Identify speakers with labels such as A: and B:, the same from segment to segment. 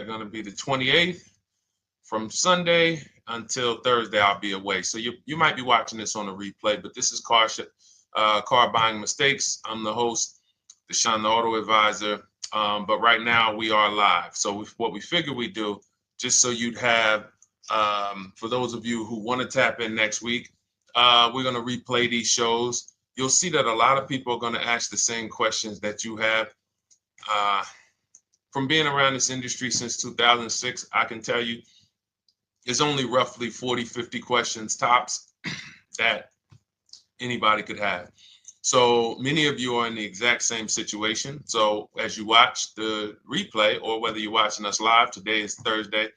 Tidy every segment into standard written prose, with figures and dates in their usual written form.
A: going to be the 28th. From Sunday until Thursday, I'll be away. So you might be watching this on a replay, but this is Car Buying Mistakes. I'm the host, Deshone the Auto Advisor. But right now we are live. So what we figure we do, just so you'd have, for those of you who want to tap in next week, we're going to replay these shows. You'll see that a lot of people are going to ask the same questions that you have. From being around this industry since 2006, I can tell you there's only roughly 40, 50 questions tops that anybody could have. So many of you are in the exact same situation. So as you watch the replay, or whether you're watching us live, today is Thursday,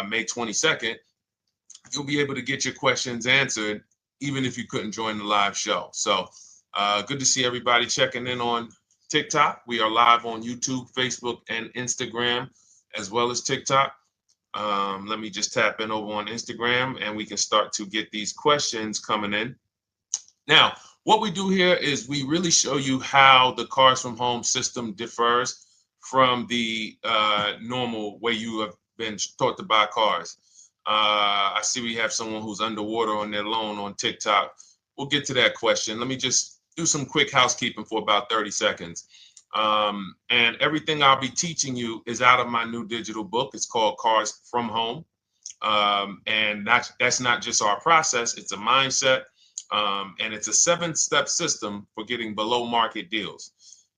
A: May 22nd, you'll be able to get your questions answered, even if you couldn't join the live show. So good to see everybody checking in on TikTok. We are live on YouTube, Facebook, and Instagram, as well as TikTok. Let me just tap in over on Instagram and we can start to get these questions coming in. Now, what we do here is we really show you how the Cars from Home system differs from the normal way you have been taught to buy cars. I see we have someone who's underwater on their loan on TikTok. We'll get to that question. Let me just do some quick housekeeping for about 30 seconds. And everything I'll be teaching you is out of my new digital book. It's called Cars from Home. And that's not just our process, it's a mindset. And it's a 7-step system for getting below market deals.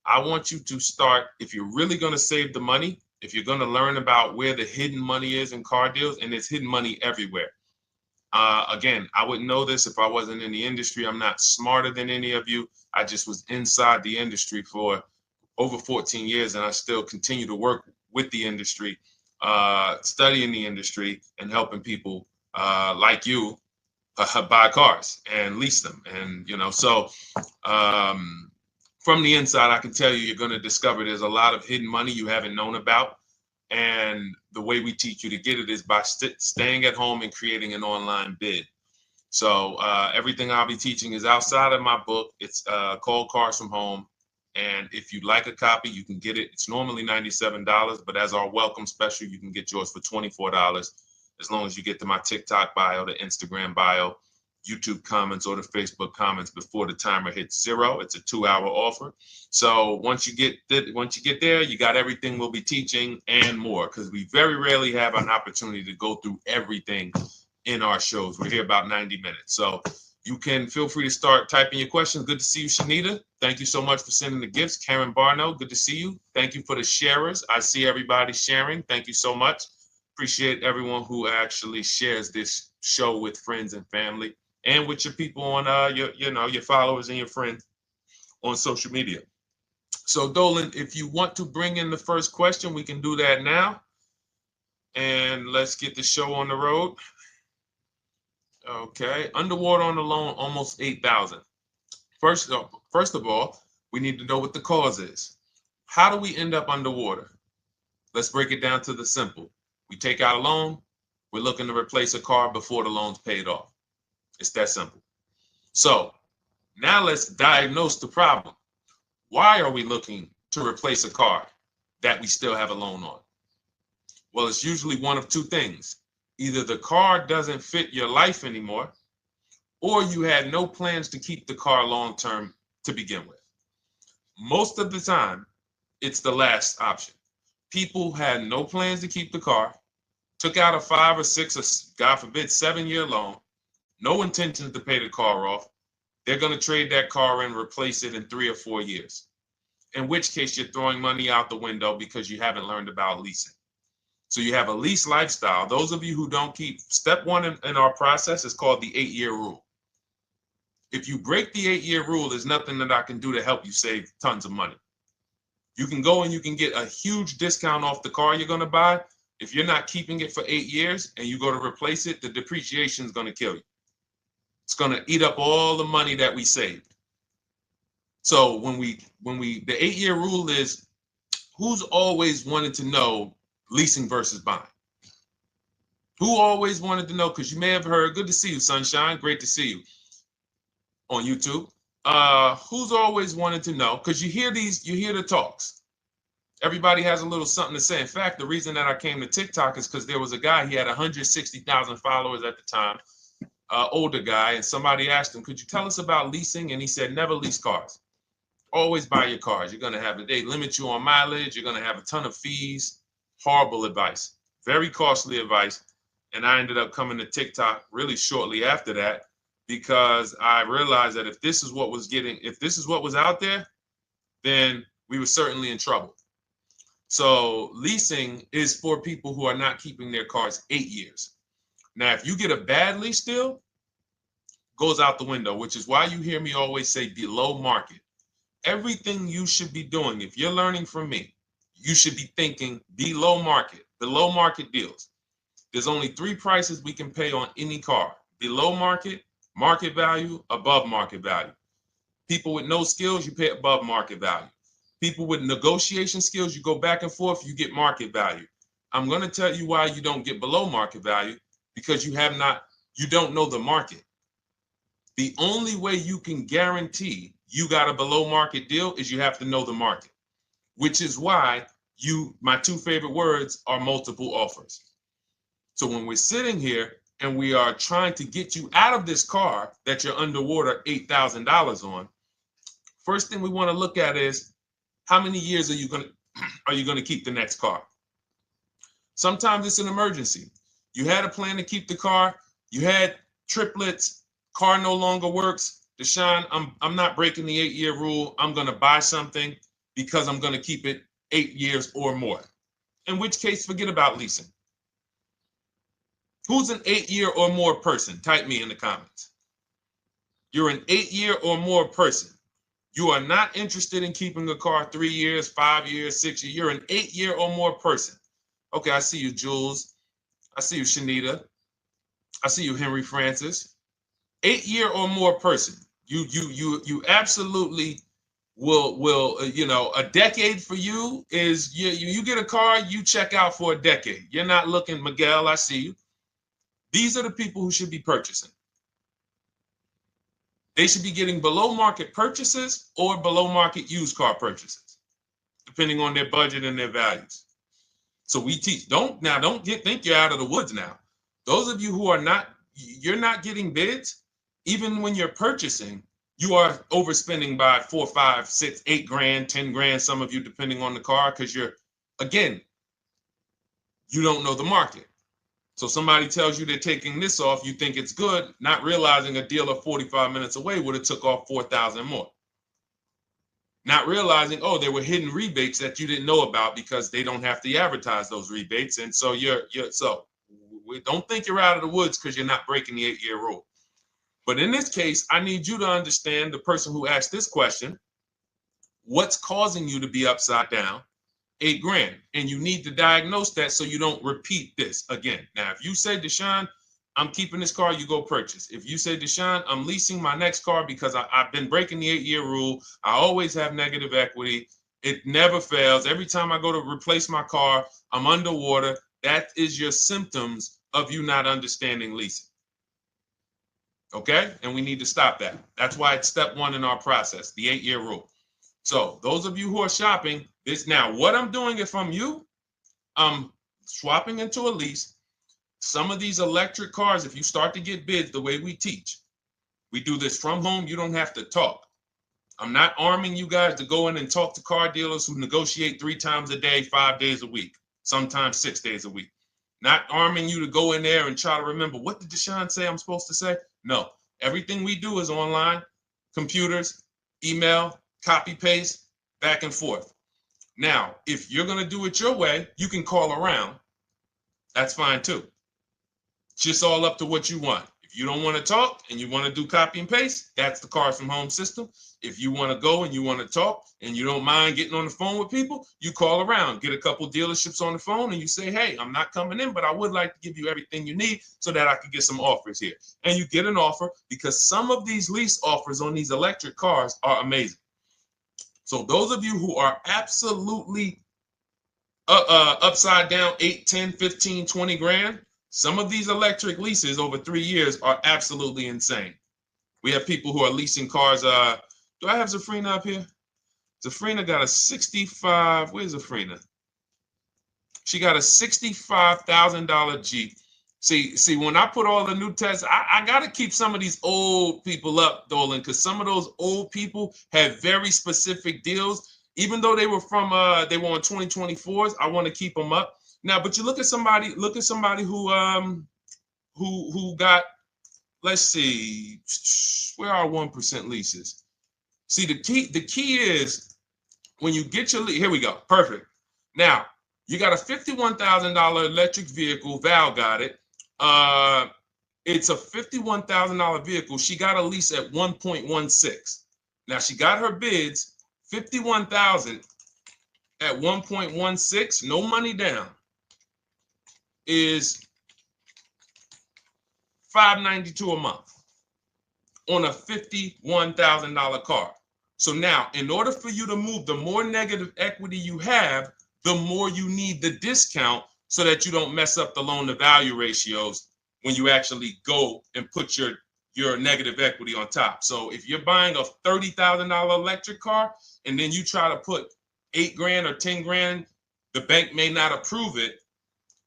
A: I want you to start, if you're really going to save the money, if you're going to learn about where the hidden money is in car deals, and there's hidden money everywhere. Again, I wouldn't know this if I wasn't in the industry. I'm not smarter than any of you. I just was inside the industry for over 14 years, and I still continue to work with the industry, studying the industry and helping people like you buy cars and lease them. And, so from the inside, I can tell you, you're going to discover there's a lot of hidden money you haven't known about. And the way we teach you to get it is by staying at home and creating an online bid. So everything I'll be teaching is outside of my book. It's called Cars from Home. And if you'd like a copy, you can get it. It's normally $97, but as our welcome special, you can get yours for $24, as long as you get to my TikTok bio, the Instagram bio, YouTube comments, or the Facebook comments before the timer hits 0. It's a 2-hour offer. So once you get there, you got everything we'll be teaching and more, because we very rarely have an opportunity to go through everything in our shows. We're here about 90 minutes. So you can feel free to start typing your questions. Good to see you, Shanita. Thank you so much for sending the gifts. Karen Barno, good to see you. Thank you for the sharers. I see everybody sharing. Thank you so much. Appreciate everyone who actually shares this show with friends and family, and with your people on your followers and your friends on social media. So Dolan, if you want to bring in the first question, we can do that now. And let's get the show on the road. Okay, underwater on the loan, almost 8,000. First of all, we need to know what the cause is. How do we end up underwater? Let's break it down to the simple. We take out a loan, we're looking to replace a car before the loan's paid off. It's that simple. So now let's diagnose the problem. Why are we looking to replace a car that we still have a loan on? Well, it's usually one of two things. Either the car doesn't fit your life anymore, or you had no plans to keep the car long-term to begin with. Most of the time, it's the last option. People had no plans to keep the car, took out a 5 or 6 or, God forbid, 7-year loan, no intentions to pay the car off. They're going to trade that car and replace it in 3 or 4 years, in which case you're throwing money out the window because you haven't learned about leasing. So you have a lease lifestyle. Those of you who don't keep, step 1 in our process is called the 8-year rule. If you break the 8-year rule, there's nothing that I can do to help you save tons of money. You can go and you can get a huge discount off the car you're going to buy. If you're not keeping it for 8 years and you go to replace it, the depreciation is going to kill you. It's going to eat up all the money that we saved. So the 8-year rule is, who's always wanted to know leasing versus buying? Who always wanted to know? Because you may have heard, good to see you, Sunshine. Great to see you on YouTube. Who's always wanted to know? Because you hear the talks. Everybody has a little something to say. In fact, the reason that I came to TikTok is because there was a guy, he had 160,000 followers at the time, older guy, and somebody asked him, could you tell us about leasing? And he said, never lease cars. Always buy your cars. You're going to have they limit you on mileage. You're going to have a ton of fees. Horrible advice. Very costly advice. And I ended up coming to TikTok really shortly after that because I realized that if this is what was out there, then we were certainly in trouble. So leasing is for people who are not keeping their cars 8 years. Now, if you get a bad lease deal, goes out the window, which is why you hear me always say below market. Everything you should be doing, if you're learning from me, you should be thinking below market deals. There's only 3 prices we can pay on any car: below market, market value, above market value. People with no skills, you pay above market value. People with negotiation skills, you go back and forth, you get market value. I'm going to tell you why you don't get below market value, because you don't know the market. The only way you can guarantee you got a below market deal is you have to know the market, which is why my 2 favorite words are multiple offers. So when we're sitting here and we are trying to get you out of this car that you're underwater $8,000 on, first thing we want to look at is, how many years are you going to keep the next car? Sometimes it's an emergency. You had a plan to keep the car. You had triplets. Car no longer works. Deshone, I'm not breaking the 8-year rule. I'm going to buy something because I'm going to keep it 8 years or more. In which case, forget about leasing. Who's an 8-year or more person? Type me in the comments. You're an 8-year or more person. You are not interested in keeping a car 3 years, 5 years, 6 years. You're an 8-year or more person. Okay, I see you, Jules. I see you, Shanita. I see you, Henry Francis. 8-year or more person. You absolutely will a decade for you is you get a car, you check out for a decade. You're not looking, Miguel, I see you. These are the people who should be purchasing. They should be getting below market purchases or below market used car purchases, depending on their budget and their values. So we teach, think you're out of the woods now. Those of you who you're not getting bids, even when you're purchasing, you are overspending by 4, 5, 6, 8 grand, 10 grand, some of you, depending on the car, because you don't know the market. So somebody tells you they're taking this off, you think it's good, not realizing a dealer 45 minutes away would have took off 4,000 more. Not realizing, there were hidden rebates that you didn't know about because they don't have to advertise those rebates. And so don't think you're out of the woods because you're not breaking the 8-year rule. But in this case, I need you to understand, the person who asked this question, what's causing you to be upside down 8 grand, and you need to diagnose that so you don't repeat this again. Now, if you say, Deshone, I'm keeping this car, you go purchase. If you say, Deshone, I'm leasing my next car because I've been breaking the 8-year rule, I always have negative equity, it never fails. Every time I go to replace my car, I'm underwater. That is your symptoms of you not understanding leasing. Okay? And we need to stop that. That's why it's step 1 in our process, the 8-year rule. So those of you who are shopping this now, what I'm doing, if I'm you, I'm swapping into a lease. Some of these electric cars, if you start to get bids the way we teach, we do this from home. You don't have to talk. I'm not arming you guys to go in and talk to car dealers who negotiate 3 times a day, 5 days a week, sometimes 6 days a week. Not arming you to go in there and try to remember, what did Deshone say I'm supposed to say? No, everything we do is online, computers, email, copy, paste, back and forth. Now, if you're going to do it your way, you can call around. That's fine too. It's just all up to what you want. If you don't want to talk and you want to do copy and paste, that's the Cars from Home system. If you want to go and you want to talk and you don't mind getting on the phone with people, you call around, get a couple dealerships on the phone, and you say, hey, I'm not coming in, but I would like to give you everything you need so that I could get some offers here. And you get an offer, because some of these lease offers on these electric cars are amazing. So those of you who are absolutely upside down 8, 10, 15, 20 grand, some of these electric leases over 3 years are absolutely insane. We have people who are leasing cars. Do I have Zafrina up here? Zafrina got a 65. Where's Zafrina? She got a $65,000 Jeep. See, when I put all the new tests, I got to keep some of these old people up, Dolan, because some of those old people have very specific deals. Even though they were on 2024s, I want to keep them up. Now, but you look at somebody who got, let's see, where are 1% leases? See, the key is when you get your lease, here we go, perfect. Now, you got a $51,000 electric vehicle, Val got it. It's a $51,000 vehicle. She got a lease at 1.16. Now she got her bids, 51,000 at 1.16, no money down, is $592 a month on a $51,000 car. So now, in order for you to move, the more negative equity you have, the more you need the discount so that you don't mess up the loan to value ratios when you actually go and put your negative equity on top. So if you're buying a $30,000 electric car and then you try to put $8,000 or $10,000, the bank may not approve it,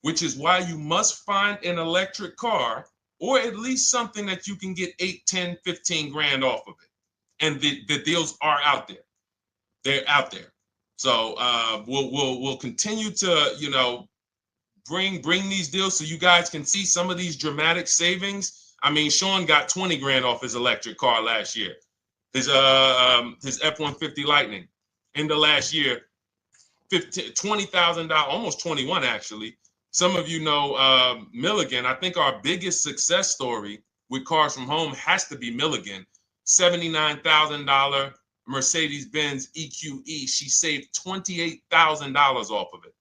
A: which is why you must find an electric car or at least something that you can get 8, 10, 15 grand off of it. And the deals are out there. They're out there. So we'll continue to bring these deals so you guys can see some of these dramatic savings. I mean, Sean got 20 grand off his electric car last year. His F-150 Lightning in the last year, $20,000, almost 21 actually. Some of you know Milligan. I think our biggest success story with Cars from Home has to be Milligan. $79,000 Mercedes-Benz EQE. She saved $28,000 off of it.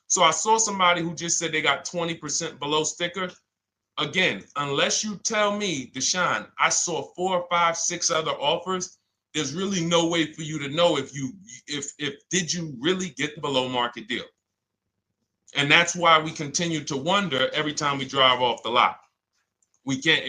A: So I saw somebody who just said they got 20% below sticker. Again, unless you tell me, Deshone, I saw 4, 5, 6 other offers, there's really no way for you to know if did you really get the below market deal. And that's why we continue to wonder every time we drive off the lot. We can't,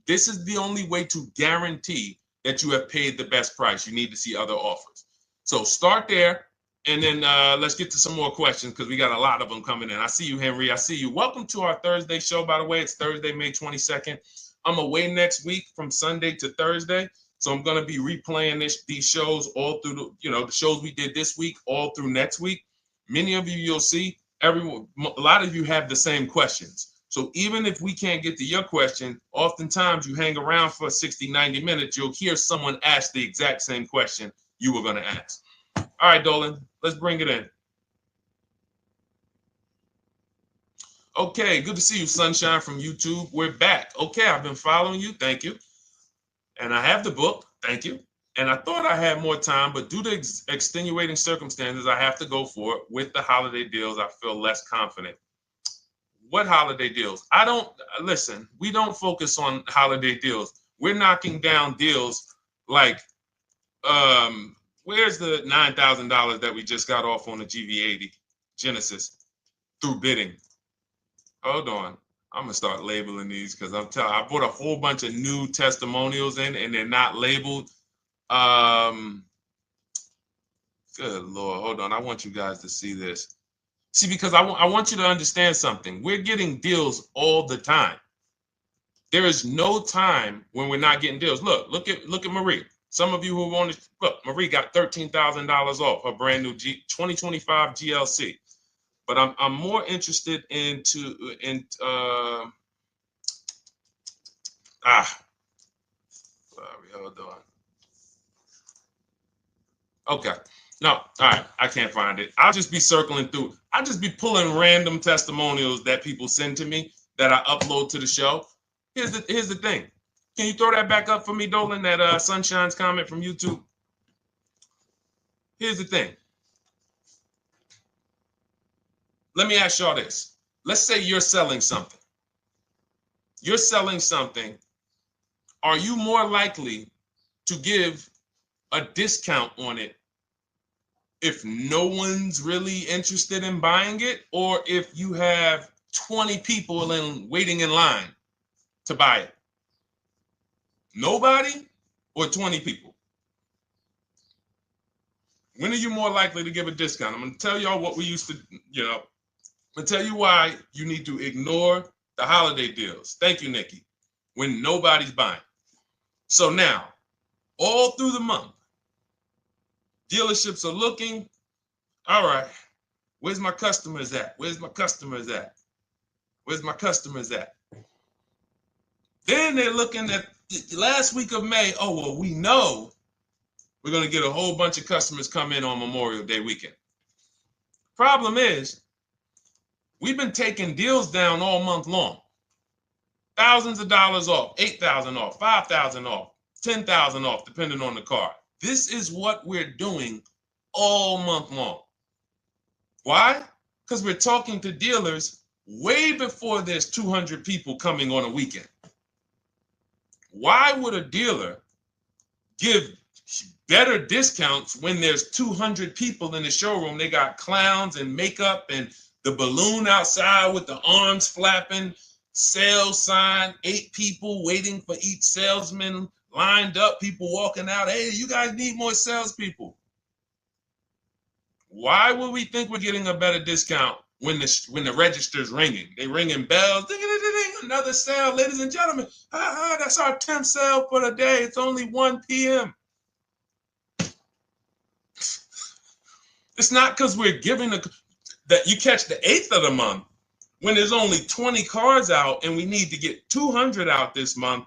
A: this is the only way to guarantee that you have paid the best price. You need to see other offers. So start there, and then let's get to some more questions because we got a lot of them coming in. I see you, Henry. I see you. Welcome to our Thursday show, by the way. It's Thursday, May 22nd. I'm away next week from Sunday to Thursday. So I'm going to be replaying these shows all through, the shows we did this week, all through next week. Many of you, you'll see, a lot of you have the same questions. So even if we can't get to your question, oftentimes you hang around for 60, 90 minutes, you'll hear someone ask the exact same question you were going to ask. All right, Dolan, let's bring it in. Okay, good to see you, Sunshine from YouTube. We're back. Okay, I've been following you. Thank you. And I have the book. Thank you. And I thought I had more time, but due to extenuating circumstances, I have to go for it. With the holiday deals, I feel less confident. What holiday deals? Listen, we don't focus on holiday deals. We're knocking down deals like, where's the $9,000 that we just got off on the GV80 Genesis through bidding? Hold on. I'm gonna start labeling these because I put a whole bunch of new testimonials in and they're not labeled. Good Lord, hold on. I want you guys to see this. See, because I want you to understand something. We're getting deals all the time. There is no time when we're not getting deals. Look at Marie. Some of you who want to look, Marie got $13,000 off her brand new 2025 GLC. But I'm more interested sorry, hold on. Okay. No, all right. I can't find it. I'll just be circling through. I'll just be pulling random testimonials that people send to me that I upload to the show. Here's the thing. Can you throw that back up for me, Dolan? That Sunshine's comment from YouTube. Here's the thing. Let me ask y'all this. Let's say you're selling something. You're selling something. Are you more likely to give a discount on it if no one's really interested in buying it, or if you have 20 people waiting in line to buy it? Nobody or 20 people? When are you more likely to give a discount? I'm going to tell y'all what we used to, I'm going to tell you why you need to ignore the holiday deals. Thank you, Nikki. When nobody's buying. So now, all through the month, dealerships are looking, all right, where's my customers at? Where's my customers at? Where's my customers at? Then they're looking at the last week of May. Oh, well, we know we're going to get a whole bunch of customers come in on Memorial Day weekend. Problem is, we've been taking deals down all month long. Thousands of dollars off, 8,000 off, 5,000 off, 10,000 off, depending on the car. This is what we're doing all month long. Why? Because we're talking to dealers way before there's 200 people coming on a weekend. Why would a dealer give better discounts when there's 200 people in the showroom? They got clowns and makeup and the balloon outside with the arms flapping, sales sign, 8 people waiting for each salesman lined up, people walking out. Hey, you guys need more salespeople. Why would we think we're getting a better discount when the register's ringing? They ringing bells, ding, ding, ding, ding, another sale, ladies and gentlemen. That's our 10th sale for the day. It's only 1 p.m. It's not because we're giving that you catch the 8th of the month when there's only 20 cars out and we need to get 200 out this month.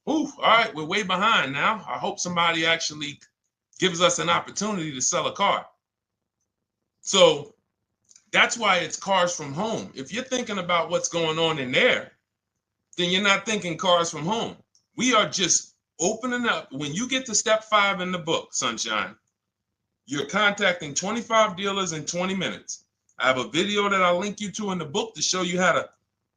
A: Ooh, all right, we're way behind now. I hope somebody actually gives us an opportunity to sell a car. So that's why it's cars from home. If you're thinking about what's going on in there, then you're not thinking cars from home. We are just opening up. When you get to step 5 in the book, Sunshine, you're contacting 25 dealers in 20 minutes. I have a video that I'll link you to in the book to show you how to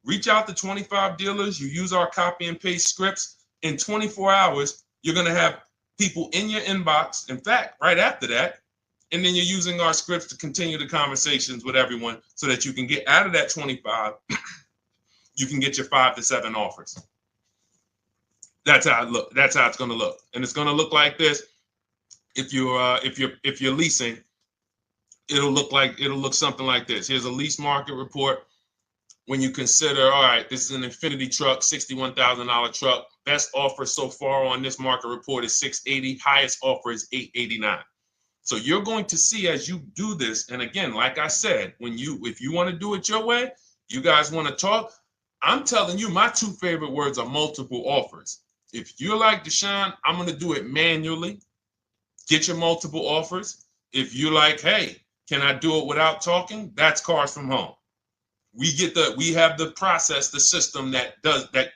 A: reach out to 25 dealers. You use our copy and paste scripts. In 24 hours, you're going to have people in your inbox. In fact, right after that, and then you're using our scripts to continue the conversations with everyone so that you can get out of that 25, you can get your 5 to 7 offers. That's how it look. That's how it's going to look. And it's going to look like this. If you're leasing, it'll look something like this. Here's a lease market report. When you consider, all right, this is an Infinity truck, $61,000 truck. Best offer so far on this market report is $680. Highest offer is $889. So you're going to see as you do this, and again, like I said, if you want to do it your way, you guys want to talk, I'm telling you, my 2 favorite words are multiple offers. If you're like Deshone, I'm going to do it manually. Get your multiple offers. If you're like, hey, can I do it without talking? That's cars from home. We have the process, the system that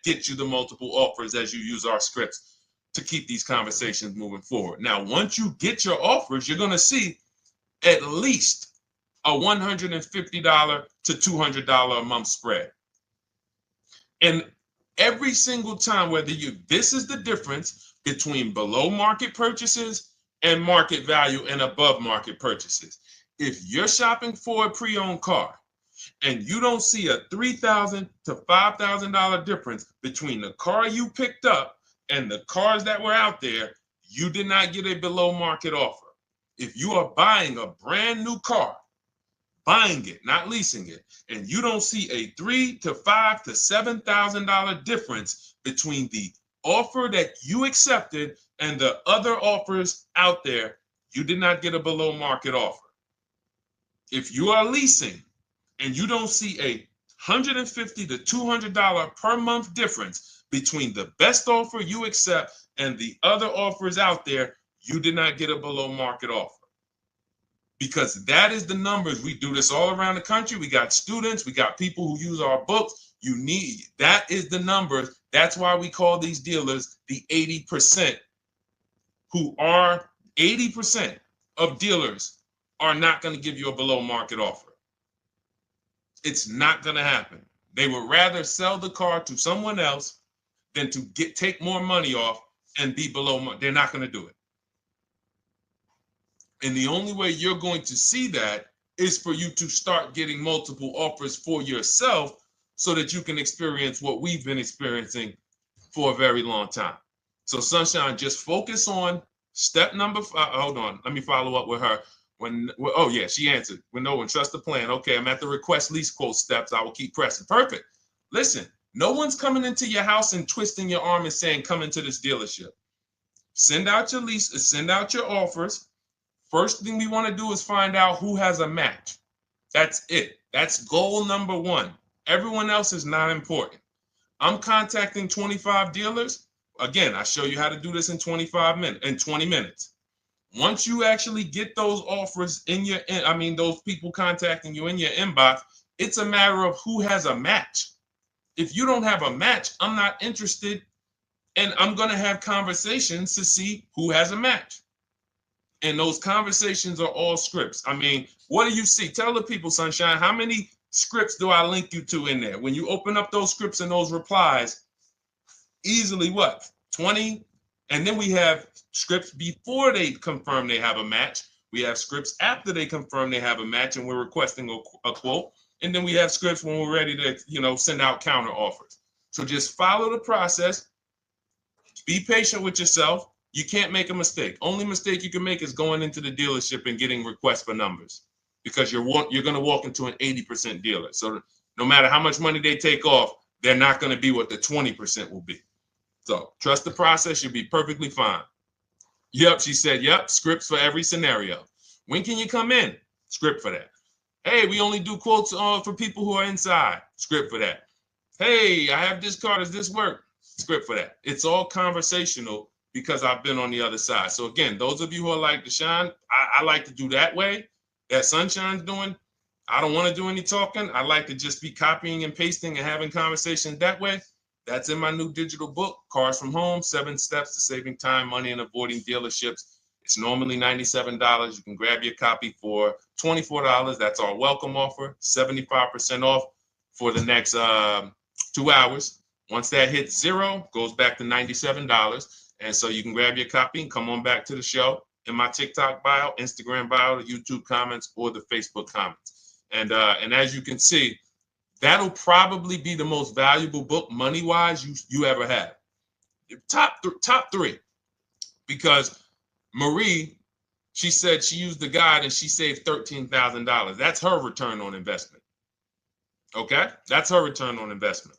A: gets you the multiple offers as you use our scripts to keep these conversations moving forward. Now, once you get your offers, you're going to see at least a $150 to $200 a month spread. And every single time, this is the difference between below market purchases and market value and above market purchases. If you're shopping for a pre-owned car and you don't see a $3,000 to $5,000 difference between the car you picked up and the cars that were out there, you did not get a below market offer. If you are buying a brand new car, buying it, not leasing it, and you don't see a $3,000 to $5,000 to $7,000 difference between the offer that you accepted and the other offers out there, you did not get a below market offer. If you are leasing and you don't see a $150 to $200 per month difference between the best offer you accept and the other offers out there, you did not get a below market offer. Because that is the numbers. We do this all around the country. We got students, we got people who use our books. That is the numbers. That's why we call these dealers the 80%, who are 80% of dealers are not going to give you a below market offer. It's not going to happen. They would rather sell the car to someone else than to take more money off and be below market. They're not going to do it. And the only way you're going to see that is for you to start getting multiple offers for yourself so that you can experience what we've been experiencing for a very long time. So Sunshine, just focus on Step number five, hold on, let me follow up with her. Oh yeah, she answered. When no one trusts the plan. Okay, I'm at the request lease quote steps. I will keep pressing. Perfect. Listen, no one's coming into your house and twisting your arm and saying, come into this dealership. Send out your leases, send out your offers. First thing we want to do is find out who has a match. That's it. That's goal number one. Everyone else is not important. I'm contacting 25 dealers. Again, I show you how to do this in 20 minutes. Once you actually get those offers in your, those people contacting you in your inbox, it's a matter of who has a match. If you don't have a match, I'm not interested, and I'm going to have conversations to see who has a match. And those conversations are all scripts. I mean, what do you see? Tell the people, Sunshine, how many scripts do I link you to in there? When you open up those scripts and those replies, easily what? 20? And then we have scripts before they confirm they have a match. We have scripts after they confirm they have a match and we're requesting a quote. And then we have scripts when we're ready to, send out counter offers. So just follow the process. Be patient with yourself. You can't make a mistake. Only mistake you can make is going into the dealership and getting requests for numbers, because you're going to walk into an 80% dealer. So no matter how much money they take off, they're not going to be what the 20% will be. So trust the process. You'll be perfectly fine. Yep, she said, yep, scripts for every scenario. When can you come in? Script for that. Hey, we only do quotes for people who are inside. Script for that. Hey, I have this car. Does this work? Script for that. It's all conversational because I've been on the other side. So again, those of you who are like Deshone, I like to do that way, that Sunshine's doing. I don't want to do any talking. I like to just be copying and pasting and having conversations that way. That's in my new digital book, Cars from Home, 7 Steps to Saving Time, Money, and Avoiding Dealerships. It's normally $97. You can grab your copy for $24. That's our welcome offer, 75% off for the next 2 hours. Once that hits zero, goes back to $97. And so you can grab your copy and come on back to the show in my TikTok bio, Instagram bio, the YouTube comments, or the Facebook comments. And as you can see, that'll probably be the most valuable book money-wise you ever have. Top three. Because Marie, she said she used the guide and she saved $13,000. That's her return on investment. Okay? That's her return on investment.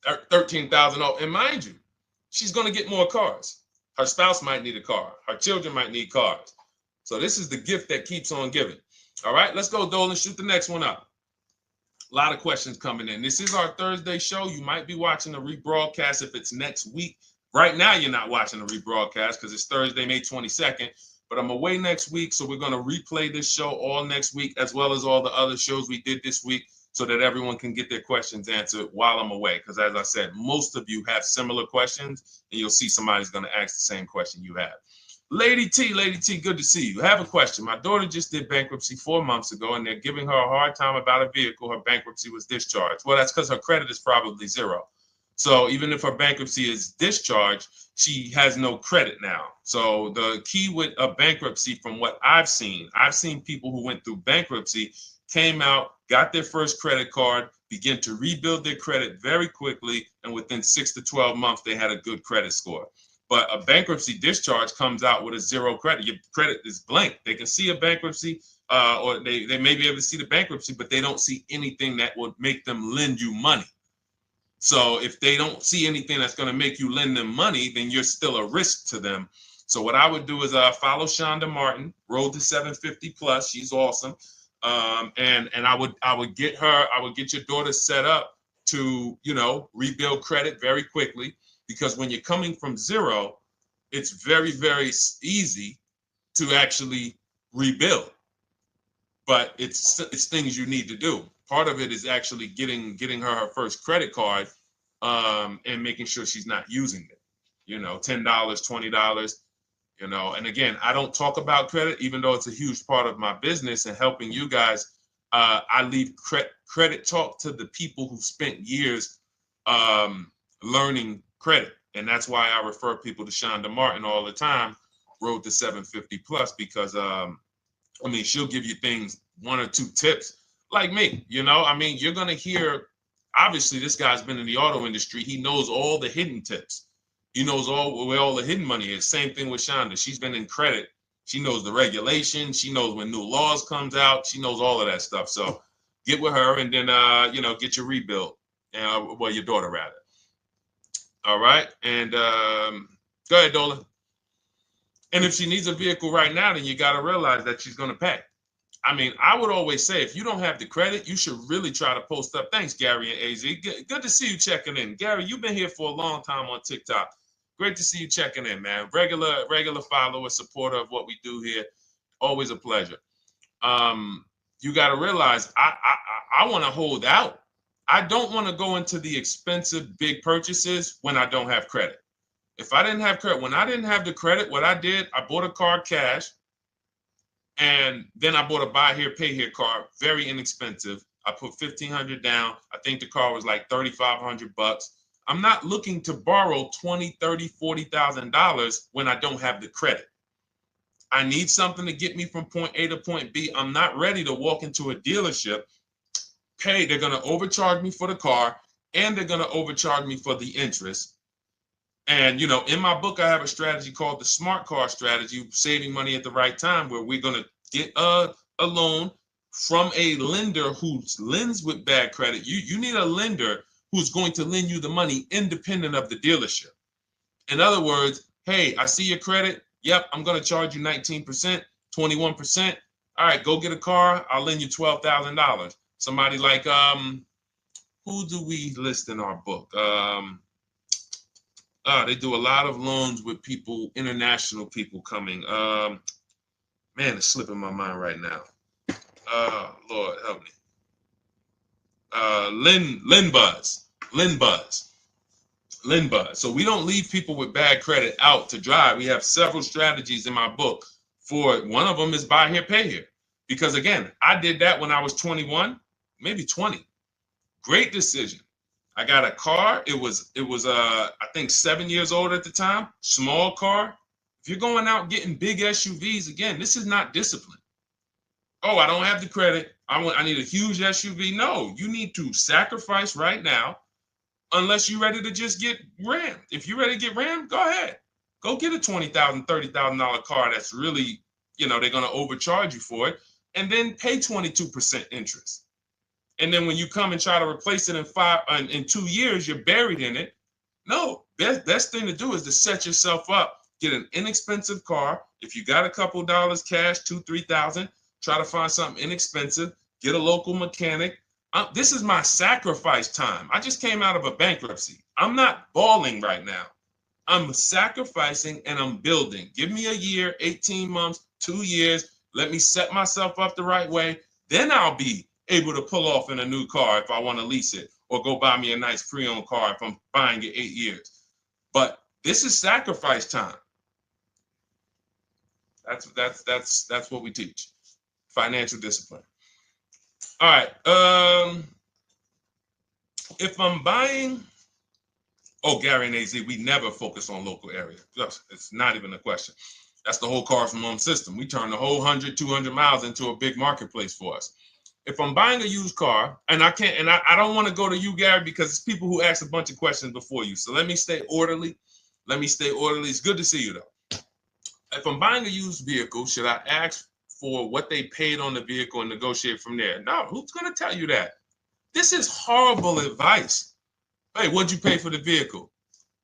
A: $13,000. And mind you, she's going to get more cars. Her spouse might need a car. Her children might need cars. So this is the gift that keeps on giving. All right, let's go, Dolan. Shoot the next one up. A lot of questions coming in. This is our Thursday show. You might be watching a rebroadcast if it's next week. Right now, you're not watching a rebroadcast because it's Thursday, May 22nd. But I'm away next week, so we're going to replay this show all next week, as well as all the other shows we did this week, so that everyone can get their questions answered while I'm away. Because as I said, most of you have similar questions, and you'll see somebody's going to ask the same question you have. Lady T, good to see you. I have a question. My daughter just did bankruptcy 4 months ago, and they're giving her a hard time about a vehicle. Her bankruptcy was discharged. Well, that's because her credit is probably zero. So even if her bankruptcy is discharged, she has no credit now. So the key with a bankruptcy, from what I've seen people who went through bankruptcy, came out, got their first credit card, began to rebuild their credit very quickly, and within 6 to 12 months, they had a good credit score. But a bankruptcy discharge comes out with a zero credit. Your credit is blank. They can see a bankruptcy, or they may be able to see the bankruptcy, but they don't see anything that would make them lend you money. So if they don't see anything that's going to make you lend them money, then you're still a risk to them. So what I would do is follow Shonda Martin, Road to 750 Plus. She's awesome. And I would get your daughter set up to, rebuild credit very quickly, because when you're coming from zero, it's very, very easy to actually rebuild. But it's things you need to do. Part of it is actually getting her first credit card, and making sure she's not using it. $10, $20. And again, I don't talk about credit, even though it's a huge part of my business and helping you guys. I leave credit talk to the people who spent years learning credit. And that's why I refer people to Shonda Martin all the time, Road to 750 Plus, because she'll give you things, 1 or 2 tips, like me. You're going to hear, obviously this guy's been in the auto industry. He knows all the hidden tips. He knows where all the hidden money is. Same thing with Shonda. She's been in credit. She knows the regulations. She knows when new laws comes out. She knows all of that stuff. So get with her and then, get your rebuild. Well, your daughter rather. All right. And go ahead, Dola. And if she needs a vehicle right now, then you got to realize that she's going to pay. I mean, I would always say if you don't have the credit, you should really try to post up. Thanks, Gary and AZ. Good to see you checking in. Gary, you've been here for a long time on TikTok. Great to see you checking in, man. Regular follower, supporter of what we do here. Always a pleasure. You got to realize I want to hold out. I don't want to go into the expensive big purchases when I don't have credit. If I didn't have credit, when I didn't have the credit, what I did, I bought a car cash, and then I bought a buy here, pay here car, very inexpensive. I put $1,500 down. I think the car was like $3,500. I'm not looking to borrow $20,000, $30,000, $40,000 when I don't have the credit. I need something to get me from point A to point B. I'm not ready to walk into a dealership, pay. They're going to overcharge me for the car, and they're going to overcharge me for the interest. And, in my book, I have a strategy called the smart car strategy, saving money at the right time, where we're going to get a loan from a lender who lends with bad credit. You need a lender who's going to lend you the money independent of the dealership. In other words, hey, I see your credit. Yep, I'm going to charge you 19%, 21%. All right, go get a car. I'll lend you $12,000. Somebody like, who do we list in our book? They do a lot of loans with people, international people coming. Man, it's slipping my mind right now. Lord help me. LinBuzz. So we don't leave people with bad credit out to dry. We have several strategies in my book. For one of them is buy here, pay here. Because again, I did that when I was 21, maybe 20. Great decision. I got a car. It was I think 7 years old at the time. Small car. If you're going out getting big SUVs, again, this is not discipline. Oh, I don't have the credit. I need a huge SUV. No, you need to sacrifice right now, unless you're ready to just get rammed. If you're ready to get rammed, go ahead. Go get a $20,000, $30,000 car that's really, they're going to overcharge you for it, and then pay 22% interest. And then when you come and try to replace it in 2 years, you're buried in it. No, best thing to do is to set yourself up. Get an inexpensive car. If you got a couple dollars cash, $2,000, $3,000, try to find something inexpensive. Get a local mechanic. This is my sacrifice time. I just came out of a bankruptcy. I'm not balling right now. I'm sacrificing and I'm building. Give me a year, 18 months, 2 years. Let me set myself up the right way. Then I'll be able to pull off in a new car if I want to lease it, or go buy me a nice pre-owned car if I'm buying it 8 years. But this is sacrifice time. That's what we teach. Financial discipline. All right. If I'm buying, Gary and AZ, we never focus on local area. It's not even a question. That's the whole car from home system. We turn the whole 100, 200 miles into a big marketplace for us. If I'm buying a used car, and I don't want to go to you, Gary, because it's people who ask a bunch of questions before you. So let me stay orderly. It's good to see you, though. If I'm buying a used vehicle, should I ask for what they paid on the vehicle and negotiate from there? No, who's going to tell you that? This is horrible advice. Hey, what'd you pay for the vehicle?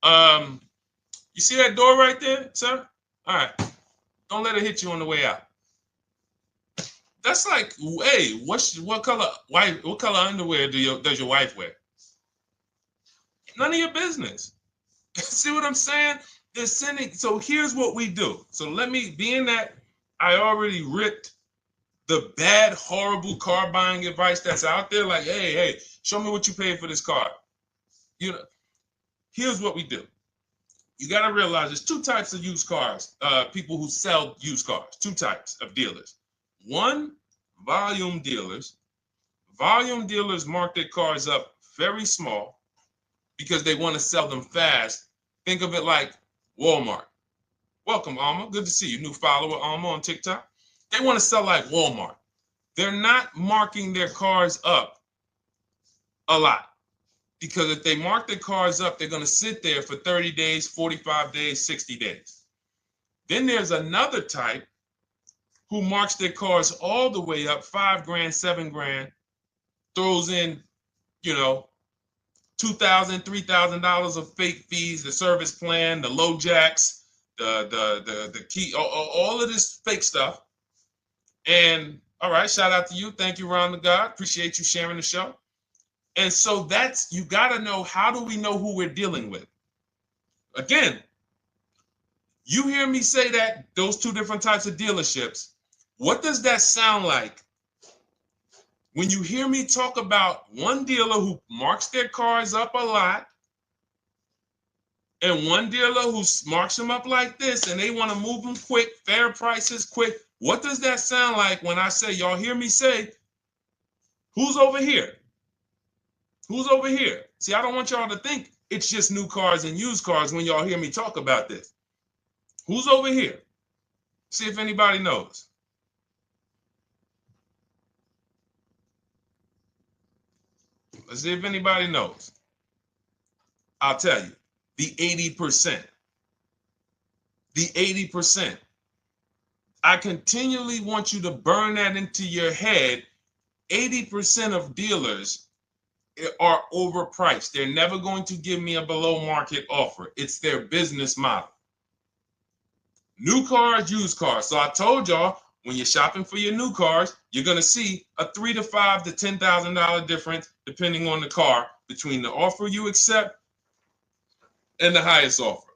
A: You see that door right there, sir? All right. Don't let it hit you on the way out. That's like, hey, what color underwear does your wife wear? None of your business. See what I'm saying? They're sending. So here's what we do. So being that I already ripped the bad, horrible car buying advice that's out there, like, hey, show me what you paid for this car. Here's what we do. You got to realize there's two types of used cars, people who sell used cars, two types of dealers. One, volume dealers. Volume dealers mark their cars up very small because they want to sell them fast. Think of it like Walmart. Welcome, Alma. Good to see you. New follower, Alma, on TikTok. They want to sell like Walmart. They're not marking their cars up a lot. Because if they mark their cars up, they're going to sit there for 30 days, 45 days, 60 days. Then there's another type who marks their cars all the way up, 5 grand, 7 grand, throws in, you know, $2,000, $3,000 of fake fees, the service plan, the low jacks, the key, all of this fake stuff. And all right, shout out to you. Thank you, Ron the God. Appreciate you sharing the show. And so that's, you got to know, how do we know who we're dealing with? Again, you hear me say that, those two different types of dealerships. What does that sound like when you hear me talk about one dealer who marks their cars up a lot and one dealer who marks them up like this and they want to move them quick, fair prices, quick? What does that sound like when I say, y'all hear me say, who's over here? Who's over here? See, I don't want y'all to think it's just new cars and used cars when y'all hear me talk about this. Who's over here? See if anybody knows. Let's see if anybody knows. I'll tell you, the 80%. The 80%. I continually want you to burn that into your head. 80% of dealers are overpriced. They're never going to give me a below market offer. It's their business model. New cars, used cars. So I told y'all, when you're shopping for your new cars, you're going to see a $3,000 to $5,000 to $10,000 difference, depending on the car, between the offer you accept and the highest offer.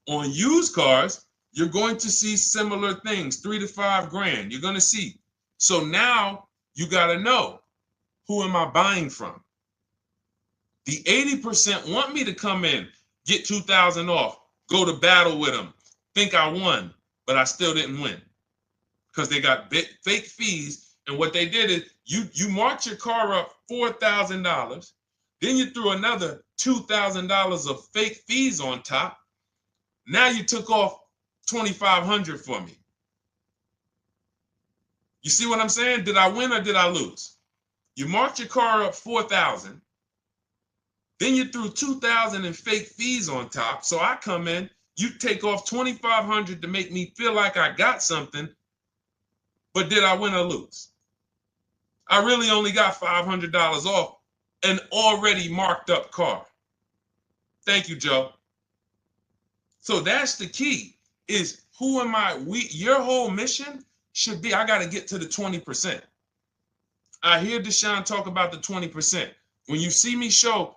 A: On used cars, you're going to see similar things, 3 to 5 grand. You're going to see. So now you got to know, who am I buying from? The 80% want me to come in, get 2,000 off, go to battle with them, think I won, but I still didn't win because they got fake fees. And what they did is you marked your car up $4,000, then you threw another $2,000 of fake fees on top. Now you took off $2,500 for me. You see what I'm saying? Did I win or did I lose? You marked your car up $4,000. Then you threw $2,000 in fake fees on top. So I come in, you take off $2,500 to make me feel like I got something. But did I win or lose? I really only got $500 off an already marked up car. Thank you, Joe. So that's the key, is who am I? Your whole mission should be, I got to get to the 20%. I hear Deshone talk about the 20%. When you see me show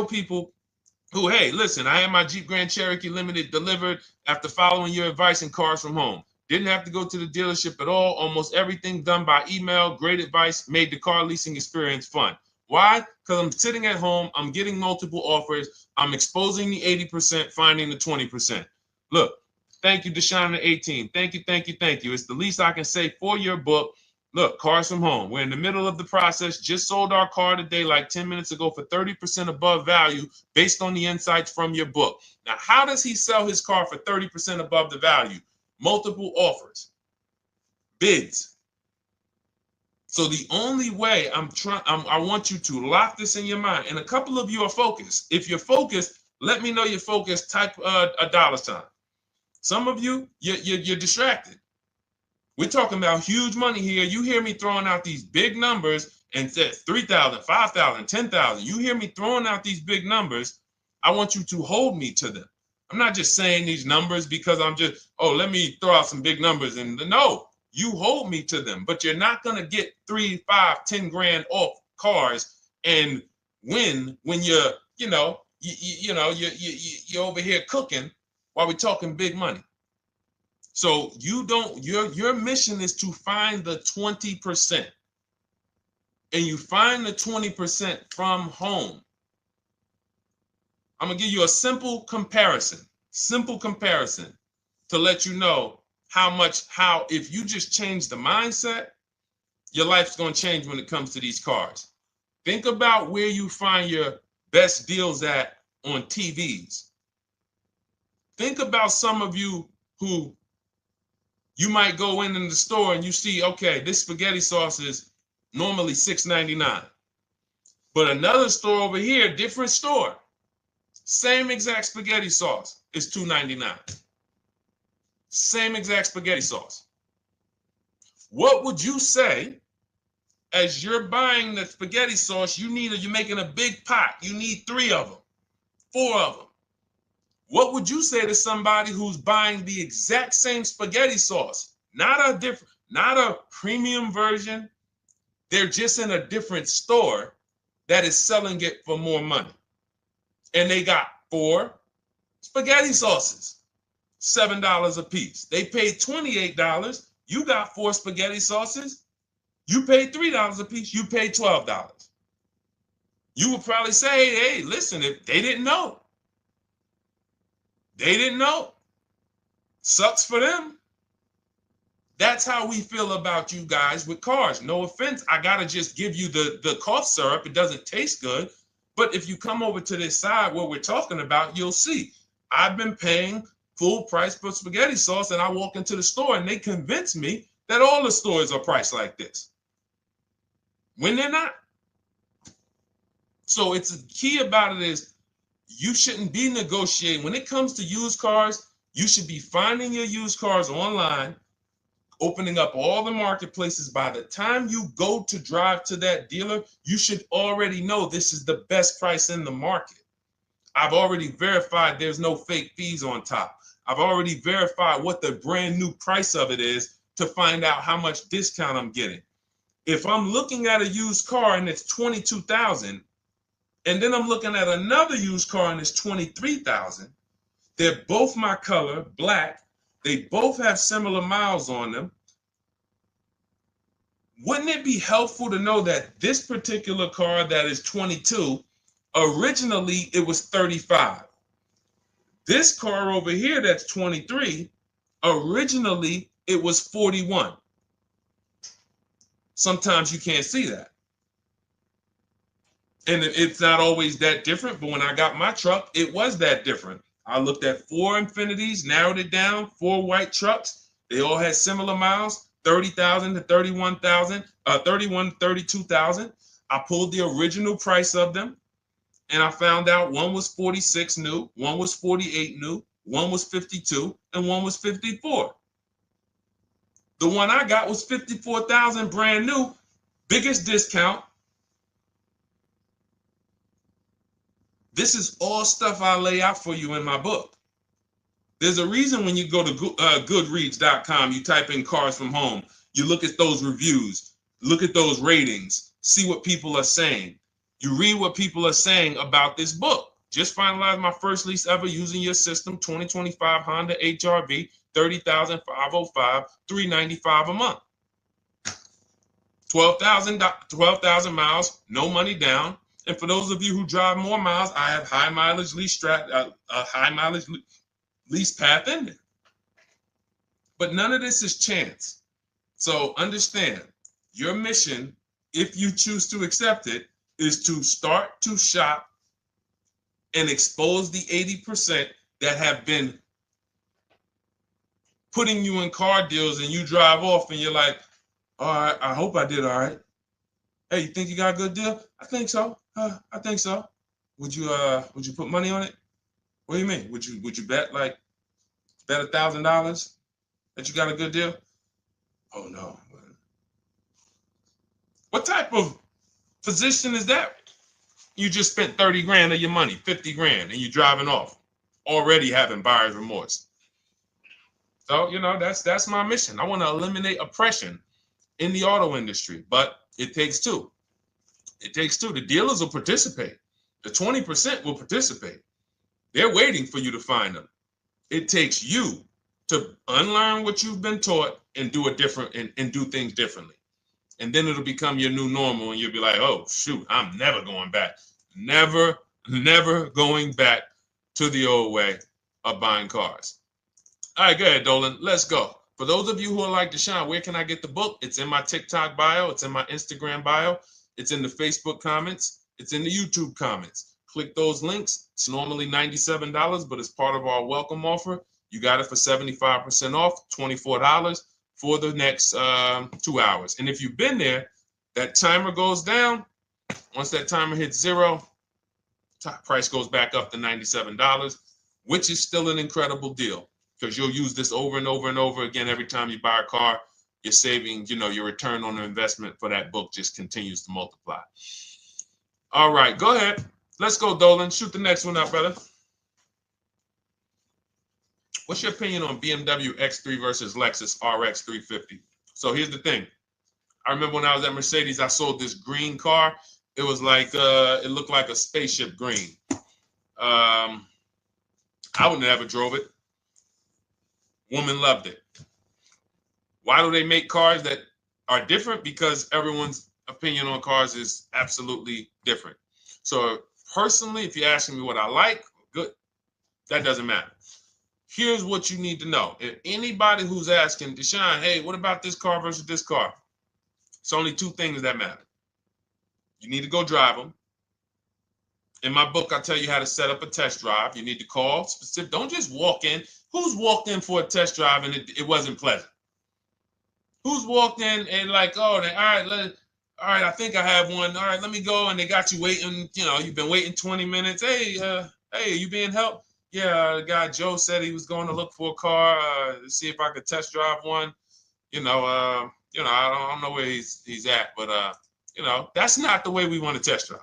A: people who, hey, listen, I had my Jeep Grand Cherokee Limited delivered after following your advice and cars from home. Didn't have to go to the dealership at all. Almost everything done by email. Great advice. Made the car leasing experience fun. Why? Because I'm sitting at home. I'm getting multiple offers. I'm exposing the 80%, finding the 20%. Look, thank you, Deshone the 18. Thank you, thank you, thank you. It's the least I can say for your book. Look, cars from home. We're in the middle of the process. Just sold our car today, like 10 minutes ago, for 30% above value based on the insights from your book. Now, how does he sell his car for 30% above the value? Multiple offers, bids. So the only way I want you to lock this in your mind. And a couple of you are focused. If you're focused, let me know you're focused. Type a $. Some of you, you're distracted. We're talking about huge money here. You hear me throwing out these big numbers and said 3,000, 5,000, 10,000. You hear me throwing out these big numbers. I want you to hold me to them. I'm not just saying these numbers because I'm just, oh, let me throw out some big numbers. And no, you hold me to them, but you're not going to get 3, 5, 10 grand off cars and win when you're over here cooking while we're talking big money. So your mission is to find the 20%. And you find the 20% from home. I'm going to give you a simple comparison to let you know how if you just change the mindset, your life's going to change when it comes to these cars. Think about where you find your best deals at on TVs. Think about some of you who you might go in the store and you see, okay, this spaghetti sauce is normally $6.99. But another store over here, different store, same exact spaghetti sauce is $2.99. Same exact spaghetti sauce. What would you say as you're buying the spaghetti sauce? You're making a big pot. You need 3 of them, 4 of them. What would you say to somebody who's buying the exact same spaghetti sauce? Not a premium version. They're just in a different store that is selling it for more money. And they got 4 spaghetti sauces, $7 a piece. They paid $28. You got 4 spaghetti sauces. You paid $3 a piece. You paid $12. You would probably say, hey, listen, if they didn't know. They didn't know. Sucks for them. That's how we feel about you guys with cars. No offense. I got to just give you the cough syrup. It doesn't taste good. But if you come over to this side where we're talking about, you'll see. I've been paying full price for spaghetti sauce, and I walk into the store and they convince me that all the stores are priced like this, when they're not. So it's the key about it is you shouldn't be negotiating. When it comes to used cars, you should be finding your used cars online, opening up all the marketplaces. By the time you go to drive to that dealer, you should already know this is the best price in the market. I've already verified there's no fake fees on top. I've already verified what the brand new price of it is to find out how much discount I'm getting. If I'm looking at a used car and it's $22,000, and then I'm looking at another used car and it's $23,000, they're both my color, black. They both have similar miles on them. Wouldn't it be helpful to know that this particular car that is 22, originally it was 35? This car over here that's 23, originally it was 41. Sometimes you can't see that. And it's not always that different, but when I got my truck, it was that different. I looked at 4 Infinities, narrowed it down, 4 white trucks. They all had similar miles, 30,000 to 31,000, 31 to 32,000. I pulled the original price of them, and I found out one was 46 new, one was 48 new, one was 52, and one was 54. The one I got was 54,000 brand new, biggest discount. This is all stuff I lay out for you in my book. There's a reason when you go to Goodreads.com, you type in cars from home, you look at those reviews, look at those ratings, see what people are saying. You read what people are saying about this book. Just finalized my first lease ever using your system, 2025 Honda HRV, 30,505, $395 a month. 12,000 miles, no money down. And for those of you who drive more miles, I have high mileage lease lease path in there. But none of this is chance. So understand, your mission, if you choose to accept it, is to start to shop and expose the 80% that have been putting you in car deals, and you drive off and you're like, all right, I hope I did all right. Hey, you think you got a good deal? I think so. I think so. Would you put money on it? What do you mean? Would you bet $1,000 that you got a good deal? Oh no. What type of position is that? You just spent 30 grand of your money, 50 grand, and you're driving off, already having buyer's remorse. So, that's my mission. I want to eliminate oppression in the auto industry, but it takes two. It takes two. The dealers will participate. The 20% will participate. They're waiting for you to find them. It takes you to unlearn what you've been taught and do it different and do things differently. And then it'll become your new normal, and you'll be like, oh, shoot, I'm never going back. Never going back to the old way of buying cars. All right, go ahead, Dolan. Let's go. For those of you who are like Deshone, where can I get the book? It's in my TikTok bio. It's in my Instagram bio. It's in the Facebook comments. It's in the YouTube comments. Click those links. It's normally $97, but it's part of our welcome offer. You got it for 75% off, $24 for the next 2 hours. And if you've been there, that timer goes down, Once that timer hits 0, top price goes back up to $97, which is still an incredible deal because you'll use this over and over and over again every time you buy a car. You're saving, your return on the investment for that book just continues to multiply. All right, go ahead. Let's go, Dolan. Shoot the next one up, brother. What's your opinion on BMW X3 versus Lexus RX 350? So here's the thing. I remember when I was at Mercedes, I sold this green car. It was like, it looked like a spaceship green. I would never drove it. Woman loved it. Why do they make cars that are different? Because everyone's opinion on cars is absolutely different. So personally, if you're asking me what I like, good, that doesn't matter. Here's what you need to know. If anybody who's asking, Deshone, hey, what about this car versus this car? It's only 2 things that matter. You need to go drive them. In my book, I tell you how to set up a test drive. You need to call specific. Don't just walk in. Who's walked in for a test drive and it wasn't pleasant? Who's walked in and like, oh, all right, I think I have one. All right, let me go. And they got you waiting. You've been waiting 20 minutes. Hey, you being helped? Yeah, the guy Joe said he was going to look for a car to see if I could test drive one. I don't know where he's at, but that's not the way we want to test drive.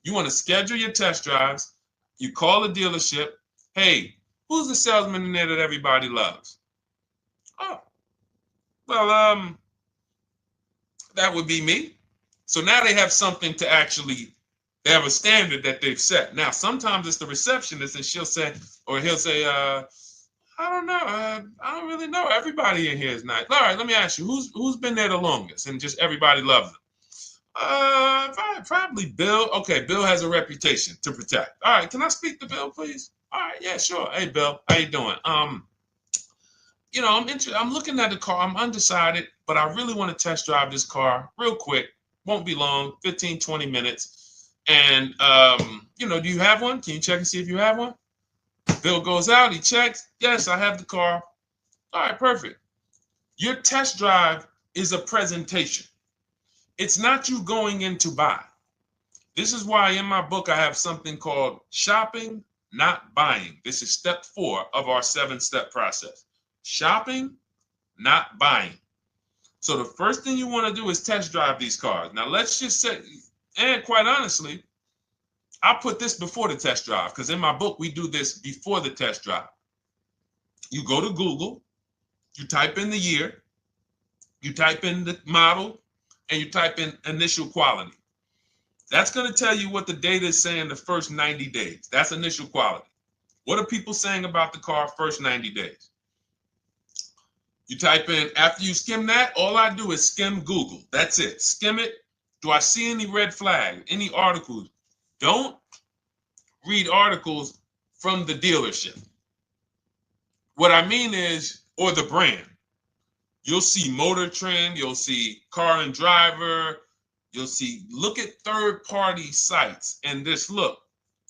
A: You want to schedule your test drives. You call the dealership. Hey, who's the salesman in there that everybody loves? Oh, well, that would be me. So now they have something to actually, they have a standard that they've set. Now, sometimes it's the receptionist and he'll say, I don't know. I don't really know. Everybody in here is nice. All right, let me ask you, who's been there the longest? And just everybody loves them. Probably Bill. Okay, Bill has a reputation to protect. All right, can I speak to Bill, please? All right, yeah, sure. Hey, Bill, how you doing? I'm looking at the car. I'm undecided, but I really want to test drive this car real quick. Won't be long, 15, 20 minutes. And, do you have one? Can you check and see if you have one? Bill goes out, he checks. Yes, I have the car. All right, perfect. Your test drive is a presentation. It's not you going in to buy. This is why in my book I have something called shopping, not buying. This is step 4 of our 7-step process. Shopping, not buying. So the first thing you want to do is test drive these cars. Now let's just say, and quite honestly, I put this before the test drive because in my book we do this before the test drive. You go to Google, you type in the year, you type in the model, and you type in initial quality. That's going to tell you what the data is saying the first 90 days. That's initial quality. What are people saying about the car first 90 days? You type in, after you skim that, all I do is skim Google. That's it. Skim it. Do I see any red flag, any articles? Don't read articles from the dealership. What I mean is, or the brand. You'll see Motor Trend, you'll see Car and Driver, look at third-party sites and just look.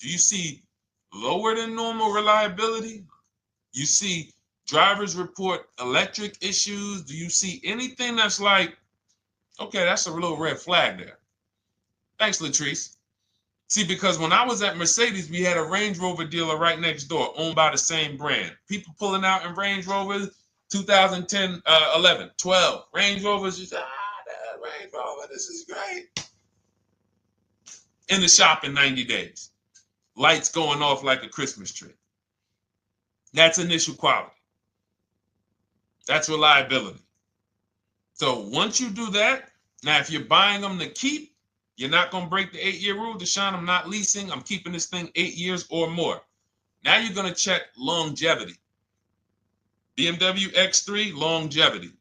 A: Do you see lower than normal reliability? You see drivers report electric issues? Do you see anything that's like, okay, that's a little red flag there? Thanks, Latrice. See, because when I was at Mercedes, we had a Range Rover dealer right next door owned by the same brand. People pulling out in Range Rovers, 2010, 11, 12. Range Rovers, just, that Range Rover, this is great. In the shop in 90 days. Lights going off like a Christmas tree. That's initial quality. That's reliability. So once you do that, now if you're buying them to keep, you're not going to break the 8-year rule. Deshone, I'm not leasing. I'm keeping this thing 8 years or more. Now you're going to check longevity. BMW X3, longevity.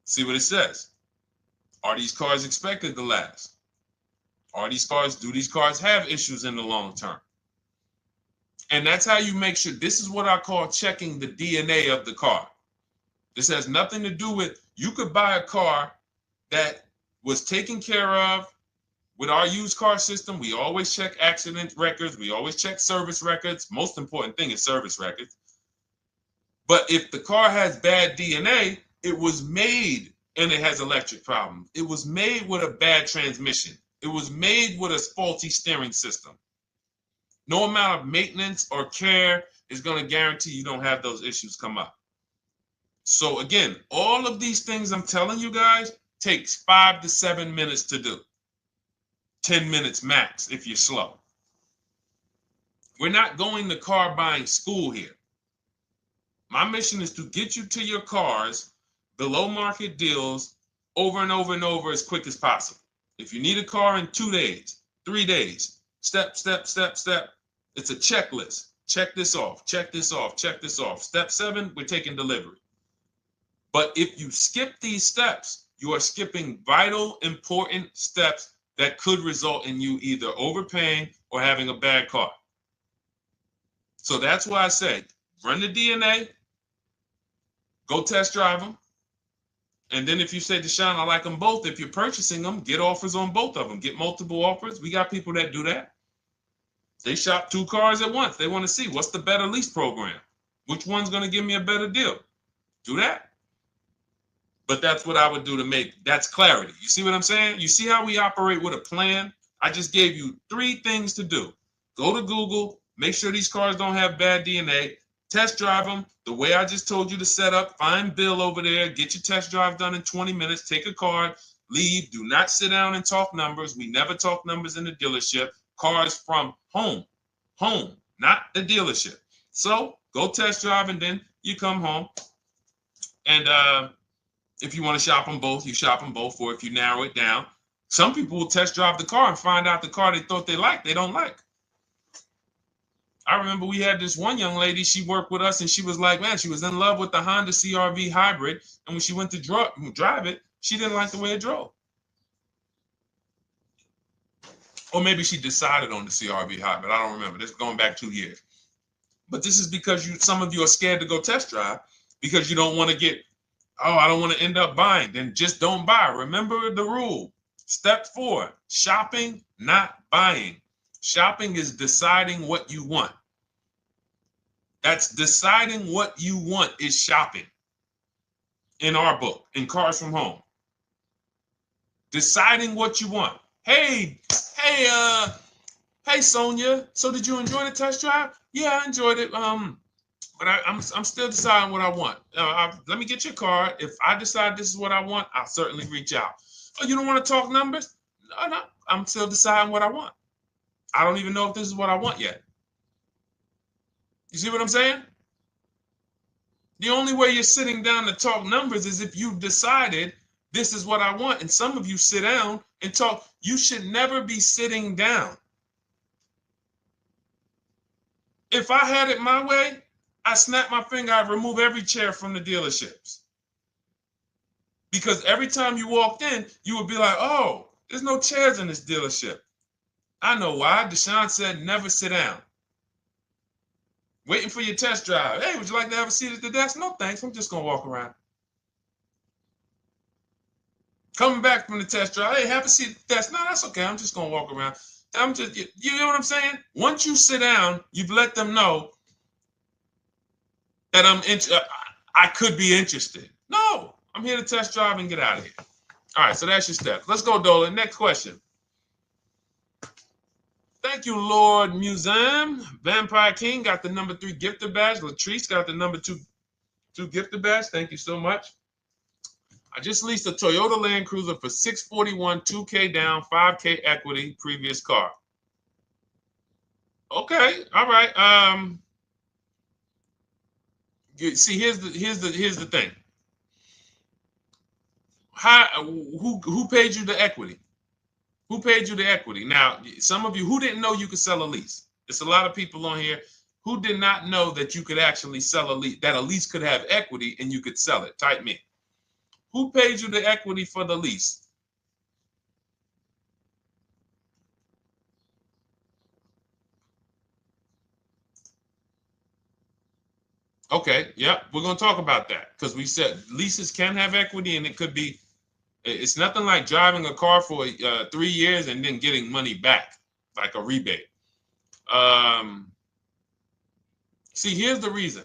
A: See what it says. Are these cars expected to last? Do these cars have issues in the long term? And that's how you make sure. This is what I call checking the DNA of the car. This has nothing to do with, you could buy a car that was taken care of. With our used car system, we always check accident records. We always check service records. Most important thing is service records. But if the car has bad DNA, it was made and it has electric problems. It was made with a bad transmission. It was made with a faulty steering system. No amount of maintenance or care is going to guarantee you don't have those issues come up. So again, all of these things I'm telling you guys takes 5 to 7 minutes to do. 10 minutes max if you're slow. We're not going to car buying school here. My mission is to get you to your cars below market deals over and over and over as quick as possible. If you need a car in 2 days, 3 days, step, step, step, step. It's a checklist. Check this off, check this off, check this off. Step 7, we're taking delivery. But if you skip these steps, you are skipping vital, important steps that could result in you either overpaying or having a bad car. So that's why I say, run the DNA, go test drive them. And then if you say, Deshone, I like them both, if you're purchasing them, get offers on both of them. Get multiple offers. We got people that do that. They shop 2 cars at once. They want to see what's the better lease program. Which one's going to give me a better deal? Do that. But that's what I would do to make, that's clarity. You see what I'm saying? You see how we operate with a plan? I just gave you 3 things to do. Go to Google, make sure these cars don't have bad DNA, test drive them the way I just told you to set up, find Bill over there, get your test drive done in 20 minutes, take a card, leave, do not sit down and talk numbers. We never talk numbers in the dealership. Cars from home, not the dealership. So go test drive and then you come home. And if you want to shop them both, you shop them both. Or if you narrow it down, some people will test drive the car and find out the car they thought they liked, they don't like. I remember we had this one young lady, she worked with us and she was like, man, she was in love with the Honda CR-V hybrid. And when she went to drive it, she didn't like the way it drove. Or maybe she decided on the CR-V hybrid. I don't remember. This is going back 2 years. But this is because some of you are scared to go test drive because you don't want to get, oh, I don't want to end up buying. Then just don't buy. Remember the rule. Step 4, shopping, not buying. Shopping is deciding what you want. That's deciding what you want is shopping. In our book, in Cars from Home. Deciding what you want. Hey, Sonia. So did you enjoy the test drive? Yeah, I enjoyed it. But I'm still deciding what I want. Let me get your card. If I decide this is what I want, I'll certainly reach out. Oh, you don't want to talk numbers? No, I'm still deciding what I want. I don't even know if this is what I want yet. You see what I'm saying? The only way you're sitting down to talk numbers is if you've decided this is what I want. And some of you sit down and talk. You should never be sitting down. If I had it my way, I snap my finger, I'd remove every chair from the dealerships. Because every time you walked in, you would be like, oh, there's no chairs in this dealership. I know why. Deshone said never sit down. Waiting for your test drive. Hey, would you like to have a seat at the desk? No, thanks. I'm just going to walk around. Coming back from the test drive. Hey, have a seat at the desk. No, that's okay. I'm just going to walk around. You know what I'm saying? Once you sit down, you've let them know that I could be interested. No, I'm here to test drive and get out of here. All right, so that's your steps. Let's go, Dolan. Next question. Thank you, Lord Museum. Vampire King got the number 3 gifter badge. Latrice got the number 2 gifter badge. Thank you so much. I just leased a Toyota Land Cruiser for $641, $2K down, $5K equity, previous car. Okay, all right. See, here's the thing. Who paid you the equity? Who paid you the equity? Now, some of you who didn't know you could sell a lease. There's a lot of people on here who did not know that you could actually sell a lease, that a lease could have equity and you could sell it. Type me. Who paid you the equity for the lease? Okay, yep, we're going to talk about that because we said leases can have equity and it could be, it's nothing like driving a car for 3 years and then getting money back, like a rebate. See, here's the reason.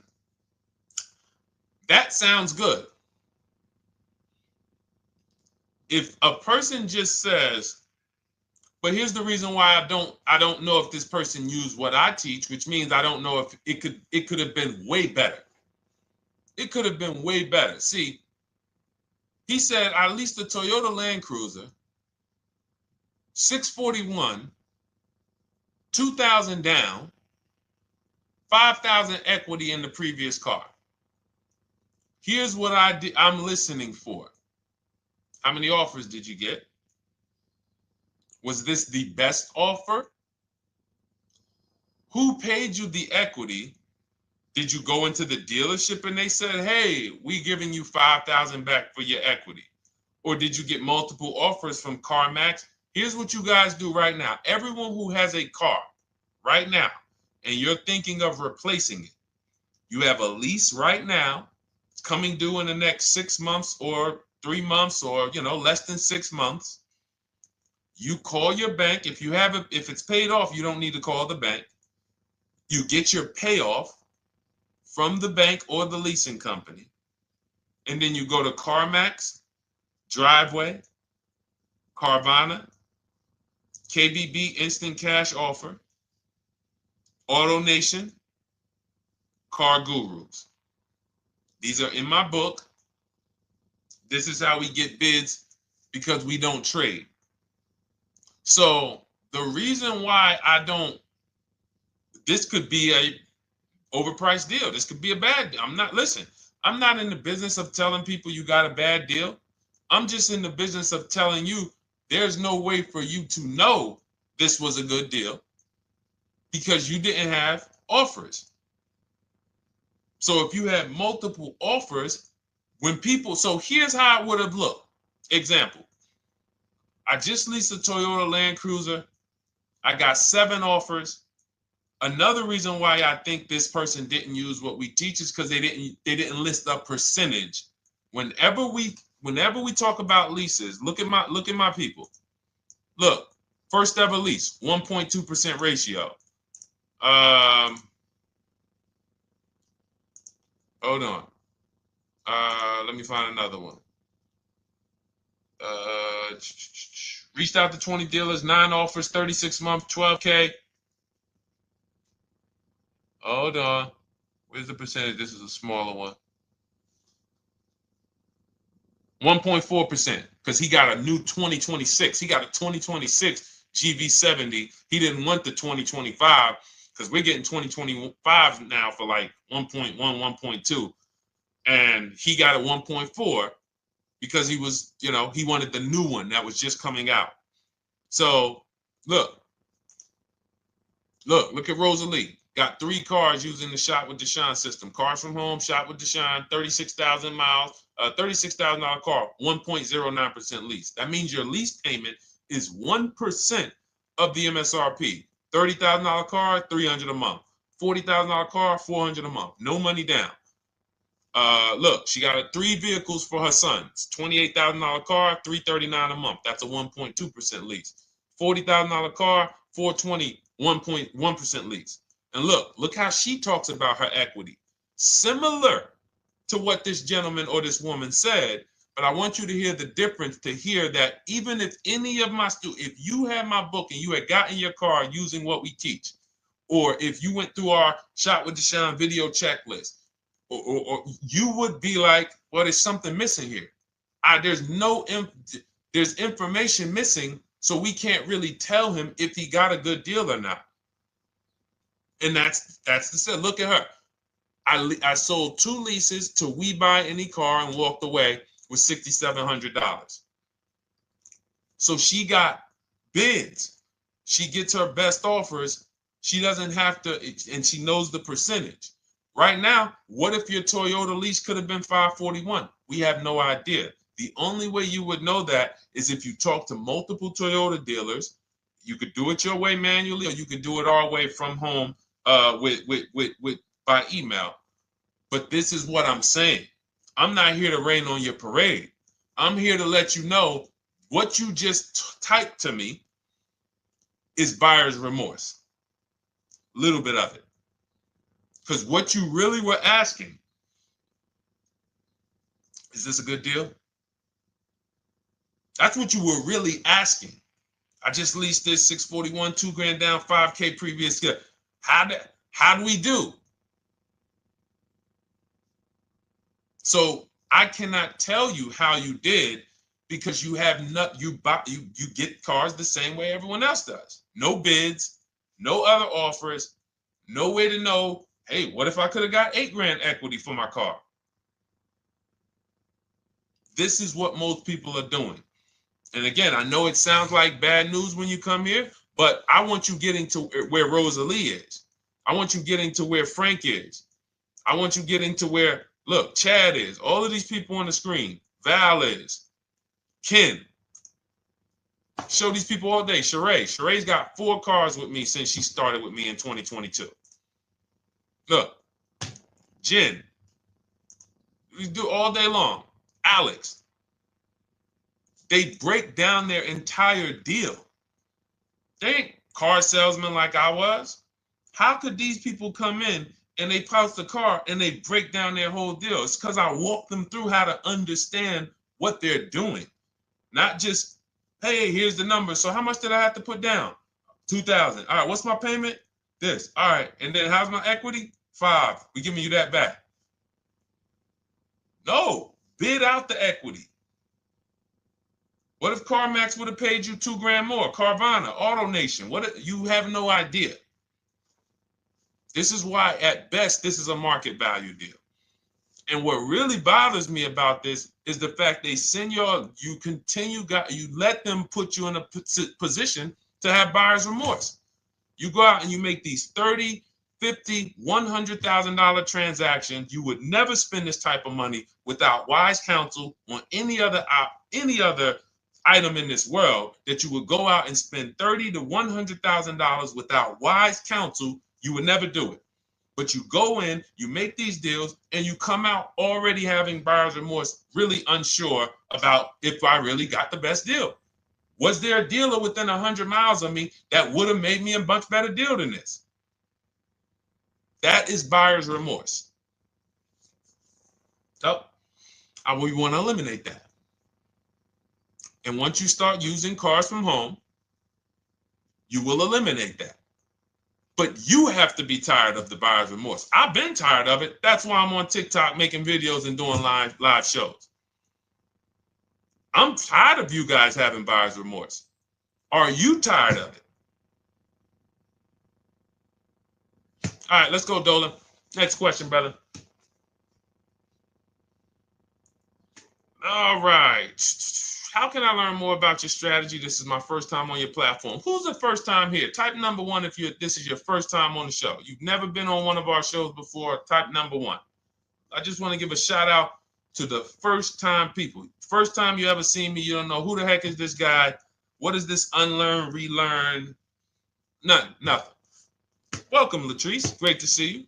A: That sounds good. If a person just says, But here's the reason why I don't know if this person used what I teach, which means I don't know if it could have been way better. It could have been way better. See, he said I leased a Toyota Land Cruiser, 641, 2,000 down, 5,000 equity in the previous car. Here's what I'm listening for. How many offers did you get? Was this the best offer? Who paid you the equity? Did you go into the dealership and they said, hey, we giving you 5,000 back for your equity? Or did you get multiple offers from CarMax? Here's what you guys do right now. Everyone who has a car right now, and you're thinking of replacing it, you have a lease right now, it's coming due in the next 6 months or 3 months or, less than 6 months. You call your bank. If it's paid off, you don't need to call the bank. You get your payoff from the bank or the leasing company. And then you go to CarMax, Driveway, Carvana, KBB Instant Cash Offer, AutoNation, Car Gurus. These are in my book. This is how we get bids because we don't trade. So the reason why this could be a overpriced deal. This could be a bad deal. I'm not in the business of telling people you got a bad deal. I'm just in the business of telling you there's no way for you to know this was a good deal because you didn't have offers. So if you had multiple offers, so here's how it would have looked. Example, I just leased a Toyota Land Cruiser. I got 7 offers. Another reason why I think this person didn't use what we teach is because they didn't list a percentage. Whenever we talk about leases, look at my people. Look, first ever lease, 1.2% ratio. Hold on. Let me find another one. Reached out to 20 dealers, 9 offers, 36 months, 12K. Hold on. Where's the percentage? This is a smaller one. 1.4%, because he got a new 2026. He got a 2026 GV70. He didn't want the 2025 because we're getting 2025 now for like 1.1, 1.2. And he got a 1.4 because he was, he wanted the new one that was just coming out. So look at Rosalie. Got 3 cars using the Shop with Deshone system. Cars from home, Shop with Deshone, 36,000 miles, $36,000 car, 1.09% lease. That means your lease payment is 1% of the MSRP. $30,000 car, $300 a month. $40,000 car, $400 a month. No money down. Look, she got 3 vehicles for her sons. $28,000 car, $339 a month. That's a 1.2% lease. $40,000 car, $420, 1.1% lease. And look how she talks about her equity. Similar to what this gentleman or this woman said, but I want you to hear the difference, to hear that even if any of my students, if you had my book and you had gotten your car using what we teach, or if you went through our Shop with Deshone video checklist, or you would be like, well, there's something missing here. There's information missing, so we can't really tell him if he got a good deal or not. And that's the set. Look at her. I sold 2 leases to We Buy Any Car and walked away with $6,700. So she got bids. She gets her best offers. She doesn't have to, and she knows the percentage. Right now, what if your Toyota lease could have been 541? We have no idea. The only way you would know that is if you talk to multiple Toyota dealers. You could do it your way manually, or you could do it our way from home by email. But this is what I'm saying. I'm not here to rain on your parade. I'm here to let you know what you just typed to me is buyer's remorse. A little bit of it. Because what you really were asking, is this a good deal? That's what you were really asking. I just leased this 641, 2 grand down, 5K previous. How do we do? So I cannot tell you how you did because you have not you get cars the same way everyone else does. No bids, no other offers, no way to know, hey, what if I could have got 8 grand equity for my car? This is what most people are doing. And again, I know it sounds like bad news when you come here, but I want you getting to where Rosalie is. I want you getting to where Frank is. I want you getting to where, look, Chad is. All of these people on the screen. Val is. Ken. Show these people all day. Sheree. Sheree's got 4 cars with me since she started with me in 2022. Look. Jen. We do all day long. Alex. They break down their entire deal. They ain't car salesmen like I was. How could these people come in and they post the car and they break down their whole deal? It's because I walk them through how to understand what they're doing. Not just, hey, here's the number. So how much did I have to put down? 2,000. All right, what's my payment? This. All right, and then how's my equity? 5. We giving you that back. No, bid out the equity. What if CarMax would have paid you 2 grand more? Carvana, AutoNation, what? You have no idea. This is why, at best, this is a market value deal. And what really bothers me about this is the fact they send you let them put you in a position to have buyer's remorse. You go out and you make these $30,000, $50,000, $100,000 transactions. You would never spend this type of money without wise counsel on any other item in this world, that you would go out and spend $30,000 to $100,000 without wise counsel. You would never do it. But you go in, you make these deals, and you come out already having buyer's remorse, really unsure about if I really got the best deal. Was there a dealer within 100 miles of me that would have made me a much better deal than this? That is buyer's remorse. So we want to eliminate that. And once you start using cars from home, you will eliminate that. But you have to be tired of the buyer's remorse. I've been tired of it. That's why I'm on TikTok making videos and doing live shows. I'm tired of you guys having buyer's remorse. Are you tired of it? All right, let's go, Dolan. Next question, brother. All right. How can I learn more about your strategy? This is my first time on your platform. Who's the first time here? Type number 1 if this is your first time on the show. You've never been on one of our shows before. Type number 1. I just want to give a shout out to the first time people. First time you ever seen me, you don't know who the heck is this guy. What is this unlearn, relearn? Nothing. Welcome, Latrice. Great to see you.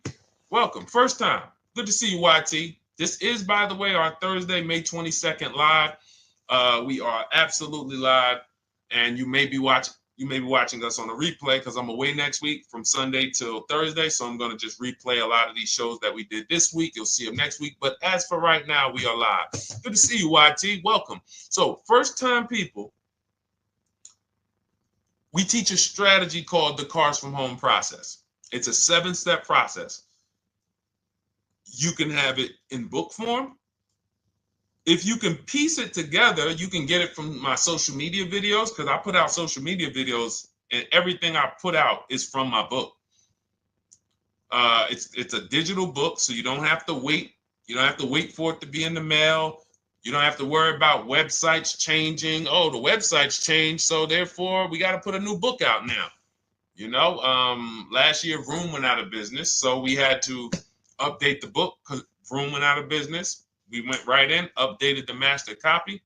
A: Welcome. First time. Good to see you, YT. This is, by the way, our Thursday, May 22nd live. We are absolutely live, and you may be watching us on a replay because I'm away next week from Sunday till Thursday, so I'm going to just replay a lot of these shows that we did this week. You'll see them next week, but as for right now, we are live. Good to see you, YT. Welcome. So, first-time people, we teach a strategy called the Cars from Home process. It's a 7-step process. You can have it in book form. If you can piece it together, you can get it from my social media videos, because I put out social media videos and everything I put out is from my book. It's a digital book, so you don't have to wait. You don't have to wait for it to be in the mail. You don't have to worry about websites changing. Oh, the websites changed, so therefore we got to put a new book out now. You know, last year Vroom went out of business, so we had to update the book because Vroom went out of business. We went right in, updated the master copy.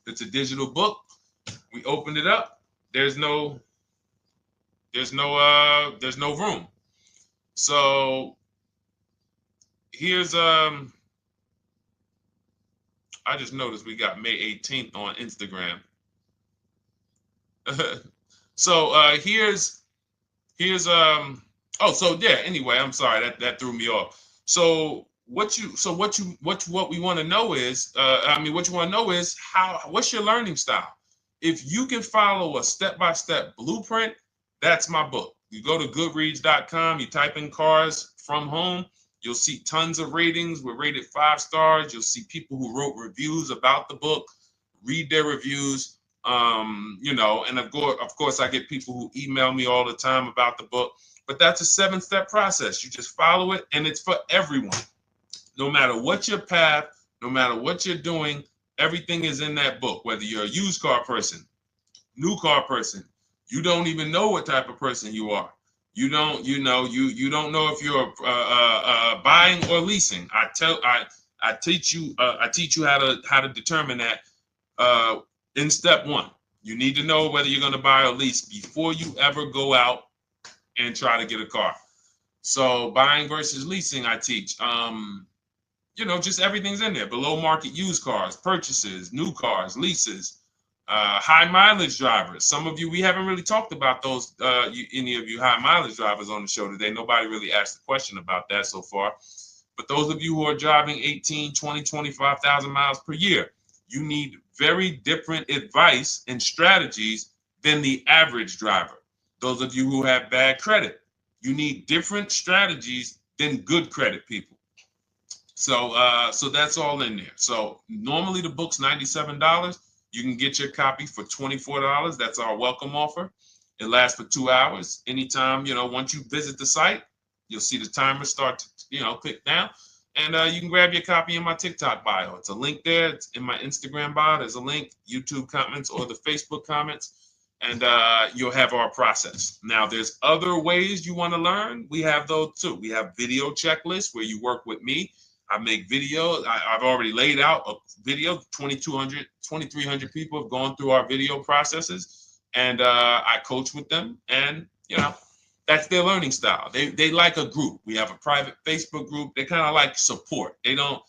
A: It's a digital book. We opened it up. There's no room. So here's I just noticed we got May 18th on Instagram. So here's anyway, I'm sorry, that threw me off. So what we want to know is, what's your learning style? If you can follow a step-by-step blueprint, that's my book. You go to goodreads.com, you type in cars from home, you'll see tons of ratings. We're rated 5 stars. You'll see people who wrote reviews about the book, read their reviews. And of course, I get people who email me all the time about the book. But that's a 7-step process. You just follow it, and it's for everyone. No matter what your path, no matter what you're doing, everything is in that book. Whether you're a used car person, new car person, you don't even know what type of person you are. You don't know if you're buying or leasing. I teach you how to determine that in step 1. You need to know whether you're going to buy or lease before you ever go out and try to get a car. So buying versus leasing, I teach. Just everything's in there. Below market used cars, purchases, new cars, leases, high mileage drivers. Some of you, we haven't really talked about those, any of you high mileage drivers on the show today. Nobody really asked a question about that so far. But those of you who are driving 18, 20, 25,000 miles per year, you need very different advice and strategies than the average driver. Those of you who have bad credit, you need different strategies than good credit people. So that's all in there. So normally the book's $97. You can get your copy for $24. That's our welcome offer. It lasts for 2 hours. Anytime, once you visit the site, you'll see the timer start to, click down. And you can grab your copy in my TikTok bio. It's a link there. It's in my Instagram bio. There's a link, YouTube comments or the Facebook comments. And you'll have our process. Now, there's other ways you want to learn. We have those too. We have video checklists where you work with me. I make videos. I've already laid out a video. 2,300 people have gone through our video processes. And I coach with them. And, that's their learning style. They like a group. We have a private Facebook group. They kind of like support. They don't,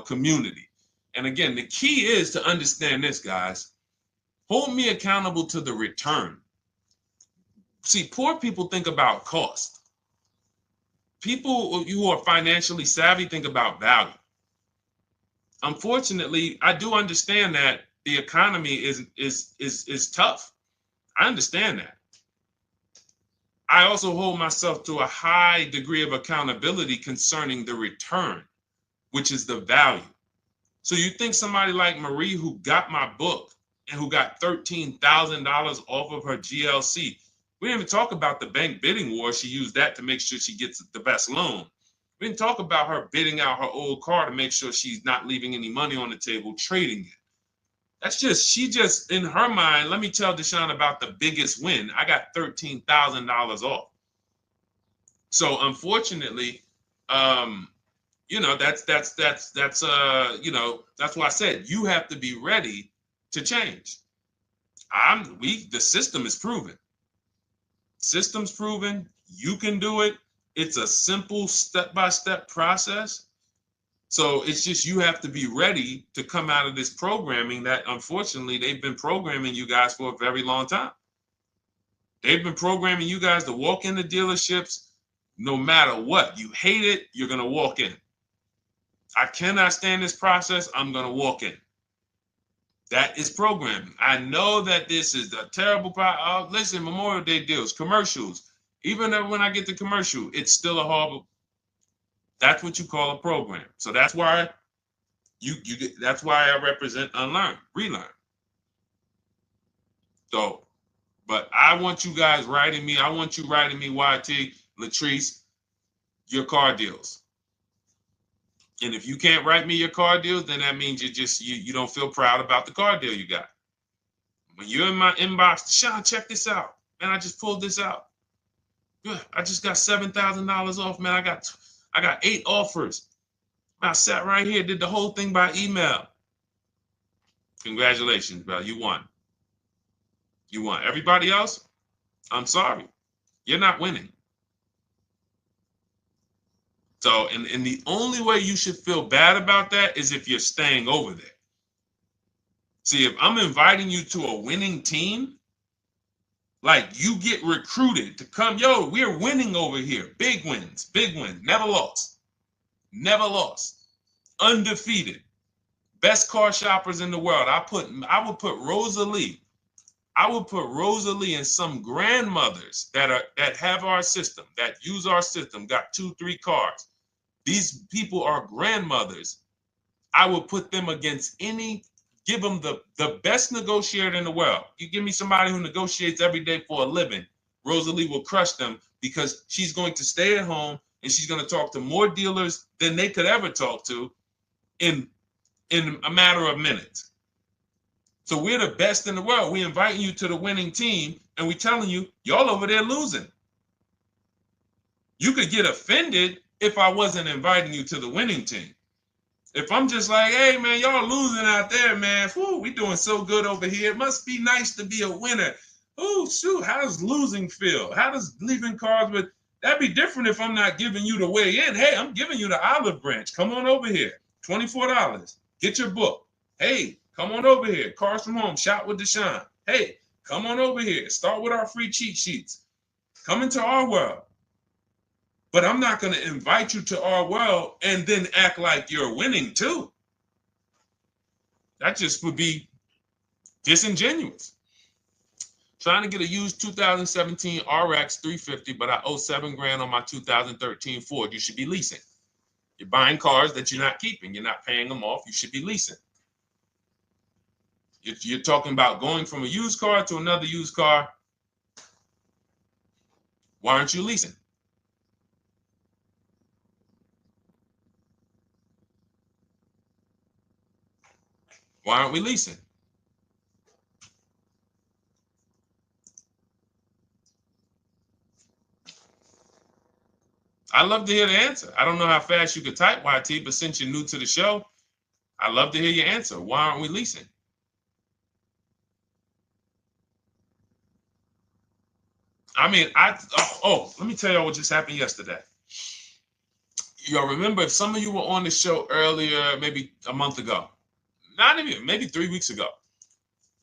A: community. And again, the key is to understand this, guys. Hold me accountable to the return. See, poor people think about cost. People who are financially savvy think about value. Unfortunately, I do understand that the economy is tough. I understand that. I also hold myself to a high degree of accountability concerning the return, which is the value. So you think somebody like Marie, who got my book and who got $13,000 off of her GLC, we didn't even talk about the bank bidding war. She used that to make sure she gets the best loan. We didn't talk about her bidding out her old car to make sure she's not leaving any money on the table, trading it. She just, in her mind, let me tell Deshone about the biggest win. I got $13,000 off. So unfortunately, that's why I said you have to be ready to change. The system is proven. System's proven. You can do it. It's a simple step-by-step process. So it's just you have to be ready to come out of this programming that, unfortunately, they've been programming you guys for a very long time. They've been programming you guys to walk into dealerships no matter what. You hate it, you're going to walk in. I cannot stand this process, I'm going to walk in. That is programming. I know that this is a terrible problem. Listen, Memorial Day deals, commercials. Even when I get the commercial, it's still a horrible. That's what you call a program. So that's why that's why I represent unlearn, relearn. So, but I want you guys writing me. I want you writing me, YT, Latrice, your car deals. And if you can't write me your car deals, then that means you don't feel proud about the car deal you got. When you're in my inbox, Deshone, check this out. Man, I just pulled this out. Good. I just got $7,000 off, man. I got 8 offers. I sat right here, did the whole thing by email. Congratulations, bro. You won. You won. Everybody else, I'm sorry. You're not winning. So, and the only way you should feel bad about that is if you're staying over there. See, if I'm inviting you to a winning team, like you get recruited to come, yo, we're winning over here. Big wins, never lost. Never lost. Undefeated. Best car shoppers in the world. I would put Rosalie I would put Rosalie and some grandmothers that have our system, that use our system, got 2-3 cars. These people are grandmothers. I would put them against give them the best negotiator in the world. You give me somebody who negotiates every day for a living, Rosalie will crush them because she's going to stay at home and she's going to talk to more dealers than they could ever talk to in a matter of minutes. So we're the best in the world. We're inviting you to the winning team, and we're telling you, y'all over there losing. You could get offended if I wasn't inviting you to the winning team. If I'm just like, hey, man, y'all losing out there, man. Whew, we doing so good over here. It must be nice to be a winner. Oh, shoot, how does losing feel? How does leaving cards with... That'd be different if I'm not giving you the way in. Hey, I'm giving you the olive branch. Come on over here. $24. Get your book. Hey, come on over here. Cars from home. Shop with Deshone. Hey, come on over here. Start with our free cheat sheets. Come into our world. But I'm not going to invite you to our world and then act like you're winning too. That just would be disingenuous. Trying to get a used 2017 RX 350, but I owe $7,000 on my 2013 Ford. You should be leasing. You're buying cars that you're not keeping. You're not paying them off. You should be leasing. If you're talking about going from a used car to another used car, why aren't you leasing? Why aren't we leasing? I'd love to hear the answer. I don't know how fast you could type, YT, but since you're new to the show, I'd love to hear your answer. Why aren't we leasing? I mean, let me tell y'all what just happened yesterday. Y'all remember, if some of you were on the show earlier, maybe a month ago, not even, maybe 3 weeks ago.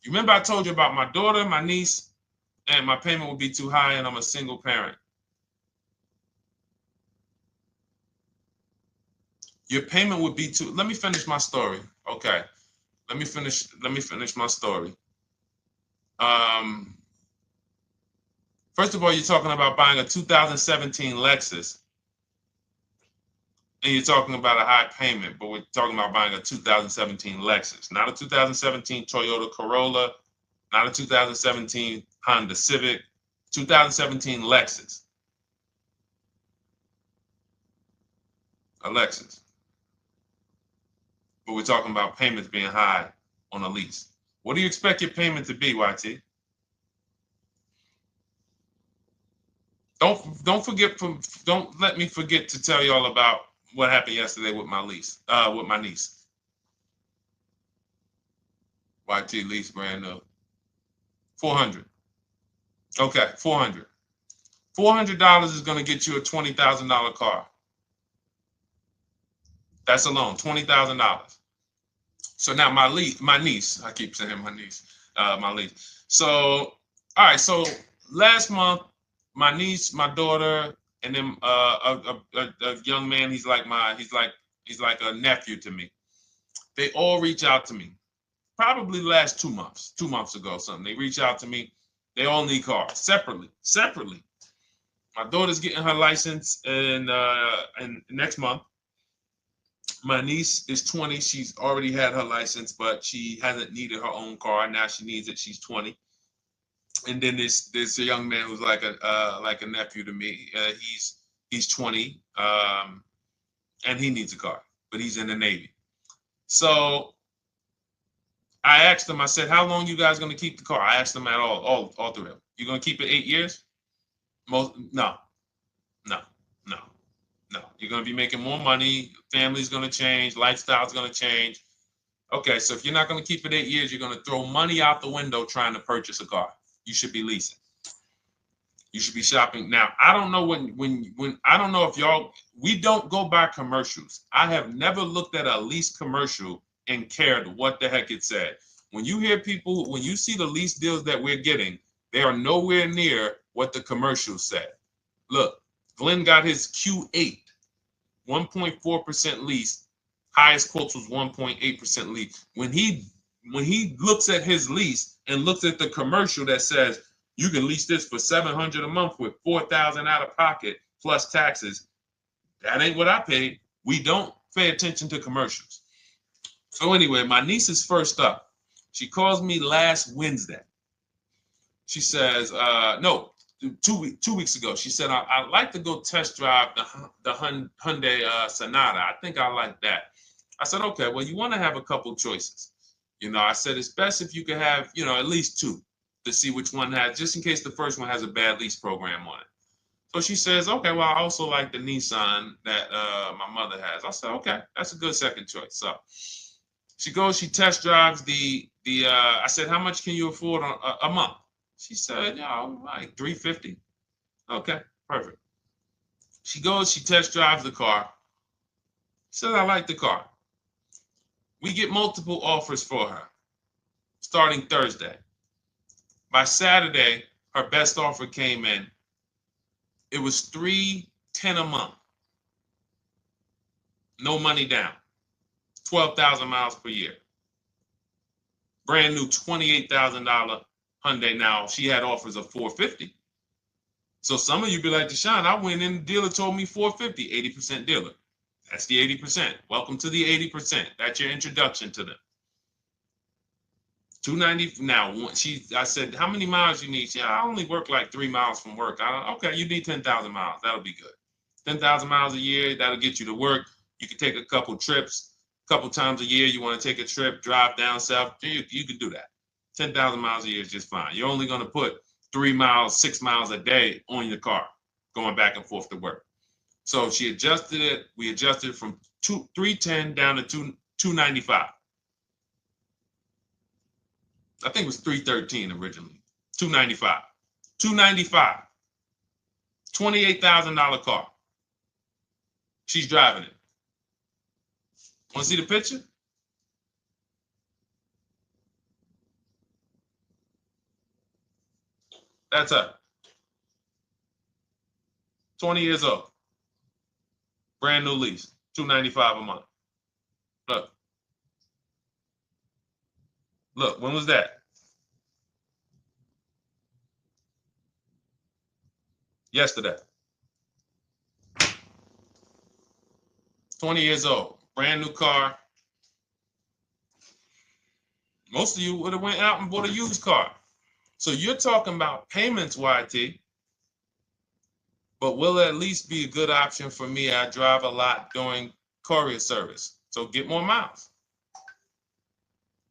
A: You remember I told you about my daughter, my niece, and my payment would be too high, and I'm a single parent. Your payment would be too... Let me finish my story. Okay. Let me finish my story. First of all, you're talking about buying a 2017 Lexus, and you're talking about a high payment, but we're talking about buying a 2017 Lexus, not a 2017 Toyota Corolla, not a 2017 Honda Civic, 2017 Lexus. A Lexus. But we're talking about payments being high on a lease. What do you expect your payment to be, YT? Don't let me forget to tell y'all about what happened yesterday with my niece. YT lease brand new. $400. Okay, $400. $400 is going to get you a $20,000 car. That's alone, $20,000. So now my niece, I keep saying my niece, my lease. So, all right, so last month, my niece, my daughter, and then a young man, he's like a nephew to me. They all reach out to me. Probably the last 2 months, 2 months ago, something. They reach out to me. They all need cars separately. My daughter's getting her license in next month. My niece is 20. She's already had her license, but she hasn't needed her own car. Now she needs it. She's 20. And then there's a young man who's like a nephew to me. He's 20, and he needs a car, but he's in the Navy. So I asked them. I said, "How long you guys going to keep the car?" I asked them at all three of them. You going to keep it 8 years? No. You're going to be making more money. Family's going to change. Lifestyle's going to change. Okay, so if you're not going to keep it 8 years, you're going to throw money out the window trying to purchase a car. You should be leasing. You should be shopping. Now, I don't know when I don't know if y'all, we don't go by commercials. I have never looked at a lease commercial and cared what the heck it said. When you hear people, when you see the lease deals that we're getting, they are nowhere near what the commercial said. Look, Glenn got his Q8, 1.4% lease. Highest quotes was 1.8% lease. When he when he looks at his lease and looks at the commercial that says you can lease this for $700 a month with $4,000 out of pocket plus taxes, that ain't what I paid. We don't pay attention to commercials. So anyway, my niece is first up. She calls me last Wednesday. She says, no, 2 weeks ago. She said, I'd like to go test drive the Hyundai Sonata. I think I like that. I said, okay, well, you want to have a couple choices. I said, it's best if you could have, at least two to see which one has, just in case the first one has a bad lease program on it. So she says, okay, well, I also like the Nissan that my mother has. I said, okay, that's a good second choice. So she goes, she test drives I said, how much can you afford a month? She said, like $350. Okay, perfect. She goes, she test drives the car. She said, I like the car. We get multiple offers for her starting Thursday. By Saturday, her best offer came in. It was $310 a month. No money down. 12,000 miles per year. Brand new $28,000 Hyundai. Now, she had offers of $450. So some of you be like, Deshone, I went in, the dealer told me $450, 80% dealer. That's the 80%. Welcome to the 80%. That's your introduction to them. $290. Now, I said, how many miles you need? She said, I only work like 3 miles from work. Okay, you need 10,000 miles. That'll be good. 10,000 miles a year, that'll get you to work. You can take a couple trips, a couple times a year. You want to take a trip, drive down south, you can do that. 10,000 miles a year is just fine. You're only going to put 3 miles, 6 miles a day on your car, going back and forth to work. So she adjusted it. We adjusted from $310 down to $295. I think it was $313 originally. $295. $295. $28,000 car. She's driving it. Want to see the picture? That's her. 20 years old. Brand new lease. $295 a month. Look. Look, when was that? Yesterday. 20 years old. Brand new car. Most of you would have went out and bought a used car. So you're talking about payments, YT. But will it at least be a good option for me? I drive a lot during courier service. So get more miles.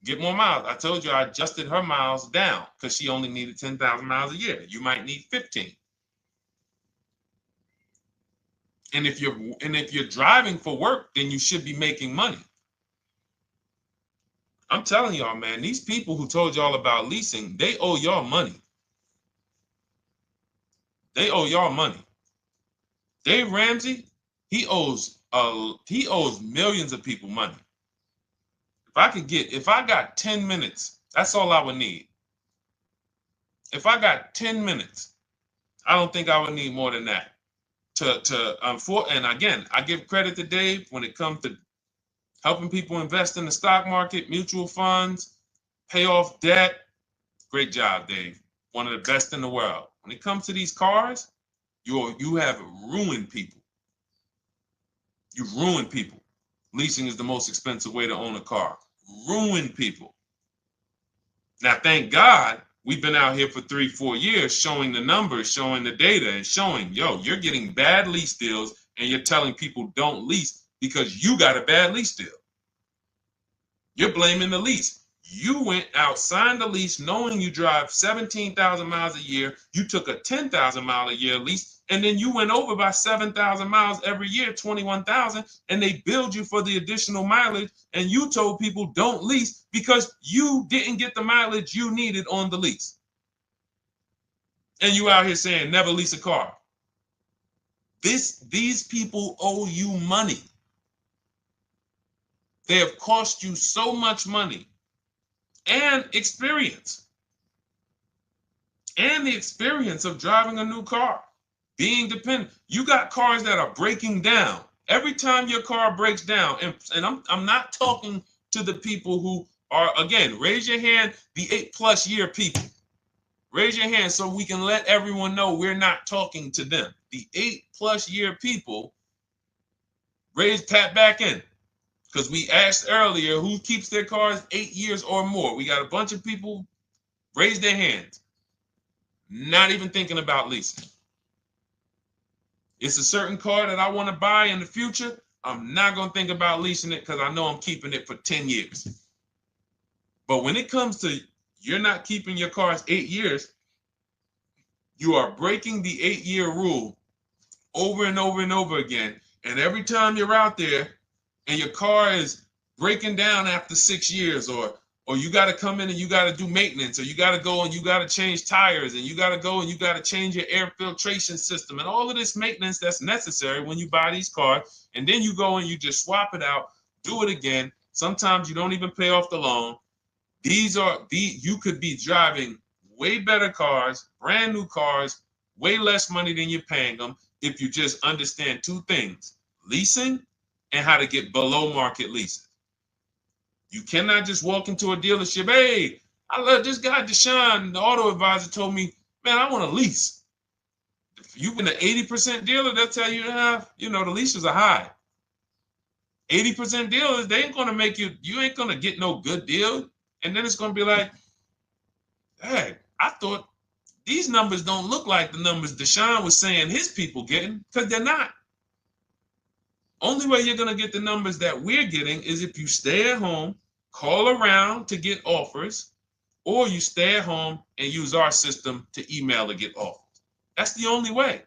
A: Get more miles. I told you I adjusted her miles down because she only needed 10,000 miles a year. You might need 15. And if you're driving for work, then you should be making money. I'm telling y'all, man, these people who told y'all about leasing, they owe y'all money. They owe y'all money. Dave Ramsey, he owes millions of people money. If I got 10 minutes, that's all I would need. If I got 10 minutes, I don't think I would need more than that. And again, I give credit to Dave when it comes to helping people invest in the stock market, mutual funds, pay off debt. Great job, Dave. One of the best in the world. When it comes to these cars, you have ruined people. You've ruined people. Leasing is the most expensive way to own a car. Ruined people. Now, thank God, we've been out here for 3-4 years showing the numbers, showing the data, and showing, you're getting bad lease deals, and you're telling people don't lease because you got a bad lease deal. You're blaming the lease. You went out, signed the lease, knowing you drive 17,000 miles a year. You took a 10,000 mile a year lease, and then you went over by 7,000 miles every year, 21,000, and they billed you for the additional mileage, and you told people don't lease because you didn't get the mileage you needed on the lease. And you out here saying never lease a car. These people owe you money. They have cost you so much money and experience. And the experience of driving a new car, being dependent. You got cars that are breaking down. Every time your car breaks down, and I'm not talking to the people who Or again, raise your hand, the 8+ year people. Raise your hand so we can let everyone know we're not talking to them. The 8+ year people, tap back in. Because we asked earlier who keeps their cars 8 years or more. We got a bunch of people raise their hands. Not even thinking about leasing. It's a certain car that I want to buy in the future. I'm not going to think about leasing it because I know I'm keeping it for 10 years. But when it comes to you're not keeping your cars 8 years, you are breaking the 8-year rule over and over and over again. And every time you're out there and your car is breaking down after 6 years, or you got to come in and you got to do maintenance, or you got to go and you got to change tires, and you got to go and you got to change your air filtration system and all of this maintenance that's necessary when you buy these cars. And then you go and you just swap it out, do it again. Sometimes you don't even pay off the loan. You could be driving way better cars, brand new cars, way less money than you're paying them if you just understand 2 things: leasing and how to get below market leases. You cannot just walk into a dealership. Hey, I love this guy, Deshone, the auto advisor, told me, man, I want to lease. If you've been an 80% dealer, they'll tell you, the leases are high. 80% dealers, they ain't going to make you ain't going to get no good deal. And then it's going to be like, hey, I thought these numbers don't look like the numbers Deshone was saying his people getting, because they're not. Only way you're going to get the numbers that we're getting is if you stay at home, call around to get offers, or you stay at home and use our system to email to get offers. That's the only way.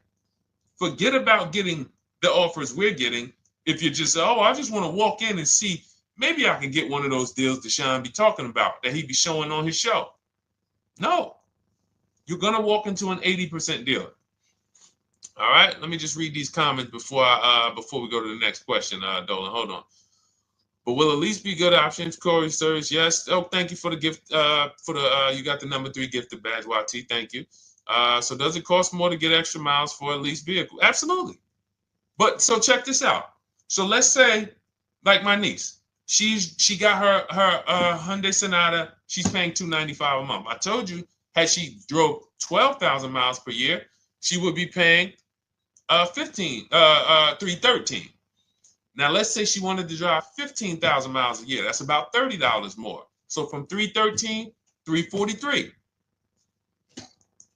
A: Forget about getting the offers we're getting. If you just say, oh, I just want to walk in and see, maybe I can get one of those deals Deshone be talking about that he be showing on his show. No, you're going to walk into an 80% dealer. All right, let me just read these comments before we go to the next question, Dolan. Hold on. But will a lease be good options? Corey Sirs, yes. Oh, thank you for the gift. You got the number 3 gifted badge, YT. Thank you. So does it cost more to get extra miles for a leased vehicle? Absolutely. But so check this out. So let's say, like my niece, she got her Hyundai Sonata. She's paying $295 a month. I told you, had she drove 12,000 miles per year, she would be paying $313. Now let's say she wanted to drive 15,000 miles a year. That's about $30 more. So from $313, $343.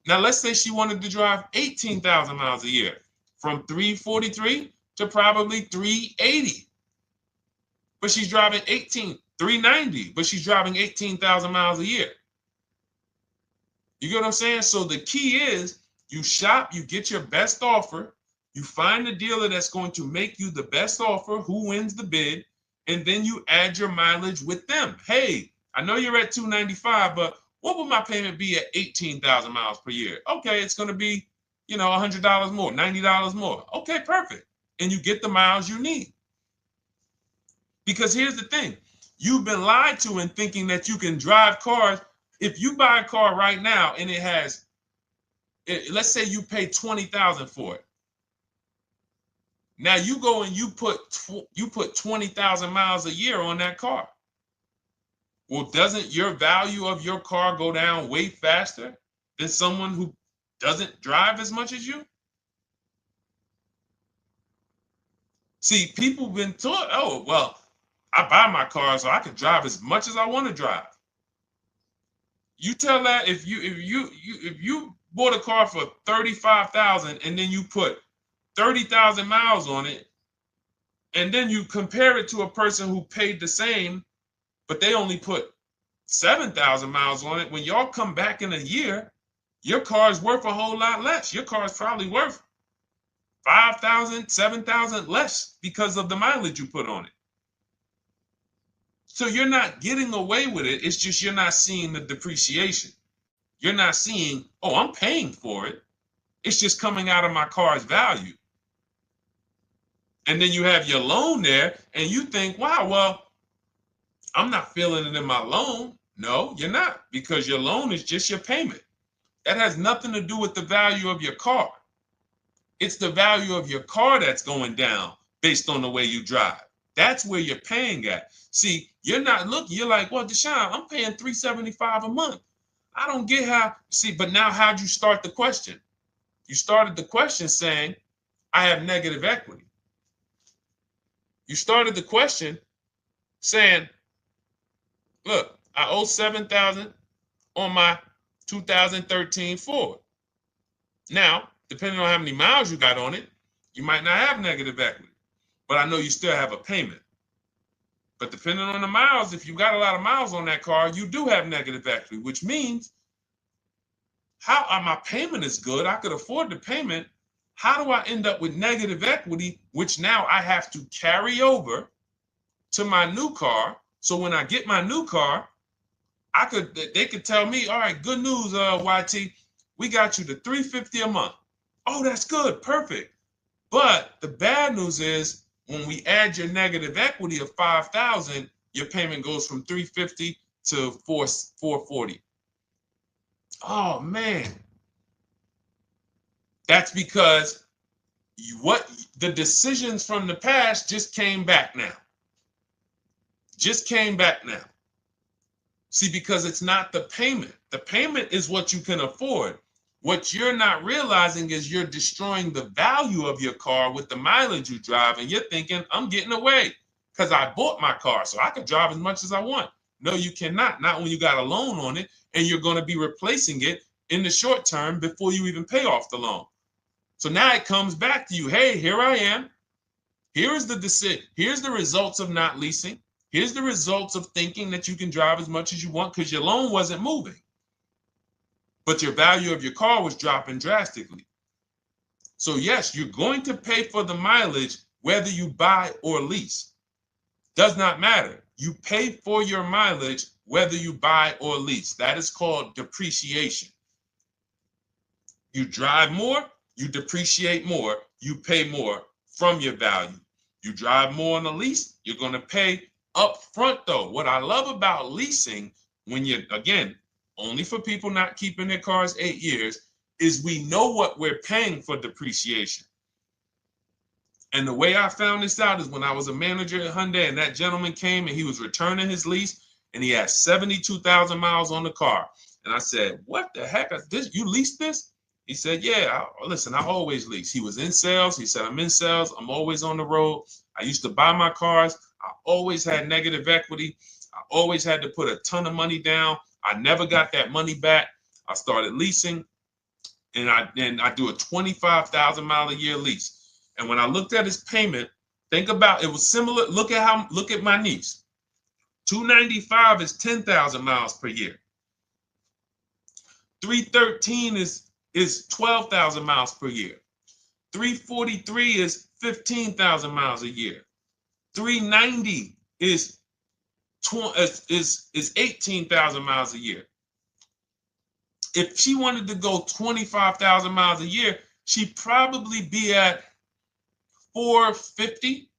A: Now let's say she wanted to drive 18,000 miles a year, from $343 to probably $380. But she's driving $390, but she's driving 18,000 miles a year. You get what I'm saying? So the key is you shop, you get your best offer, you find the dealer that's going to make you the best offer, who wins the bid, and then you add your mileage with them. Hey, I know you're at $295, but what would my payment be at 18,000 miles per year? Okay, it's going to be, $100 more, $90 more. Okay, perfect. And you get the miles you need. Because here's the thing. You've been lied to in thinking that you can drive cars. If you buy a car right now and it has, let's say you pay $20,000 for it. Now you go and you put 20,000 miles a year on that car. Well, doesn't your value of your car go down way faster than someone who doesn't drive as much as you? See, people have been taught, oh, well, I buy my car so I can drive as much as I want to drive. You tell that if you bought a car for $35,000 and then you put 30,000 miles on it, and then you compare it to a person who paid the same, but they only put 7,000 miles on it. When y'all come back in a year, your car is worth a whole lot less. Your car is probably worth 5,000, 7,000 less because of the mileage you put on it. So you're not getting away with it. It's just you're not seeing the depreciation. You're not seeing, oh, I'm paying for it. It's just coming out of my car's value. And then you have your loan there and you think, wow, well, I'm not feeling it in my loan. No, you're not, because your loan is just your payment. That has nothing to do with the value of your car. It's the value of your car that's going down based on the way you drive. That's where you're paying at. See, you're not looking, you're like, well, Deshone, I'm paying $375 a month. I don't get how, see, but now how'd you start the question? You started the question saying, I have negative equity. You started the question saying, look, I owe $7,000 on my 2013 Ford. Now, depending on how many miles you got on it, you might not have negative equity, but I know you still have a payment. But depending on the miles, if you got a lot of miles on that car, you do have negative equity, which means my payment is good. I could afford the payment. How do I end up with negative equity, which now I have to carry over to my new car? So when I get my new car, they could tell me, all right, good news, YT, we got you to $350 a month. Oh, that's good, perfect. But the bad news is when we add your negative equity of $5,000, your payment goes from $350 to $440. Oh man, that's because the decisions from the past just came back now. Just came back now. See, because it's not the payment. The payment is what you can afford. What you're not realizing is you're destroying the value of your car with the mileage you drive, and you're thinking, I'm getting away because I bought my car, so I can drive as much as I want. No, you cannot. Not when you got a loan on it, and you're going to be replacing it in the short term before you even pay off the loan. So now it comes back to you. Hey, here I am. Here's the results of not leasing. Here's the results of thinking that you can drive as much as you want because your loan wasn't moving. But your value of your car was dropping drastically. So yes, you're going to pay for the mileage whether you buy or lease. Does not matter. You pay for your mileage whether you buy or lease. That is called depreciation. You drive more, you depreciate more, you pay more from your value. You drive more on a lease, you're going to pay up front though. What I love about leasing, when you're, again, only for people not keeping their cars 8 years, is we know what we're paying for depreciation. And the way I found this out is when I was a manager at Hyundai and that gentleman came and he was returning his lease and he had 72,000 miles on the car. And I said, what the heck? You leased this? He said, yeah, listen, I always lease. He was in sales. He said, I'm in sales. I'm always on the road. I used to buy my cars. I always had negative equity. I always had to put a ton of money down. I never got that money back. I started leasing, and I do a 25,000 mile a year lease. And when I looked at his payment, think about it was similar. Look at my niece. 295 is 10,000 miles per year. 313 is 12,000 miles per year. 343 is 15,000 miles a year. 390 is 18,000 miles a year. If she wanted to go 25,000 miles a year, she'd probably be at 450,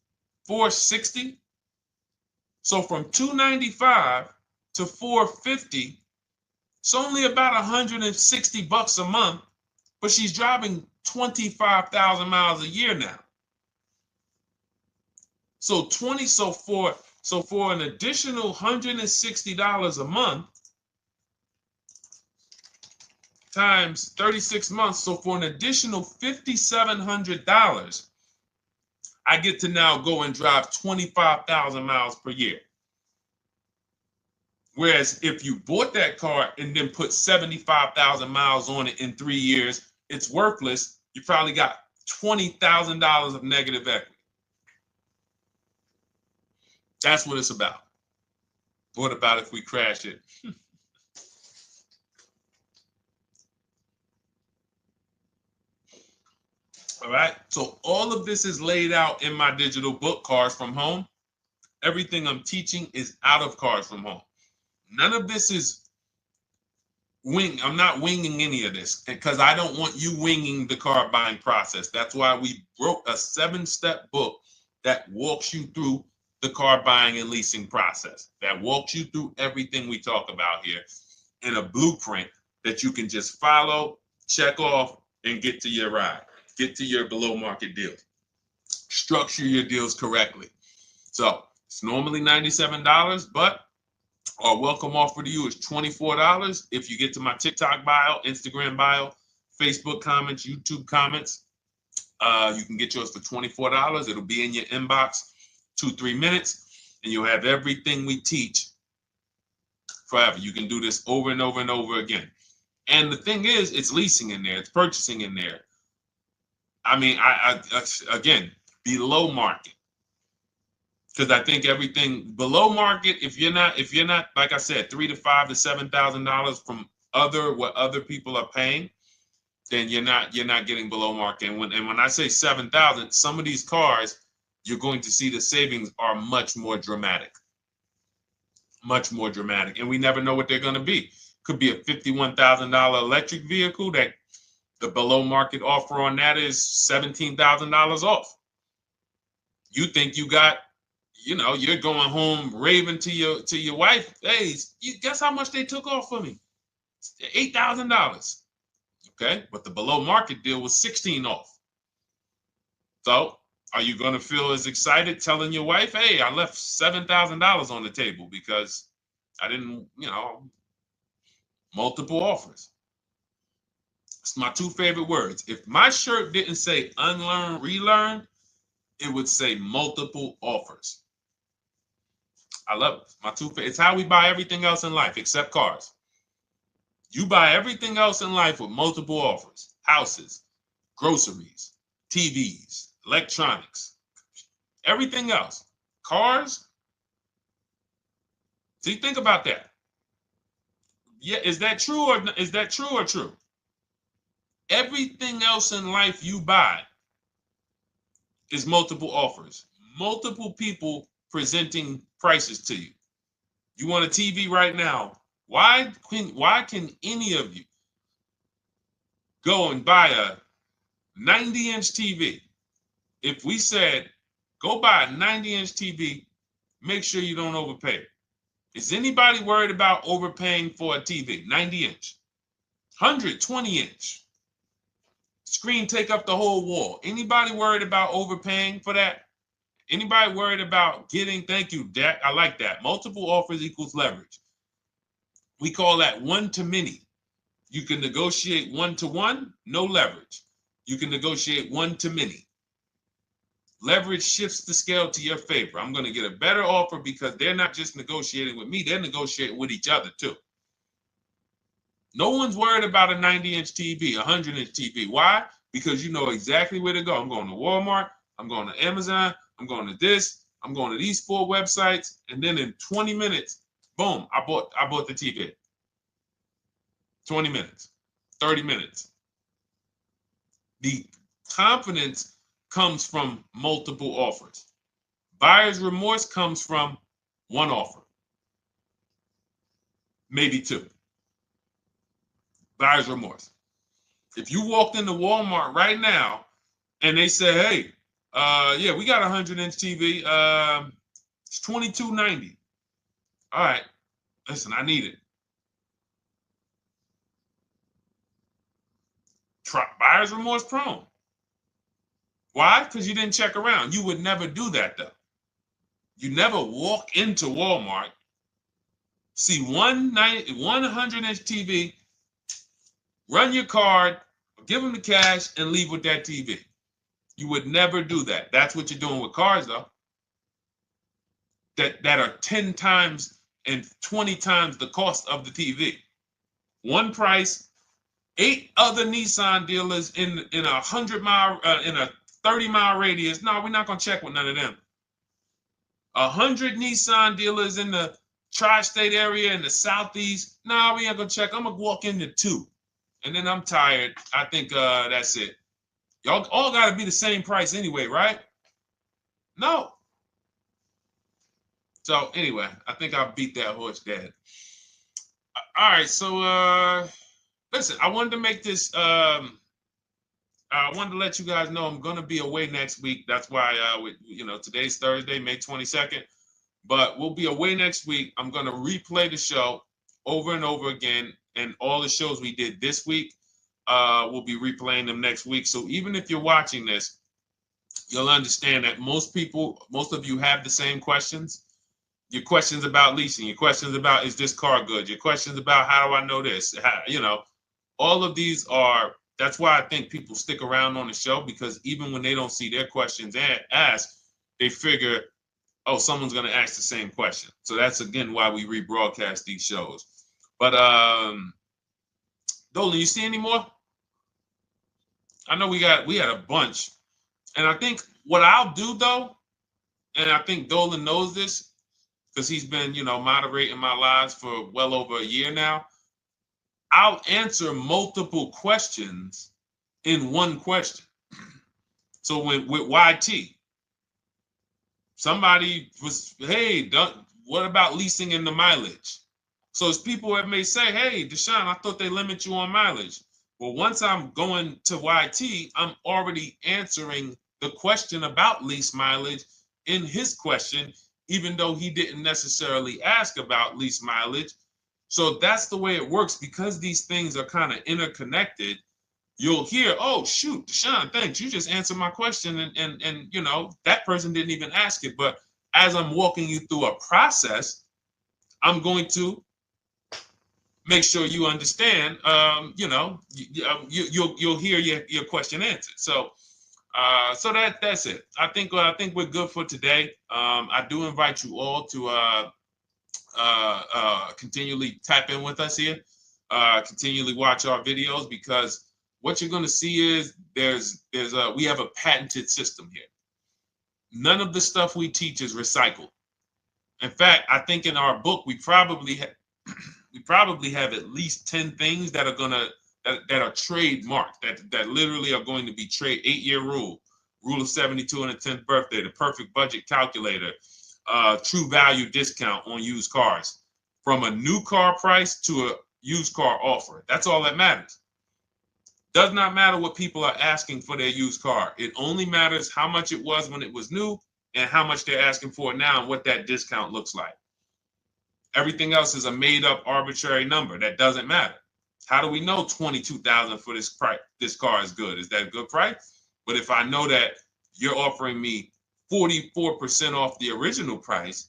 A: 460. So from 295 to 450, it's only about 160 bucks a month, but she's driving 25,000 miles a year now. So for an additional $160 a month times 36 months, so for an additional $5,700, I get to now go and drive 25,000 miles per year. Whereas if you bought that car and then put 75,000 miles on it in 3 years, it's worthless. You probably got $20,000 of negative equity. That's what it's about. What about if we crash it? All right. So all of this is laid out in my digital book, Cars from Home. Everything I'm teaching is out of Cars from Home. None of this is I'm not winging any of this because I don't want you winging the car buying process. That's why we wrote a 7-step book that walks you through the car buying and leasing process, that walks you through everything we talk about here in a blueprint that you can just follow, check off, and get to your ride, get to your below market deals, structure your deals correctly. So it's normally $97, but our welcome offer to you is $24 if you get to my TikTok bio, Instagram bio, Facebook comments, YouTube comments. You can get yours for $24. It'll be in your inbox 2-3 minutes, and you'll have everything we teach forever. You can do this over and over and over again. And the thing is, it's leasing in there, it's purchasing in there. I mean, I again, below market. Because I think everything below market, if you're not, like I said, $3,000 to $5,000 to $7,000 from what other people are paying, then you're not getting below market. And when I say 7,000, some of these cars, you're going to see the savings are much more dramatic. Much more dramatic. And we never know what they're going to be. Could be a $51,000 electric vehicle that the below market offer on that is $17,000 off. You think you got, you're going home raving to your wife. Hey, you guess how much they took off for me? $8,000. Okay, but the below market deal was 16 off. So are you going to feel as excited telling your wife, hey, I left $7,000 on the table because I didn't, multiple offers. It's my two favorite words. If my shirt didn't say unlearn, relearn, it would say multiple offers. I love it. My two favorite. It's how we buy everything else in life except cars. You buy everything else in life with multiple offers. Houses, groceries, TVs, electronics, everything else. Cars. See, think about that. Yeah, is that true or true? Everything else in life you buy is multiple offers. Multiple people presenting prices to you. You want a TV right now. Why can any of you go and buy a 90-inch TV? If we said, go buy a 90-inch TV, make sure you don't overpay. Is anybody worried about overpaying for a TV? 90-inch, 120-inch. Screen take up the whole wall. Anybody worried about overpaying for that? Anybody worried about getting, thank you, Dak, I like that. Multiple offers equals leverage. We call that one to many. You can negotiate 1-to-1, no leverage. You can negotiate 1 to many. Leverage shifts the scale to your favor. I'm going to get a better offer because they're not just negotiating with me, they're negotiating with each other too. No one's worried about a 90-inch TV, a 100-inch TV. Why? Because you know exactly where to go. I'm going to Walmart, I'm going to Amazon, I'm going to this, I'm going to these 4 websites, and then in 20 minutes, boom, I bought the TV. 20 minutes, 30 minutes. The confidence comes from multiple offers. Buyer's remorse comes from one offer, maybe 2. Buyer's remorse. If you walked into Walmart right now and they say, hey, yeah, we got a 100-inch TV. It's $22.90. All right, listen, I need it. Buyer's remorse prone. Why? Because you didn't check around. You would never do that, though. You never walk into Walmart, see 100-inch TV, run your card, give them the cash, and leave with that TV. You would never do that. That's what you're doing with cars, though. That are 10 times and 20 times the cost of the TV. One price, 8 other Nissan dealers in a 100-mile, in a 30-mile radius. No, we're not going to check with none of them. 100 Nissan dealers in the tri-state area in the southeast. No, we ain't going to check. I'm going to walk into 2. And then I'm tired. I think that's it. Y'all all got to be the same price anyway, right? No. So anyway, I think I beat that horse dead. All right, so listen, I wanted to make this. I wanted to let you guys know I'm gonna be away next week. That's why today's Thursday, May 22nd, but we'll be away next week. I'm gonna replay the show over and over again, and all the shows we did this week, we'll be replaying them next week. So even if you're watching this you'll understand that most of you have the same questions. Your questions about leasing, your questions about, is this car good? Your questions about, how do I know this? All of these are, that's why I think people stick around on the show, because even when they don't see their questions asked, they figure, oh, someone's going to ask the same question. So that's, again, why we rebroadcast these shows. But Dolan, you see any more? I know we had a bunch. And I think what I'll do, though, and I think Dolan knows this because he's been, moderating my lives for well over a year now, I'll answer multiple questions in one question. So with YT, somebody was, hey, what about leasing in the mileage? So it's people that may say, hey, Deshone, I thought they limit you on mileage. Well, once I'm going to YT, I'm already answering the question about lease mileage in his question, even though he didn't necessarily ask about lease mileage. So that's the way it works, because these things are kind of interconnected. You'll hear, oh, shoot, Deshone, thanks. You just answered my question. And that person didn't even ask it. But as I'm walking you through a process, I'm going to make sure you understand, you'll hear your question answered. So that's it. I think we're good for today. I do invite you all to continually tap in with us here, continually watch our videos, because what you're going to see is we have a patented system here. None of the stuff we teach is recycled. In fact, I think in our book we probably have at least 10 things that are trademarked, that literally are going to be 8-year rule of 72 on the 10th birthday, the perfect budget calculator, true value discount on used cars, from a new car price to a used car offer. That's all that matters. Does not matter what people are asking for their used car. It only matters how much it was when it was new and how much they're asking for it now and what that discount looks like. Everything else is a made up arbitrary number that doesn't matter. How do we know $22,000 for this price? This car is good. Is that a good price? But if I know that you're offering me 44% off the original price,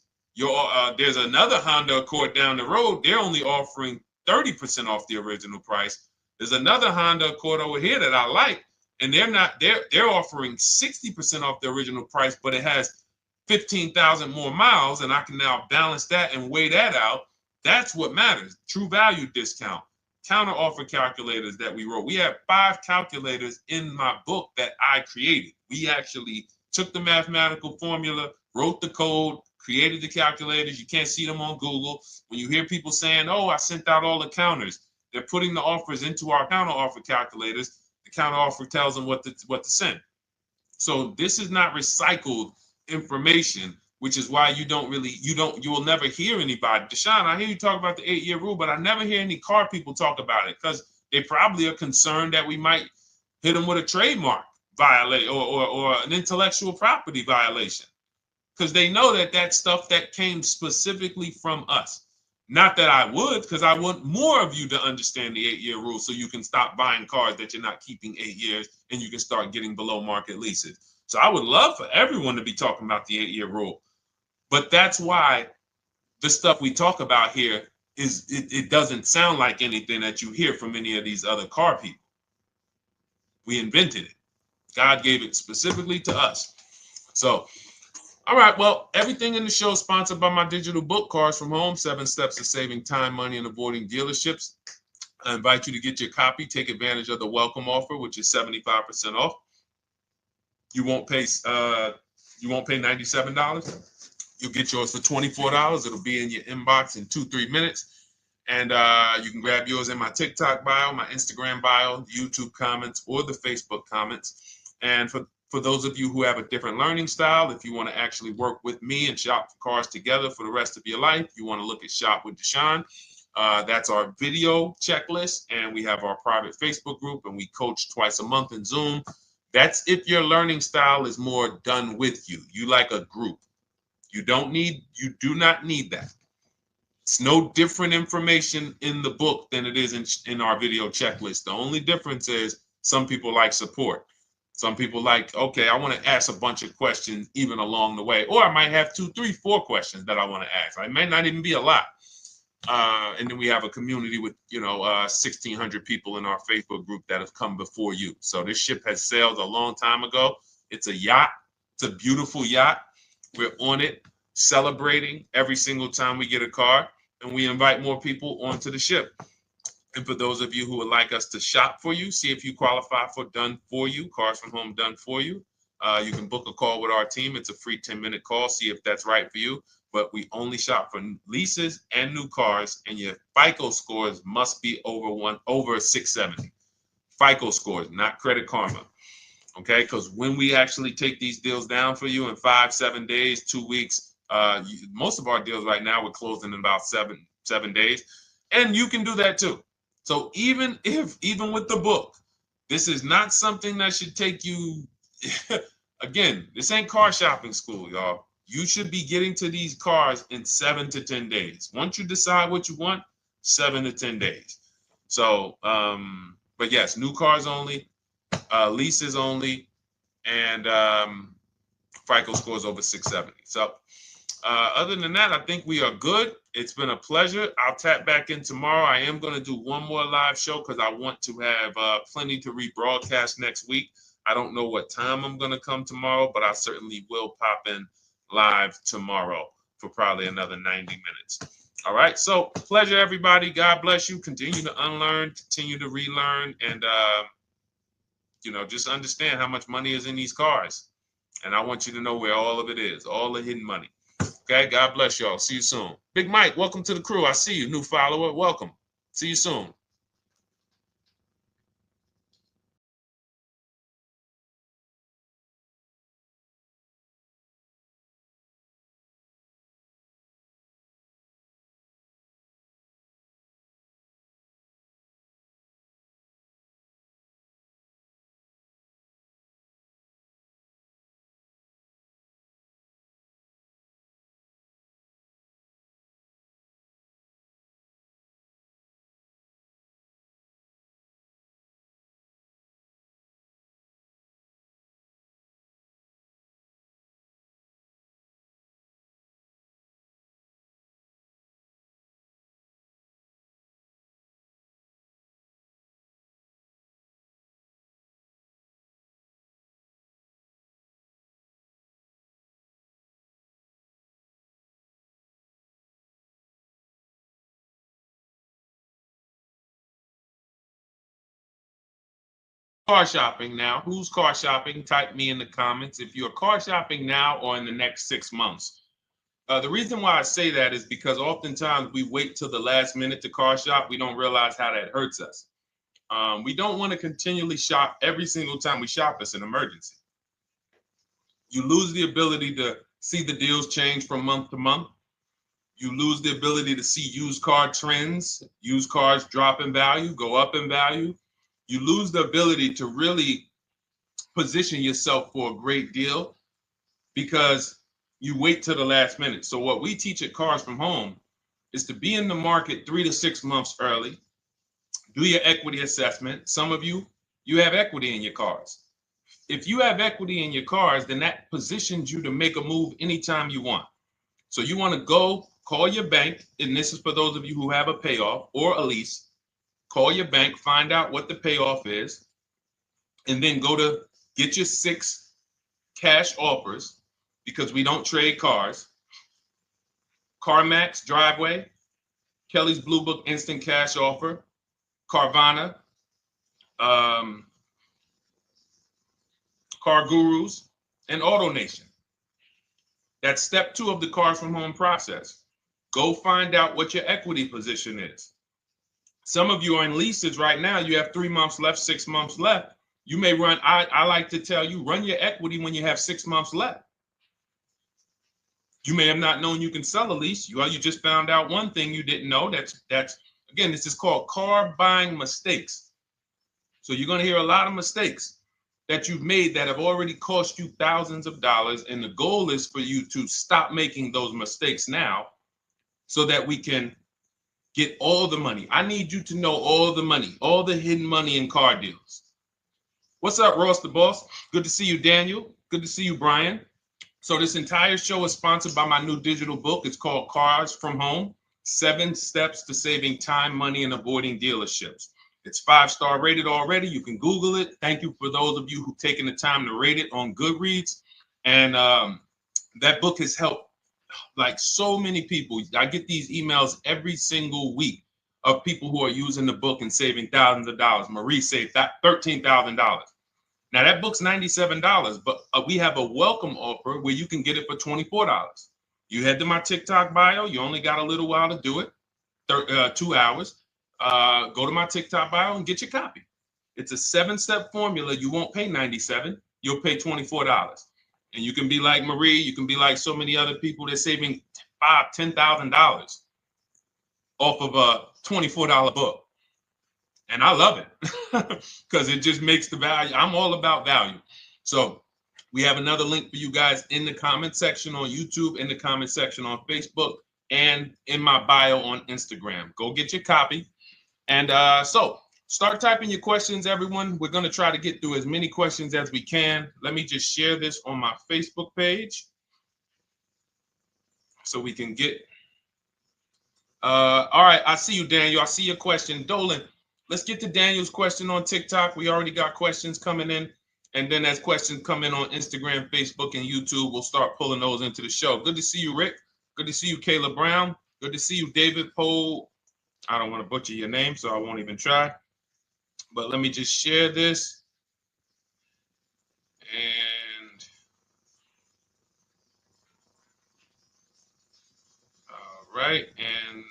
A: there's another Honda Accord down the road, they're only offering 30% off the original price. There's another Honda Accord over here that I like, and they're offering 60% off the original price, but it has 15,000 more miles, and I can now balance that and weigh that out. That's what matters. True value discount, counter offer calculators that we wrote. We have 5 calculators in my book that I created. We actually took the mathematical formula, wrote the code, created the calculators. You can't see them on Google. When you hear people saying, oh, I sent out all the counters, they're putting the offers into our counter offer calculators. The counter offer tells them what to send. So this is not recycled information, which is why you will never hear anybody. Deshone, I hear you talk about the 8-year rule, but I never hear any car people talk about it, because they probably are concerned that we might hit them with a trademark violation or an intellectual property violation, because they know that that's stuff that came specifically from us. Not that I would, because I want more of you to understand the 8-year rule, so you can stop buying cars that you're not keeping 8 years, and you can start getting below market leases. So I would love for everyone to be talking about the 8-year rule. But that's why the stuff we talk about here it doesn't sound like anything that you hear from any of these other car people. We invented it. God gave it specifically to us. So, all right, well, everything in the show is sponsored by my digital book, Cars from Home, 7 Steps to Saving Time, Money, and Avoiding Dealerships. I invite you to get your copy. Take advantage of the welcome offer, which is 75% off. You won't pay $97. You'll get yours for $24. It'll be in your inbox in 2-3 minutes. And you can grab yours in my TikTok bio, my Instagram bio, YouTube comments, or the Facebook comments. And for those of you who have a different learning style, if you want to actually work with me and shop for cars together for the rest of your life, you want to look at Shop with Deshone. That's our video checklist. And we have our private Facebook group, and we coach twice a month in Zoom. That's if your learning style is more done with you. You like a group. You do not need that. It's no different information in the book than it is in our video checklist. The only difference is some people like support. Some people like, okay, I want to ask a bunch of questions even along the way, or I might have 2, 3, 4 questions that I want to ask. It may not even be a lot. And then we have a community with, 1,600 people in our Facebook group that have come before you. So this ship has sailed a long time ago. It's a yacht. It's a beautiful yacht. We're on it, celebrating every single time we get a car, and we invite more people onto the ship. And for those of you who would like us to shop for you, see if you qualify for Done For You, Cars from Home Done For You. You can book a call with our team. It's a free 10-minute call. See if that's right for you. But we only shop for leases and new cars, and your FICO scores must be over 670. FICO scores, not Credit Karma. Okay, because when we actually take these deals down for you in 5, 7 days, 2 weeks, most of our deals right now we're closing in about seven days, and you can do that too. So even with the book, this is not something that should take you. Again, this ain't car shopping school, y'all. You should be getting to these cars in 7 to 10 days. Once you decide what you want, 7 to 10 days. So, but yes, new cars only, leases only, and FICO scores over 670. So other than that, I think we are good. It's been a pleasure. I'll tap back in tomorrow. I am going to do one more live show because I want to have plenty to rebroadcast next week. I don't know what time I'm going to come tomorrow, but I certainly will pop in live tomorrow for probably another 90 minutes. All right. So pleasure, everybody. God bless you. Continue to unlearn, continue to relearn, and, just understand how much money is in these cars. And I want you to know where all of it is, all the hidden money. Okay, God bless y'all. See you soon. Big Mike, welcome to the crew. I see you, new follower. Welcome. See you soon. Car shopping now. Who's car shopping? Type me in the comments if you're car shopping now or in the next 6 months. The reason why I say that is because oftentimes we wait till the last minute to car shop. We don't realize how that hurts us. We don't want to continually shop every single time we shop. It's an emergency. You lose the ability to see the deals change from month to month. You lose the ability to see used car trends, used cars drop in value, go up in value. You lose the ability to really position yourself for a great deal because you wait till the last minute. So what we teach at Cars from Home is to be in the market 3 to 6 months early. Do your equity assessment. Some of you have equity in your cars. If you have equity in your cars, then that positions you to make a move anytime you want. So you want to go call your bank, and this is for those of you who have a payoff or a lease. Call your bank, find out what the payoff is, and then go to get your 6 cash offers because we don't trade cars. CarMax, Driveway, Kelly's Blue Book Instant Cash Offer, Carvana, Car Gurus, and AutoNation. That's step 2 of the Cars from Home process. Go find out what your equity position is. Some of you are in leases right now. You have 3 months left, 6 months left. You may run, I like to tell you, run your equity when you have 6 months left. You may have not known you can sell a lease. You just found out one thing you didn't know. That's again, this is called car buying mistakes. So you're going to hear a lot of mistakes that you've made that have already cost you thousands of dollars. And the goal is for you to stop making those mistakes now so that we can get all the money. I need you to know all the money, all the hidden money in car deals. What's up, Ross the Boss? Good to see you, Daniel. Good to see you, Brian. So this entire show is sponsored by my new digital book. It's called Cars from Home, 7 Steps to Saving Time, Money, and Avoiding Dealerships. It's 5-star rated already. You can Google it. Thank you for those of you who've taken the time to rate it on Goodreads. And that book has helped like so many people. I get these emails every single week of people who are using the book and saving thousands of dollars. Marie saved $13,000. Now that book's $97, but we have a welcome offer where you can get it for $24. You head to my TikTok bio. You only got a little while to do it, 2 hours. Go to my TikTok bio and get your copy. It's a 7-step formula. You won't pay $97. You'll pay $24. And you can be like Marie. You can be like so many other people. They're saving $5,000, $10,000 off of a $24 book. And I love it because it just makes the value. I'm all about value. So we have another link for you guys in the comment section on YouTube, in the comment section on Facebook, and in my bio on Instagram. Go get your copy. And so start typing your questions, everyone. We're going to try to get through as many questions as we can. Let me just share this on my Facebook page so we can get. All right. I see you, Daniel. I see your question. Dolan, let's get to Daniel's question on TikTok. We already got questions coming in. And then as questions come in on Instagram, Facebook, and YouTube, we'll start pulling those into the show. Good to see you, Rick. Good to see you, Kayla Brown. Good to see you, David Poe. I don't want to butcher your name, so I won't even try. But let me just share this. And all right. And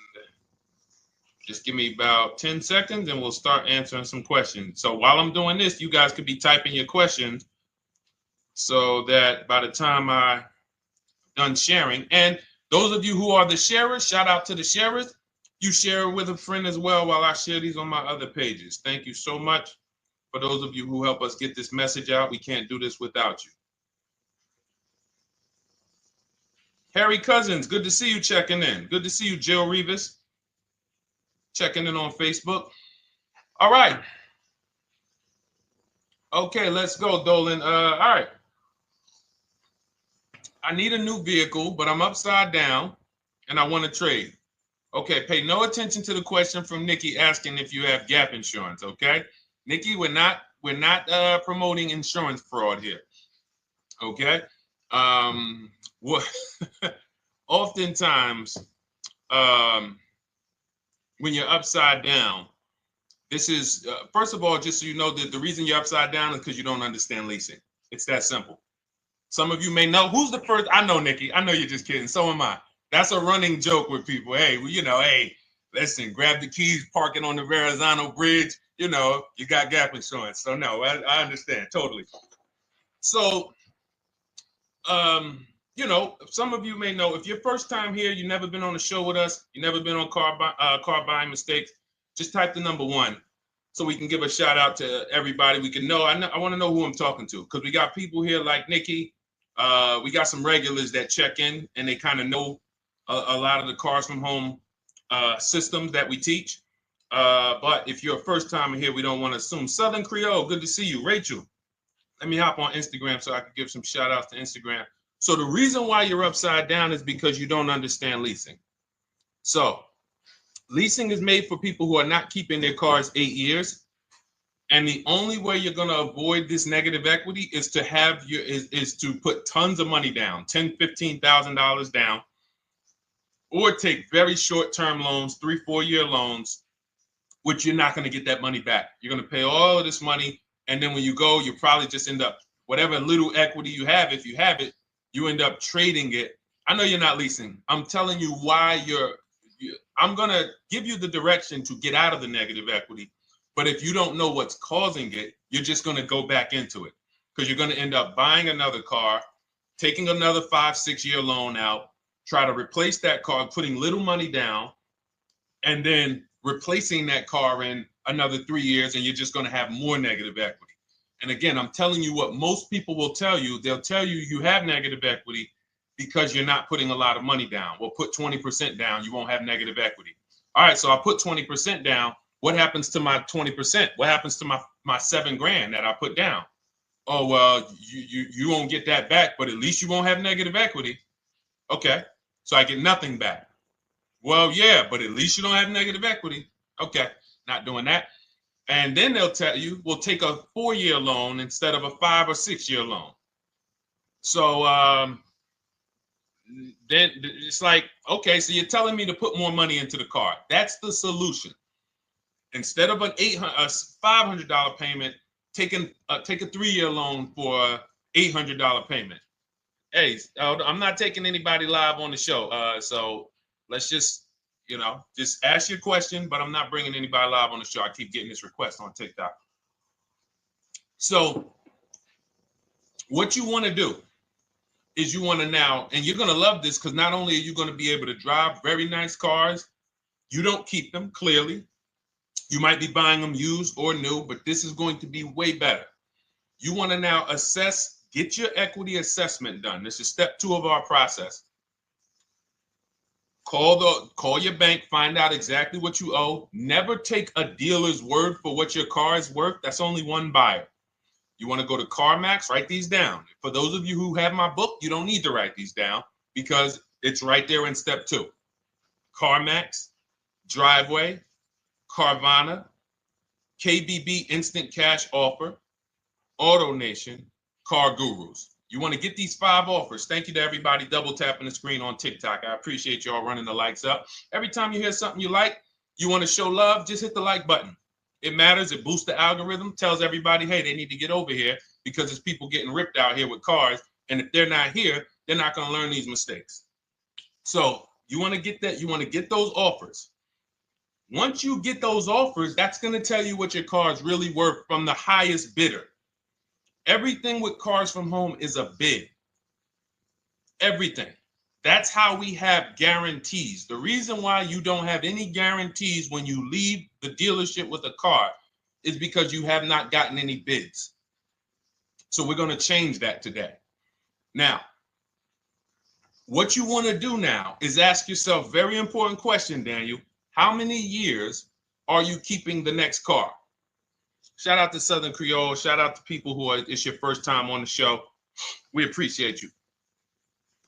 A: just give me about 10 seconds and we'll start answering some questions. So while I'm doing this, you guys could be typing your questions so that by the time I'm done sharing, and those of you who are the sharers, shout out to the sharers. You share it with a friend as well while I share these on my other pages. Thank you so much for those of you who help us get this message out. We can't do this without you. Harry Cousins, good to see you checking in. Good to see you, Jill Rivas, checking in on Facebook. All right. Okay, let's go, Dolan. All right. I need a new vehicle, but I'm upside down and I want to trade. Okay, pay no attention to the question from Nikki asking if you have gap insurance, okay? Nikki, we're not promoting insurance fraud here, okay? Oftentimes, when you're upside down, this is, first of all, just so you know that the reason you're upside down is because you don't understand leasing. It's that simple. Some of you may know, who's the first? I know, Nikki. I know you're just kidding. So am I. That's a running joke with people. Hey, well, you know, hey, listen, grab the keys, parking on the Verrazano Bridge. You know, you got gap insurance. So no, I understand totally. So, you know, some of you may know, if you're first time here, you've never been on a show with us, you've never been on car buying mistakes, just type the number 1 so we can give a shout out to everybody. We can know. I want to know who I'm talking to because we got people here like Nikki. We got some regulars that check in and they kind of know a lot of the Cars from Home systems that we teach. But if you're a first timer here, we don't want to assume. Southern Creole, good to see you. Rachel, let me hop on Instagram so I can give some shout outs to Instagram. So the reason why you're upside down is because you don't understand leasing. So leasing is made for people who are not keeping their cars 8 years. And the only way you're going to avoid this negative equity is to have is to put tons of money down, $10,000, $15,000 down, or take very short-term loans, 3-4 year loans, which you're not going to get that money back. You're going to pay all of this money. And then when you go, you probably just end up, whatever little equity you have, if you have it, you end up trading it. I know you're not leasing. I'm telling you why I'm going to give you the direction to get out of the negative equity. But if you don't know what's causing it, you're just going to go back into it because you're going to end up buying another car, taking another 5-6 year loan out, try to replace that car, putting little money down, and then replacing that car in another 3 years, and you're just going to have more negative equity. And again, I'm telling you what most people will tell you. They'll tell you you have negative equity because you're not putting a lot of money down. Well, put 20% down, you won't have negative equity. All right, so I put 20% down. What happens to my 20%? What happens to my my $7,000 that I put down. Oh, well, you won't get that back, but at least you won't have negative equity. Okay, so I get nothing back. Well, yeah, but at least you don't have negative equity. Okay, not doing that. And then they'll tell you, we'll take a 4-year loan instead of a 5 or 6-year loan. So then it's like, okay, so you're telling me to put more money into the car. That's the solution. Instead of a $500 payment, take a 3-year loan for a $800 payment. Hey, I'm not taking anybody live on the show. So let's just ask your question, but I'm not bringing anybody live on the show. I keep getting this request on TikTok. So what you want to do is you want to now, and you're going to love this because not only are you going to be able to drive very nice cars, you don't keep them, clearly. You might be buying them used or new, but this is going to be way better. You want to now assess, get your equity assessment done. This is step 2 of our process. Call your bank, find out exactly what you owe. Never take a dealer's word for what your car is worth. That's only one buyer. You want to go to CarMax, write these down. For those of you who have my book, you don't need to write these down because it's right there in step 2. CarMax, Driveway, Carvana, KBB Instant Cash Offer, AutoNation, Car Gurus. You want to get these 5 offers. Thank you to everybody double tapping the screen on TikTok. I appreciate y'all running the likes up. Every time you hear something you like, you want to show love, just hit the like button. It matters. It boosts the algorithm, tells everybody, hey, they need to get over here because there's people getting ripped out here with cars. And if they're not here, they're not going to learn these mistakes. So you want to get that. You want to get those offers. Once you get those offers, that's going to tell you what your car is really worth from the highest bidder. Everything with Cars from Home is a bid. Everything. That's how we have guarantees. The reason why you don't have any guarantees when you leave the dealership with a car is because you have not gotten any bids. So we're going to change that today. Now, what you want to do now is ask yourself, very important question, Daniel. How many years are you keeping the next car? Shout out to Southern Creole. Shout out to people who it's your first time on the show. We appreciate you.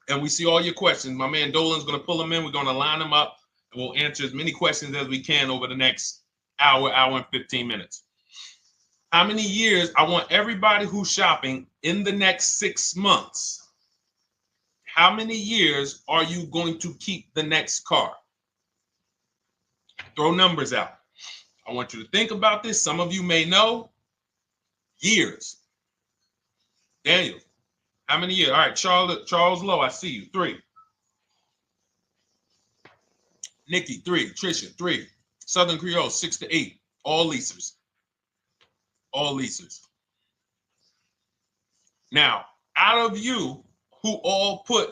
A: And we see all your questions. My man Dolan's going to pull them in. We're going to line them up. And we'll answer as many questions as we can over the next hour and 15 minutes. How many years? I want everybody who's shopping in the next 6 months. How many years are you going to keep the next car? Throw numbers out. I want you to think about this. Some of you may know. Years. Daniel, how many years? All right, Charles Lowe, I see you. 3. Nikki, 3. Trisha, 3. Southern Creole, 6 to 8. All leasers. All leasers. Now, out of you who all put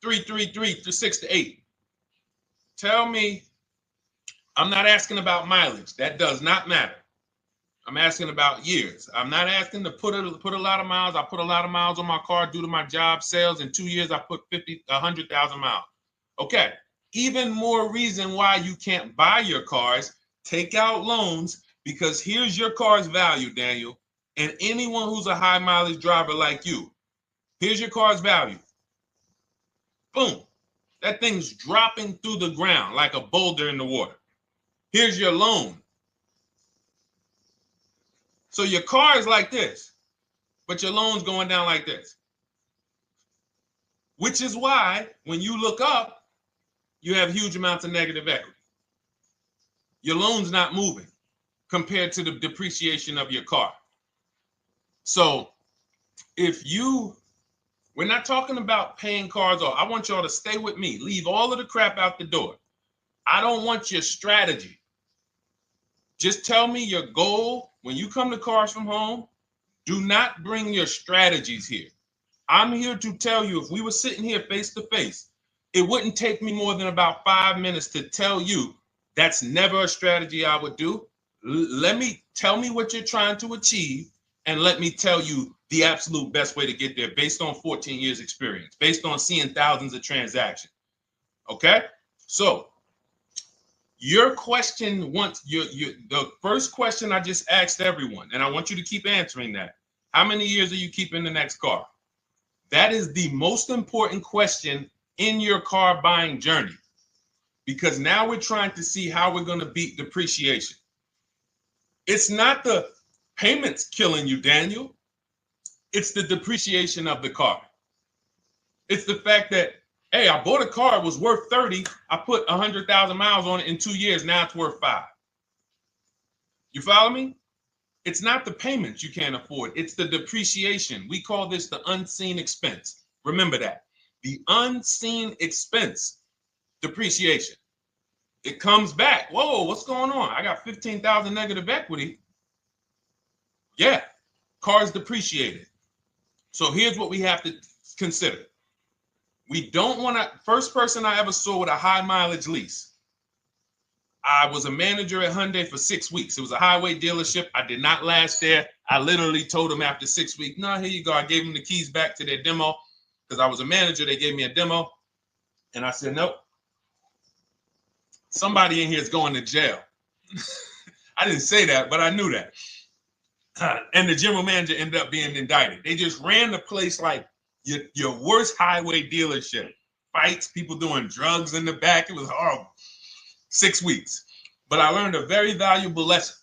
A: 3 to 6 to 8, tell me. I'm not asking about mileage. That does not matter. I'm asking about years. I'm not asking to put a lot of miles. I put a lot of miles on my car due to my job sales. In 2 years, I put 100,000 miles. Okay. Even more reason why you can't buy your cars. Take out loans because here's your car's value, Daniel. And anyone who's a high mileage driver like you, here's your car's value. Boom. That thing's dropping through the ground like a boulder in the water. Here's your loan. So your car is like this, but your loan's going down like this. Which is why when you look up, you have huge amounts of negative equity. Your loan's not moving compared to the depreciation of your car. So we're not talking about paying cars off. I want y'all to stay with me. Leave all of the crap out the door. I don't want your strategy. Just tell me your goal. When you come to Cars from Home, do not bring your strategies here. I'm here to tell you, if we were sitting here face to face, it wouldn't take me more than about 5 minutes to tell you that's never a strategy I would do. Tell me what you're trying to achieve, and let me tell you the absolute best way to get there based on 14 years experience, based on seeing thousands of transactions. Okay? So Your question the first question I just asked everyone, and I want you to keep answering that. How many years are you keeping the next car? That is the most important question in your car buying journey, because now we're trying to see how we're going to beat depreciation. It's not the payments killing you, Daniel. It's the depreciation of the car. It's the fact that, hey, I bought a car, it was worth 30. I put 100,000 miles on it in 2 years. Now it's worth 5. You follow me? It's not the payments you can't afford. It's the depreciation. We call this the unseen expense. Remember that. The unseen expense, depreciation. It comes back. Whoa, what's going on? I got 15,000 negative equity. Yeah, car's depreciated. So here's what we have to consider. We don't want to, first person I ever saw with a high mileage lease. I was a manager at Hyundai for 6 weeks. It was a highway dealership. I did not last there. I literally told them after 6 weeks, no, here you go. I gave them the keys back to their demo because I was a manager. They gave me a demo. And I said, nope. Somebody in here is going to jail. I didn't say that, but I knew that. And the general manager ended up being indicted. They just ran the place like your worst highway dealership. Fights, people doing drugs in the back. It was horrible. 6 weeks. But I learned a very valuable lesson.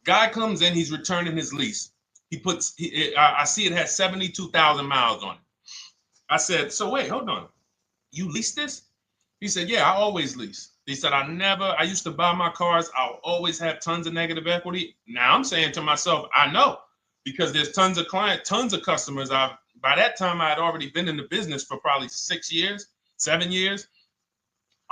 A: Guy comes in, he's returning his lease. I see it has 72,000 miles on it. I said, so wait, hold on. You leased this? He said, yeah, I always lease. He said, I used to buy my cars. I'll always have tons of negative equity. Now I'm saying to myself, I know, because there's tons of clients, tons of customers. By that time, I had already been in the business for probably 6 years, 7 years.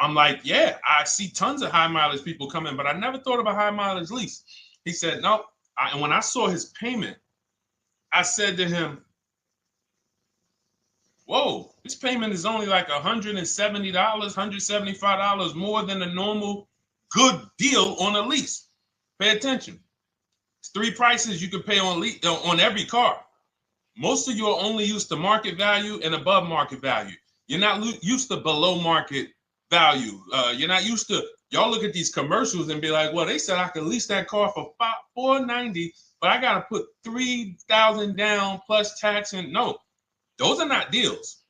A: I'm like, yeah, I see tons of high mileage people coming, but I never thought of a high mileage lease. He said, no. And when I saw his payment, I said to him, whoa, this payment is only like $170, $175 more than a normal good deal on a lease. Pay attention. It's 3 prices you can pay on every car. Most of you are only used to market value and above market value. You're not used to below market value. You're not used to, y'all look at these commercials and be like, well, they said I could lease that car for $490, but I got to put $3,000 down plus tax. And no, those are not deals.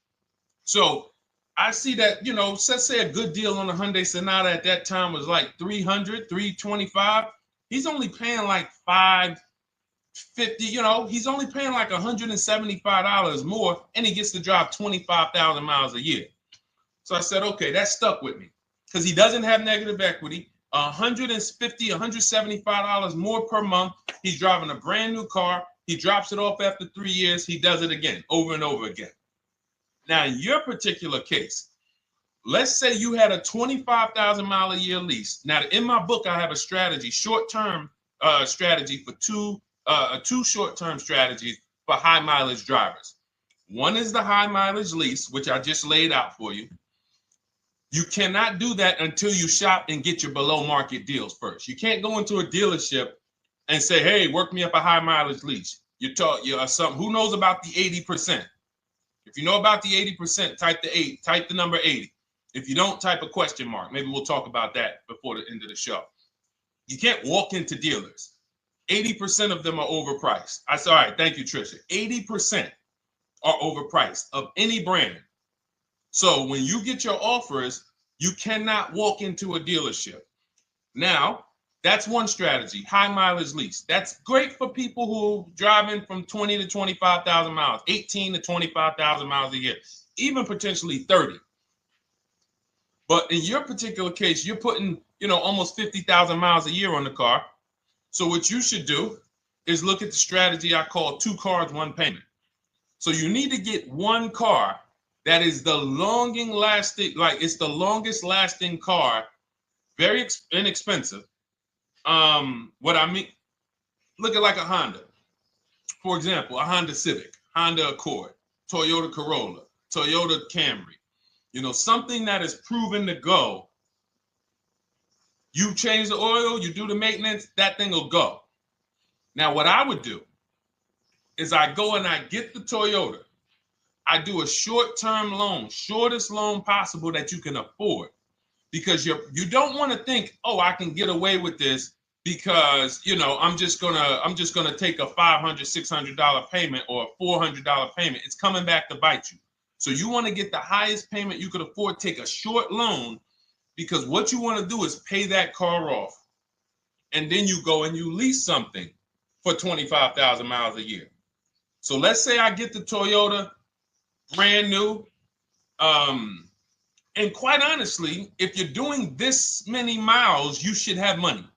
A: So I see that, let's say a good deal on a Hyundai Sonata at that time was like $300, $325. He's only paying like $550, he's only paying like $175 more, and he gets to drive 25,000 miles a year. So I said, okay, that stuck with me because he doesn't have negative equity. $150, $175 more per month. He's driving a brand new car. He drops it off after 3 years. He does it again, over and over again. Now, in your particular case, let's say you had a 25,000 mile a year lease. Now, in my book, I have a strategy, short-term strategy for two short-term strategies for high mileage drivers. One is the high mileage lease, which I just laid out for you. You cannot do that until you shop and get your below market deals first. You can't go into a dealership and say, hey, work me up a high mileage lease. Who knows about the 80%? If you know about the 80%, type the number 80. If you don't, type a question mark. Maybe we'll talk about that before the end of the show. You can't walk into dealers. 80% of them are overpriced. I said, all right, thank you, Trisha. 80% are overpriced of any brand. So when you get your offers, you cannot walk into a dealership. Now, that's one strategy, high mileage lease. That's great for people who are driving from 20 to 25,000 miles, 18 to 25,000 miles a year, even potentially 30. But in your particular case, you're putting, almost 50,000 miles a year on the car. So what you should do is look at the strategy I call 2 cars, 1 payment. So you need to get one car that is the longest lasting car, very inexpensive. What I mean, look at like a Honda. For example, a Honda Civic, Honda Accord, Toyota Corolla, Toyota Camry. Something that is proven to go. You change the oil, you do the maintenance, that thing will go. Now, what I would do is I go and I get the Toyota. I do a short-term loan, shortest loan possible that you can afford. because you don't want to think, oh, I can get away with this because, you know, I'm just gonna take a $500, $600 payment or a $400 payment. It's coming back to bite you. So you want to get the highest payment you could afford, take a short loan, because what you want to do is pay that car off. And then you go and you lease something for 25,000 miles a year. So let's say I get the Toyota brand new. And quite honestly, if you're doing this many miles, you should have money.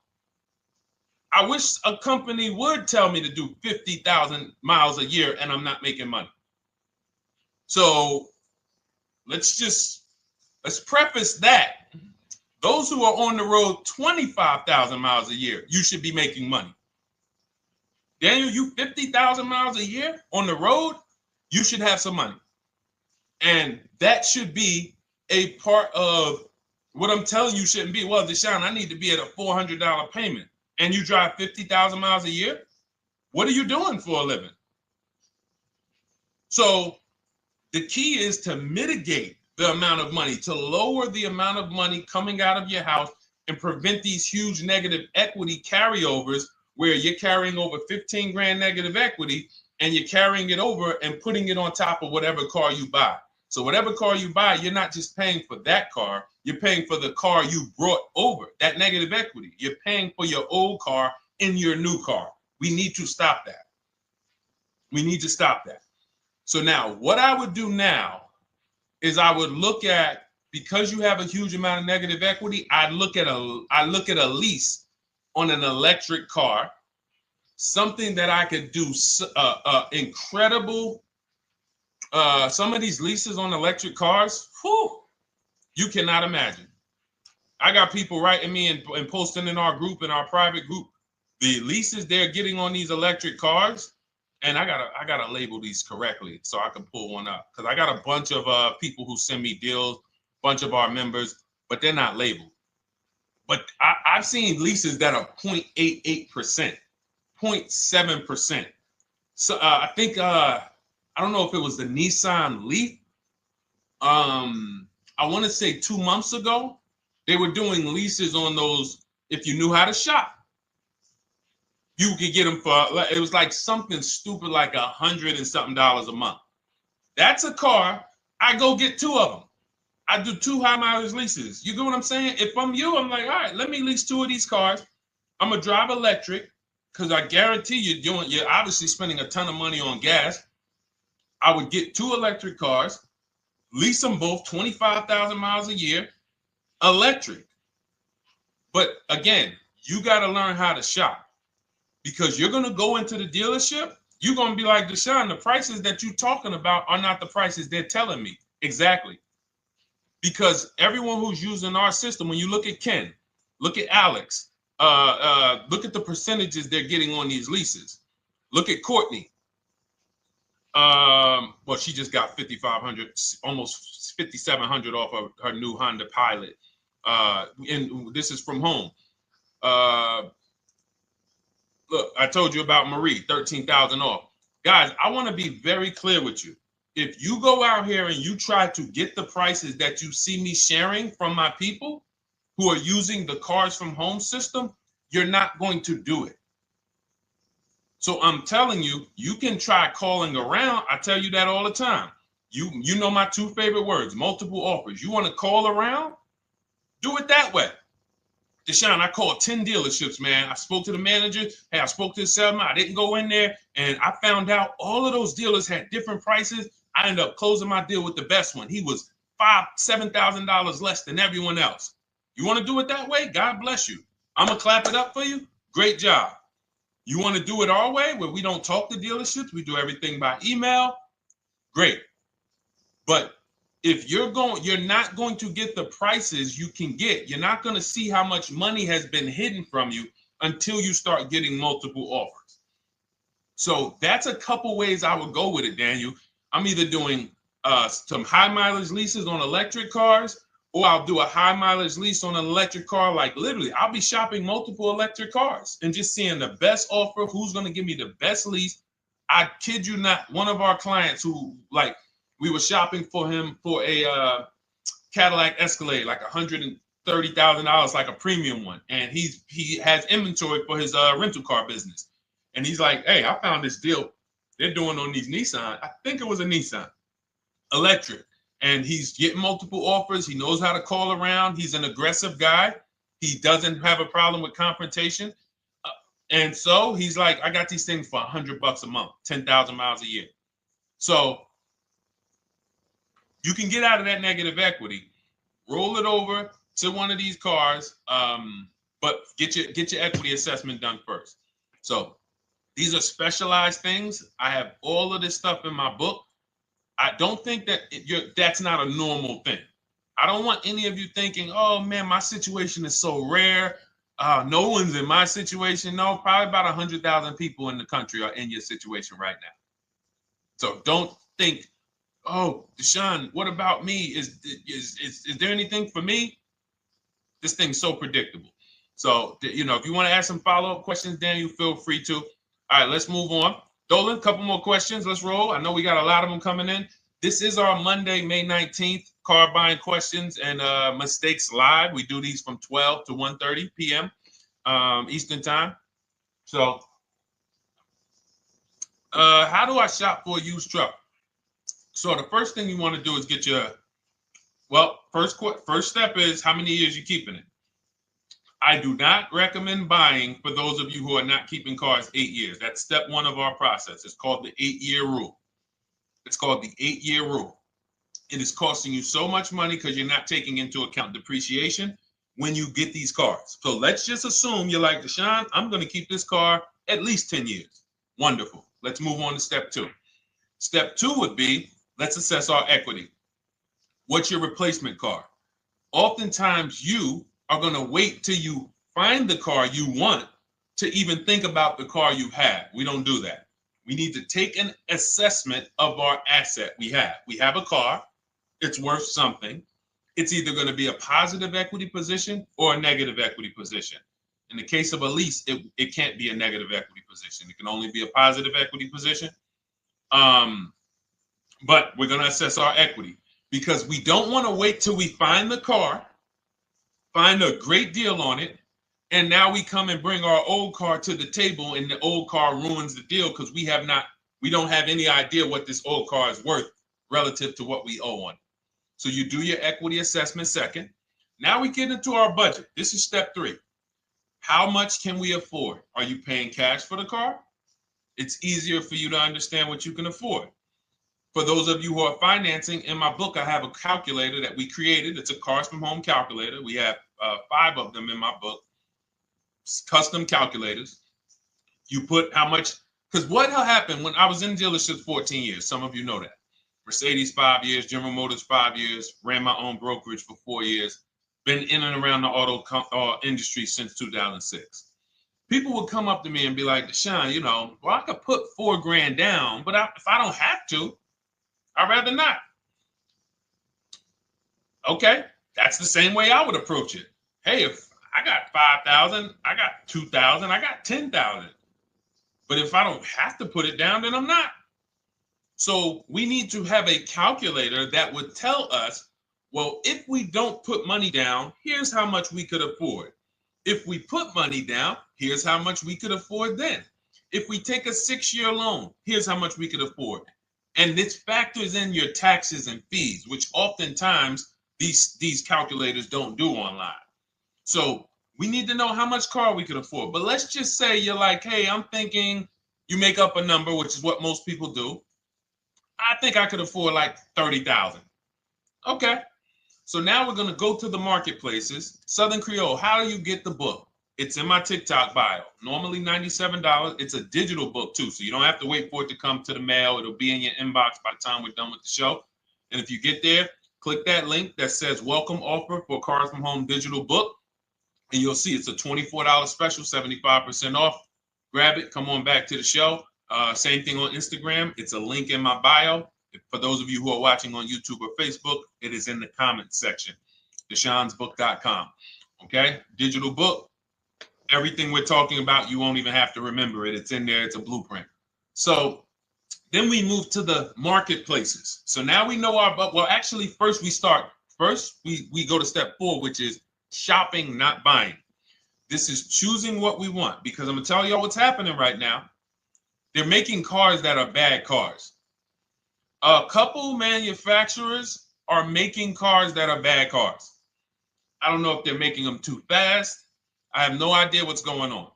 A: I wish a company would tell me to do 50,000 miles a year and I'm not making money. So let's preface that. Those who are on the road 25,000 miles a year, you should be making money. Daniel, you 50,000 miles a year on the road, you should have some money. And that should be a part of what I'm telling you shouldn't be. Well, Deshone, I need to be at a $400 payment. And you drive 50,000 miles a year? What are you doing for a living? So the key is to mitigate the amount of money, to lower the amount of money coming out of your house and prevent these huge negative equity carryovers where you're carrying over 15 grand negative equity and you're carrying it over and putting it on top of whatever car you buy. So whatever car you buy, you're not just paying for that car, you're paying for the car you brought over, that negative equity. You're paying for your old car in your new car. We need to stop that. We need to stop that. So now what I would do now is I would look at, because you have a huge amount of negative equity, I look at a lease on an electric car, something that I could do incredible. Some of these leases on electric cars, whew, you cannot imagine. I got people writing me and posting in our group, in our private group, the leases they're getting on these electric cars. And I gotta label these correctly so I can pull one up, because I got a bunch of people who send me deals, bunch of our members, but they're not labeled. But I've seen leases that are 0.88%, 0.7%. So I think I don't know if it was the Nissan Leaf. I want to say 2 months ago, they were doing leases on those. If you knew how to shop, you could get them for, it was like something stupid like $100 and something a month. That's a car. I go get 2 of them. I do 2 high mileage leases. You get what I'm saying? If I'm you, I'm like, all right, let me lease 2 of these cars. I'm gonna drive electric, because I guarantee you're obviously spending a ton of money on gas. I would get 2 electric cars, lease them both 25,000 miles a year, electric. But again, you got to learn how to shop, because you're going to go into the dealership. You're going to be like, Deshone, the prices that you're talking about are not the prices they're telling me. Exactly. Because everyone who's using our system, when you look at Ken, look at Alex, look at the percentages they're getting on these leases. Look at Courtney. Well, she just got 5,500, almost 5,700 off of her new Honda Pilot. And this is from home. Look, I told you about Marie, 13,000 off. Guys, I want to be very clear with you. If you go out here and you try to get the prices that you see me sharing from my people who are using the Cars from Home system, you're not going to do it. So I'm telling you, you can try calling around. I tell you that all the time. You know my 2 favorite words, multiple offers. You want to call around? Do it that way. Deshone, I called 10 dealerships, man. I spoke to the manager. Hey, I spoke to the salesman. I didn't go in there, and I found out all of those dealers had different prices. I ended up closing my deal with the best one. He was $5,000, $7,000 less than everyone else. You want to do it that way? God bless you. I'm going to clap it up for you. Great job. You want to do it our way, where we don't talk to dealerships? We do everything by email? Great. But if you're not going to get the prices you can get. You're not going to see how much money has been hidden from you until you start getting multiple offers. So that's a couple ways I would go with it, Daniel. I'm either doing some high mileage leases on electric cars, or I'll do a high mileage lease on an electric car. Like literally, I'll be shopping multiple electric cars and just seeing the best offer, who's going to give me the best lease. I kid you not, one of our clients who, like, we were shopping for him for a Cadillac Escalade, like $30,000, like a premium one, and he has inventory for his rental car business, and he's like, hey, I found this deal they're doing on these Nissan. I think it was a Nissan electric, and he's getting multiple offers. He knows how to call around. He's an aggressive guy. He doesn't have a problem with confrontation, and so he's like, I got these things for $100 a month, 10,000 miles a year. So you can get out of that negative equity, roll it over to one of these cars, but get your equity assessment done first. So these are specialized things. I have all of this stuff in my book. I don't think that that's not a normal thing. I don't want any of you thinking, oh man, my situation is so rare. No one's in my situation. No, probably about 100,000 people in the country are in your situation right now. So don't think, oh, Deshone, what about me? Is there anything for me? This thing's so predictable. So, if you want to ask some follow-up questions, Daniel, feel free to. All right, let's move on. Dolan, a couple more questions. Let's roll. I know we got a lot of them coming in. This is our Monday, May 19th, car buying questions and mistakes live. We do these from 12 to 1:30 p.m. Eastern time. So, how do I shop for a used truck? So the first thing you want to do is get your, first step is how many years you keeping it. I do not recommend buying for those of you who are not keeping cars 8 years. That's step one of our process. It's called the 8-year rule. It's called the 8-year rule. It is costing you so much money because you're not taking into account depreciation when you get these cars. So let's just assume you're like, Deshone, I'm going to keep this car at least 10 years. Wonderful. Let's move on to step two. Step two would be, let's assess our equity. What's your replacement car? Oftentimes you are going to wait till you find the car you want to even think about the car you have. We don't do that. We need to take an assessment of our asset we have. We have a car. It's worth something. It's either going to be a positive equity position or a negative equity position. In the case of a lease, it can't be a negative equity position. It can only be a positive equity position. But we're going to assess our equity because we don't want to wait till we find the car, find a great deal on it, and now we come and bring our old car to the table and the old car ruins the deal because we don't have any idea what this old car is worth relative to what we owe on it. So you do your equity assessment second. Now we get into our budget. This is step three. How much can we afford? Are you paying cash for the car? It's easier for you to understand what you can afford. For those of you who are financing, in my book, I have a calculator that we created. It's a Cars from Home calculator. We have 5 of them in my book, custom calculators. You put how much, because what happened when I was in dealerships 14 years, some of you know that. Mercedes 5 years, General Motors 5 years, ran my own brokerage for 4 years, been in and around the auto industry since 2006. People would come up to me and be like, Deshone, I could put $4,000 down, but if I don't have to, I'd rather not. Okay, that's the same way I would approach it. Hey, if I got 5,000, I got 2,000, I got 10,000. But if I don't have to put it down, then I'm not. So we need to have a calculator that would tell us, well, if we don't put money down, here's how much we could afford. If we put money down, here's how much we could afford then. If we take a 6-year loan, here's how much we could afford. And this factors in your taxes and fees, which oftentimes these calculators don't do online. So we need to know how much car we could afford. But let's just say you're like, hey, I'm thinking, you make up a number, which is what most people do. I think I could afford like 30,000. Okay. So now we're going to go to the marketplaces. Southern Creole, how do you get the book? It's in my TikTok bio. Normally $97. It's a digital book too, so you don't have to wait for it to come to the mail. It'll be in your inbox by the time we're done with the show. And if you get there, click that link that says welcome offer for Cars from Home digital book. And you'll see it's a $24 special, 75% off. Grab it. Come on back to the show. Same thing on Instagram. It's a link in my bio. For those of you who are watching on YouTube or Facebook, it is in the comments section. DeshonesBook.com. Okay? Digital book. Everything we're talking about, you won't even have to remember it. It's in there. It's a blueprint. So then we move to the marketplaces. So now we know our, well, actually, first we go to step 4, which is shopping, not buying. This is choosing what we want, because I'm gonna tell y'all what's happening right now. They're making cars that are bad cars. A couple manufacturers are making cars that are bad cars. I don't know if they're making them too fast. I have no idea what's going on,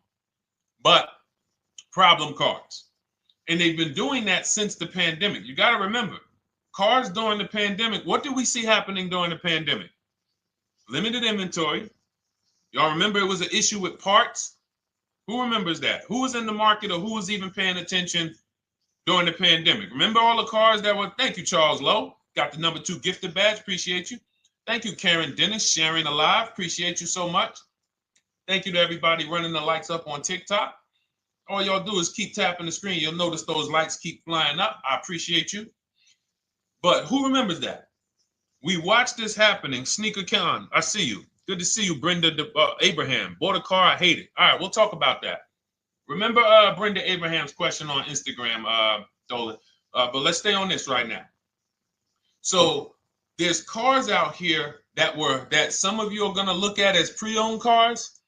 A: but problem cars. And they've been doing that since the pandemic. You got to remember, cars during the pandemic, what did we see happening during the pandemic? Limited inventory. Y'all remember it was an issue with parts? Who remembers that? Who was in the market, or who was even paying attention during the pandemic? Remember all the cars that were, thank you, Charles Lowe. Got the number 2 gifted badge, appreciate you. Thank you, Karen Dennis, sharing alive, appreciate you so much. Thank you to everybody running the likes up on TikTok. All y'all do is keep tapping the screen. You'll notice those likes keep flying up. I appreciate you. But who remembers that? We watched this happening. Sneaker Con, I see you. Good to see you, Brenda Abraham. Bought a car, I hate it. All right, we'll talk about that. Remember Brenda Abraham's question on Instagram, Dolan. But let's stay on this right now. So there's cars out here that some of you are going to look at as pre-owned cars,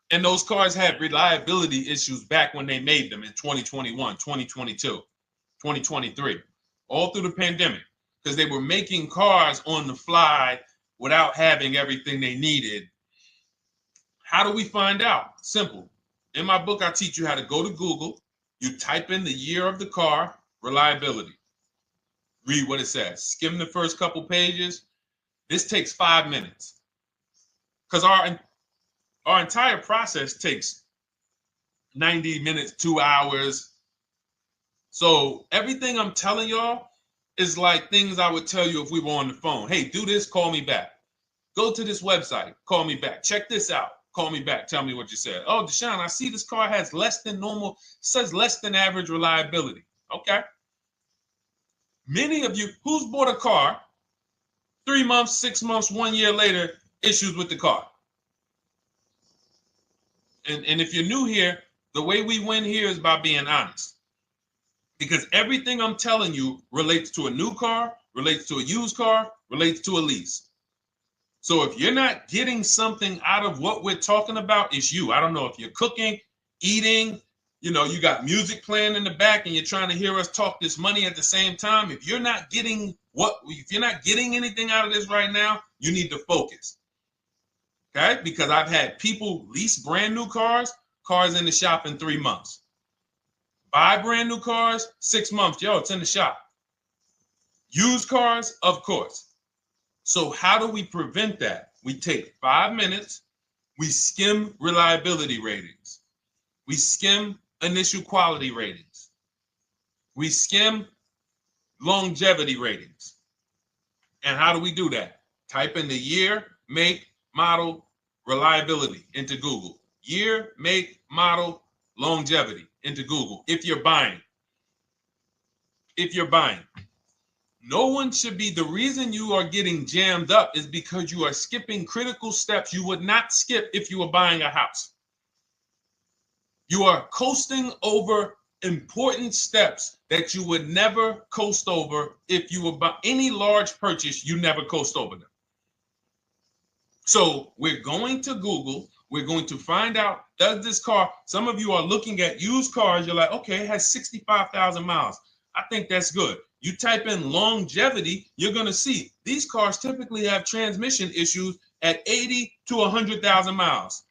A: and those cars had reliability issues back when they made them in 2021, 2022, 2023, all through the pandemic, because they were making cars on the fly without having everything they needed. How do we find out? Simple. In my book, I teach you how to go to Google. You type in the year of the car, reliability. Read what it says. Skim the first couple pages. This takes 5 minutes, because our entire process takes 90 minutes, 2 hours. So everything I'm telling y'all is like things I would tell you if we were on the phone. Hey, do this, call me back. Go to this website, call me back. Check this out, call me back. Tell me what you said. Oh, Deshone, I see this car has less than normal, says less than average reliability. Okay. Many of you, who's bought a car 3 months, 6 months, 1 year later, issues with the car? And if you're new here, the way we win here is by being honest. Because everything I'm telling you relates to a new car, relates to a used car, relates to a lease. So if you're not getting something out of what we're talking about, it's you. I don't know if you're cooking, eating, you got music playing in the back and you're trying to hear us talk this money at the same time. If you're not getting anything out of this right now, you need to focus. Okay? Because I've had people lease brand new cars in the shop in 3 months. Buy brand new cars, 6 months. Yo, it's in the shop. Used cars, of course. So how do we prevent that? We take 5 minutes. We skim reliability ratings. We skim initial quality ratings. We skim longevity ratings. And how do we do that? Type in the year, make, model, reliability into Google. Year, make, model, longevity into Google. If you're buying. No one should be, the reason you are getting jammed up is because you are skipping critical steps you would not skip if you were buying a house. You are coasting over important steps that you would never coast over if you were buying any large purchase. You never coast over them. So we're going to Google. We're going to find out, does this car, some of you are looking at used cars. You're like, okay, it has 65,000 miles. I think that's good. You type in longevity, you're going to see these cars typically have transmission issues at 80 to 100,000 miles.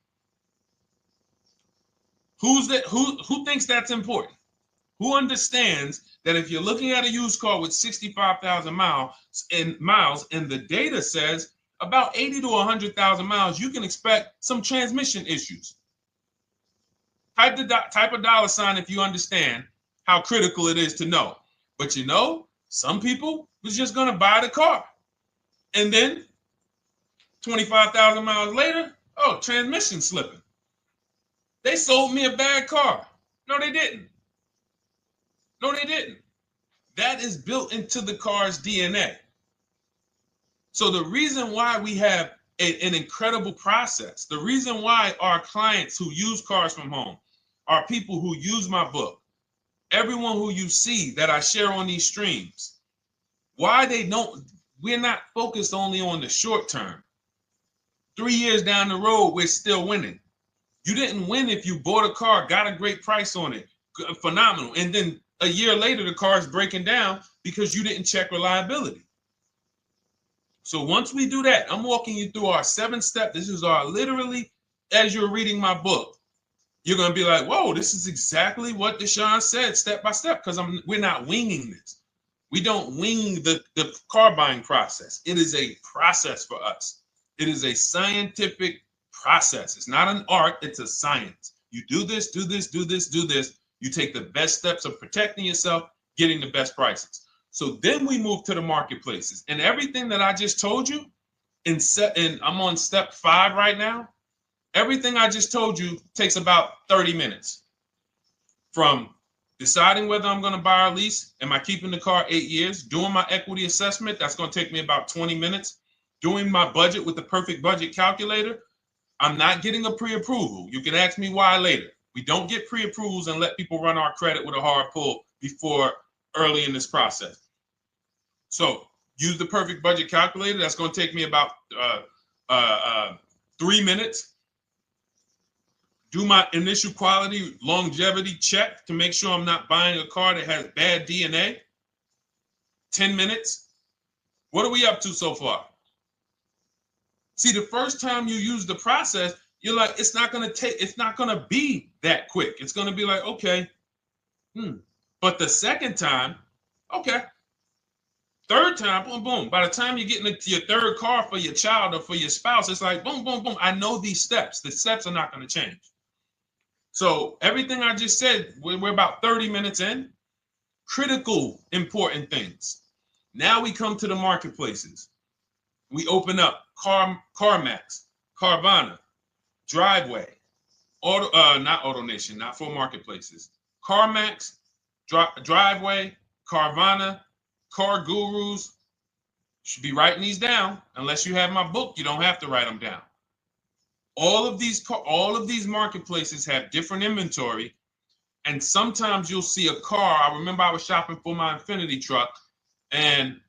A: Who thinks that's important? Who understands that if you're looking at a used car with 65,000 miles and the data says about 80 to 100,000 miles, you can expect some transmission issues. Type a dollar sign if you understand how critical it is to know. But some people was just going to buy the car. And then 25,000 miles later, transmission slipping. They sold me a bad car. No, they didn't. That is built into the car's DNA. So the reason why we have an incredible process, the reason why our clients who use cars from home are people who use my book, everyone who you see that I share on these streams, we're not focused only on the short term. 3 years down the road, we're still winning. You didn't win if you bought a car, got a great price on it, phenomenal, and then a year later the car is breaking down because you didn't check reliability. So once we do that, I'm walking you through our 7-step. This is our literally, as you're reading my book, you're going to be like, whoa, this is exactly what Deshone said, step by step, because we're not winging this. We don't wing the car buying process. It is a process for us. It is a scientific process. It's not an art, it's a science. You do this, do this, do this, do this. You take the best steps of protecting yourself, getting the best prices. So then we move to the marketplaces. And everything that I just told you, and I'm on step 5 right now, everything I just told you takes about 30 minutes. From deciding whether I'm going to buy or lease, am I keeping the car 8 years, doing my equity assessment, that's going to take me about 20 minutes, doing my budget with the perfect budget calculator. I'm not getting a pre-approval. You can ask me why later. We don't get pre-approvals and let people run our credit with a hard pull before early in this process. So use the perfect budget calculator. That's going to take me about 3 minutes. Do my initial quality longevity check to make sure I'm not buying a car that has bad DNA. 10 minutes. What are we up to so far? See, the first time you use the process, you're like, it's not going to be that quick. It's going to be like, okay. But the second time, okay. Third time, boom, boom. By the time you're getting into your third car for your child or for your spouse, it's like, boom, boom, boom. I know these steps. The steps are not going to change. So everything I just said, we're about 30 minutes in. Critical, important things. Now we come to the marketplaces. We open up CarMax, Carvana, Driveway, not AutoNation, not for marketplaces. CarMax, Driveway, Carvana, Car Gurus. Should be writing these down. Unless you have my book, you don't have to write them down. All of these marketplaces have different inventory, and sometimes you'll see a car. I remember I was shopping for my Infinity truck, and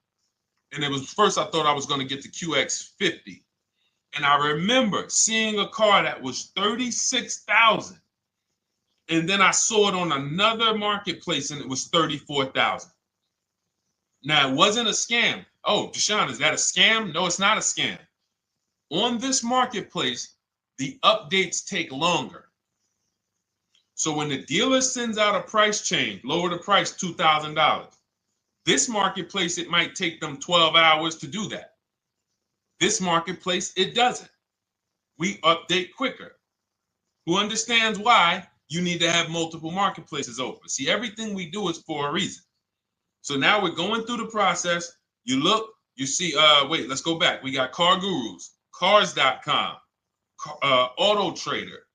A: it was first I thought I was going to get the QX50. And I remember seeing a car that was $36,000. And then I saw it on another marketplace and it was $34,000. Now, it wasn't a scam. Oh, Deshone, is that a scam? No, it's not a scam. On this marketplace, the updates take longer. So when the dealer sends out a price change, lower the price $2,000. This marketplace, it might take them 12 hours to do that. This marketplace, it doesn't. We update quicker. Who understands why you need to have multiple marketplaces open? See, everything we do is for a reason. So now we're going through the process. You look, you see, wait, let's go back. We got Car Gurus, Cars.com, Auto Trader,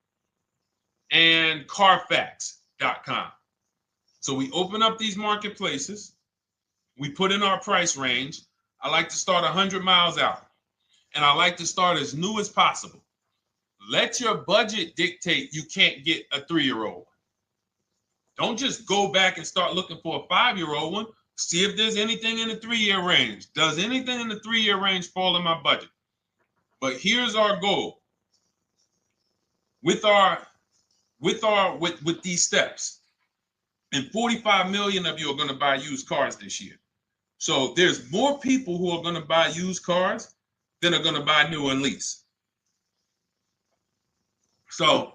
A: and Carfax.com. So we open up these marketplaces. We put in our price range. I like to start 100 miles out. And I like to start as new as possible. Let your budget dictate you can't get a 3-year-old. Don't just go back and start looking for a 5-year-old one. See if there's anything in the 3-year range. Does anything in the 3-year range fall in my budget? But here's our goal. With these steps, and 45 million of you are going to buy used cars this year. So there's more people who are going to buy used cars than are going to buy new and lease. So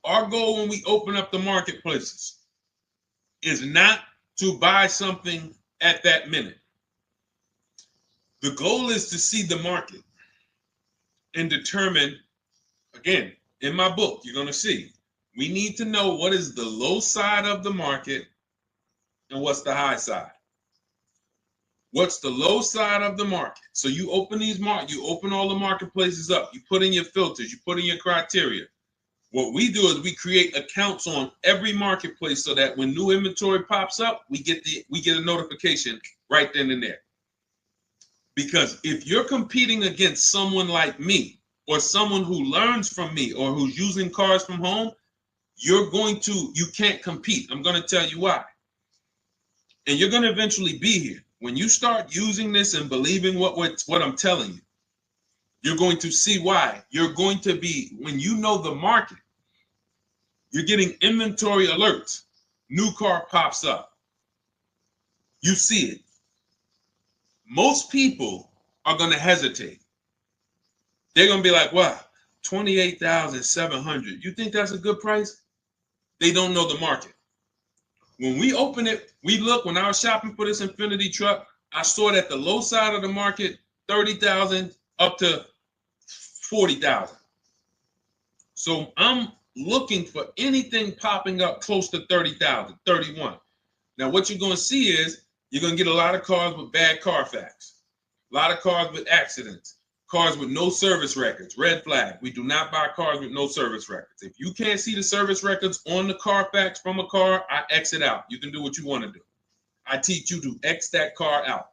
A: our goal when we open up the marketplaces is not to buy something at that minute. The goal is to see the market and determine, again, in my book, you're going to see, we need to know what is the low side of the market and what's the high side. What's the low side of the market? So you open you open all the marketplaces up. You put in your filters. You put in your criteria. What we do is we create accounts on every marketplace so that when new inventory pops up, we get a notification right then and there. Because if you're competing against someone like me or someone who learns from me or who's using cars from home, you can't compete. I'm going to tell you why. And you're going to eventually be here. When you start using this and believing what I'm telling you, You're going to see why. You're going to be, when you know the market, you're getting inventory alerts. New car pops up. You see it. Most people are going to hesitate. They're going to be like, wow, 28,700. You think that's a good price? They don't know the market. When we open it, we look, when I was shopping for this Infinity truck, I saw it at the low side of the market, 30,000 up to 40,000. So I'm looking for anything popping up close to 30,000, 31. Now, what you're going to see is you're going to get a lot of cars with bad Carfax, a lot of cars with accidents, cars with no service records, red flag. We do not buy cars with no service records. If you can't see the service records on the Carfax from a car, I exit out. You can do what you want to do. I teach you to X that car out.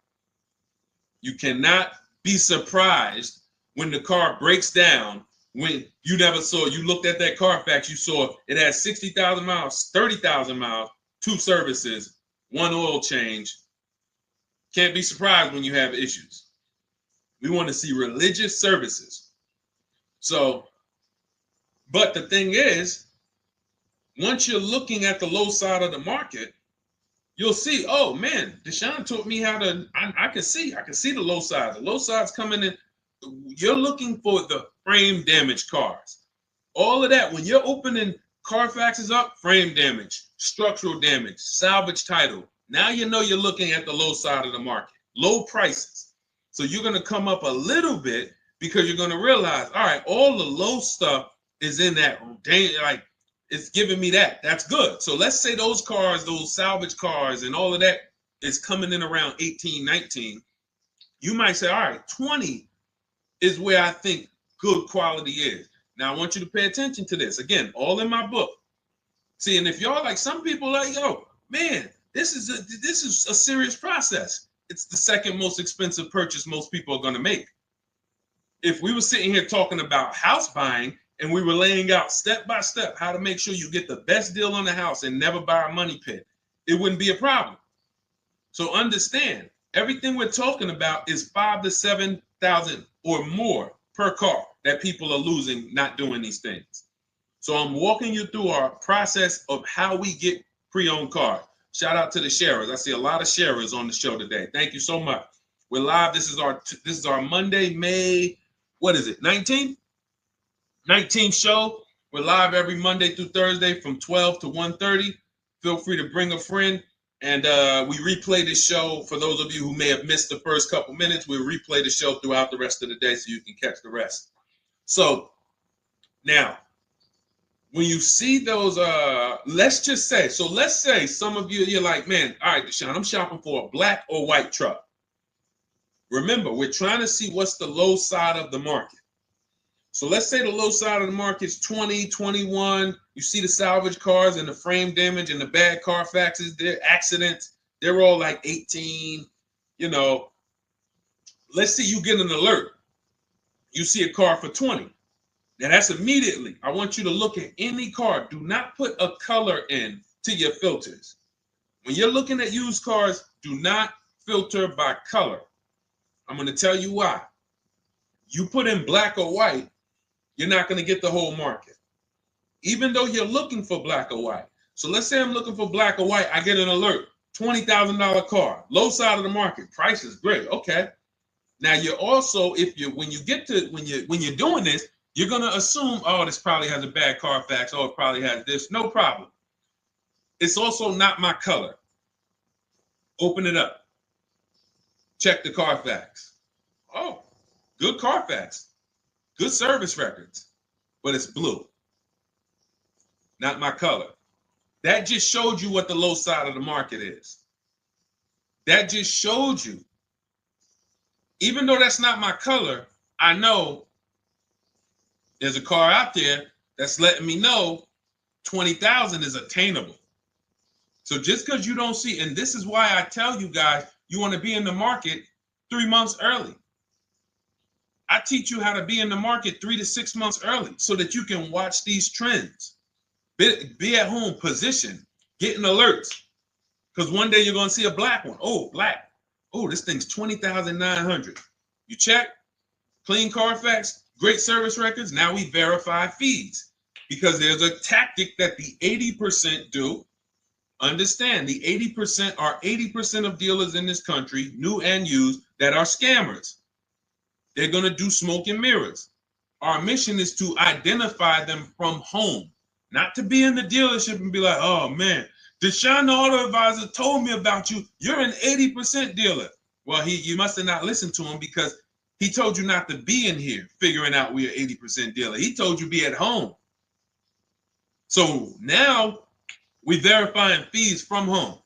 A: You cannot be surprised when the car breaks down, when you never saw, you looked at that Carfax, you saw it has 60,000 miles, 30,000 miles, 2 services, 1 oil change. Can't be surprised when you have issues. We want to see religious services. So, but the thing is, once you're looking at the low side of the market, you'll see, oh man, Deshone taught me how to, I can see the low side. The low side's coming in. You're looking for the frame damage cars. All of that, when you're opening Carfaxes up, frame damage, structural damage, salvage title. Now you know you're looking at the low side of the market, low prices. So you're going to come up a little bit because you're going to realize, all right, all the low stuff is in that, like, it's giving me that. That's good. So let's say those cars, those salvage cars and all of that is coming in around 18, 19. You might say, all right, 20 is where I think good quality is. Now, I want you to pay attention to this. Again, all in my book. See, and if y'all like, some people like, yo, man, this is a serious process. It's the second most expensive purchase most people are going to make. If we were sitting here talking about house buying and we were laying out step by step how to make sure you get the best deal on the house and never buy a money pit, it wouldn't be a problem. So understand, everything we're talking about is 5,000 to 7,000 or more per car that people are losing not doing these things. So I'm walking you through our process of how we get pre-owned cars. Shout out to the sharers. I see a lot of sharers on the show today. Thank you so much. We're live. This is our Monday, May, what is it, 19th? 19th show. We're live every Monday through Thursday from 12 to 1:30. Feel free to bring a friend. And we replay this show. For those of you who may have missed the first couple minutes, we'll replay the show throughout the rest of the day so you can catch the rest. So now, when you see those, let's say some of you, you're like, man, all right, Deshone, I'm shopping for a black or white truck. Remember, we're trying to see what's the low side of the market. So let's say the low side of the market is 20, 21. You see the salvage cars and the frame damage and the bad Carfaxes, their accidents, they're all like 18, you know. Let's say you get an alert. You see a car for 20. Now that's immediately, I want you to look at any car. Do not put a color in to your filters. When you're looking at used cars, do not filter by color. I'm going to tell you why. You put in black or white, you're not going to get the whole market, even though you're looking for black or white. So let's say I'm looking for black or white. I get an alert, $20,000 car, low side of the market. Price is great. Okay. Now you're also, when you're doing this, you're going to assume, oh, this probably has a bad Carfax. Oh, it probably has this. No problem. It's also not my color. Open it up. Check the Carfax. Oh, good Carfax. Good service records. But it's blue. Not my color. That just showed you what the low side of the market is. That just showed you. Even though that's not my color, I know there's a car out there that's letting me know 20,000 is attainable. So just because you don't see, and this is why I tell you guys, you want to be in the market 3 months early. I teach you how to be in the market 3 to 6 months early so that you can watch these trends. Be at home, position, getting alerts. Because one day you're going to see a black one. Oh, black. Oh, this thing's 20,900. You check. clean Carfax, great service records. Now we verify fees because there's a tactic that the 80% do. Understand, the 80% are 80% of dealers in this country, new and used, that are scammers. They're going to do smoke and mirrors. Our mission is to identify them from home, not to be in the dealership and be like, oh man, Deshone the Auto Advisor told me about you. You're an 80% dealer. Well, you must have not listened to him because he told you not to be in here figuring out we're 80% dealer. He told you be at home. So now we verifying fees from home.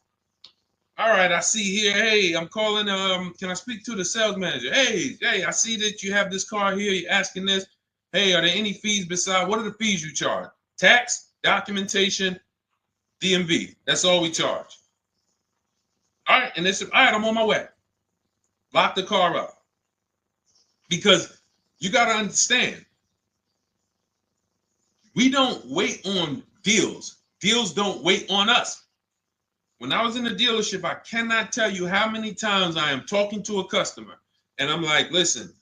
A: All right, I see here. Hey, I'm calling. Can I speak to the sales manager? Hey, I see that you have this car here. You're asking this. Hey, are there any fees besides? What are the fees you charge? Tax, documentation, DMV. That's all we charge. All right, and they said, all right, I'm on my way. Lock the car up. Because you got to understand, we don't wait on deals. Deals don't wait on us. When I was in the dealership, I cannot tell you how many times I am talking to a customer and I'm like, listen,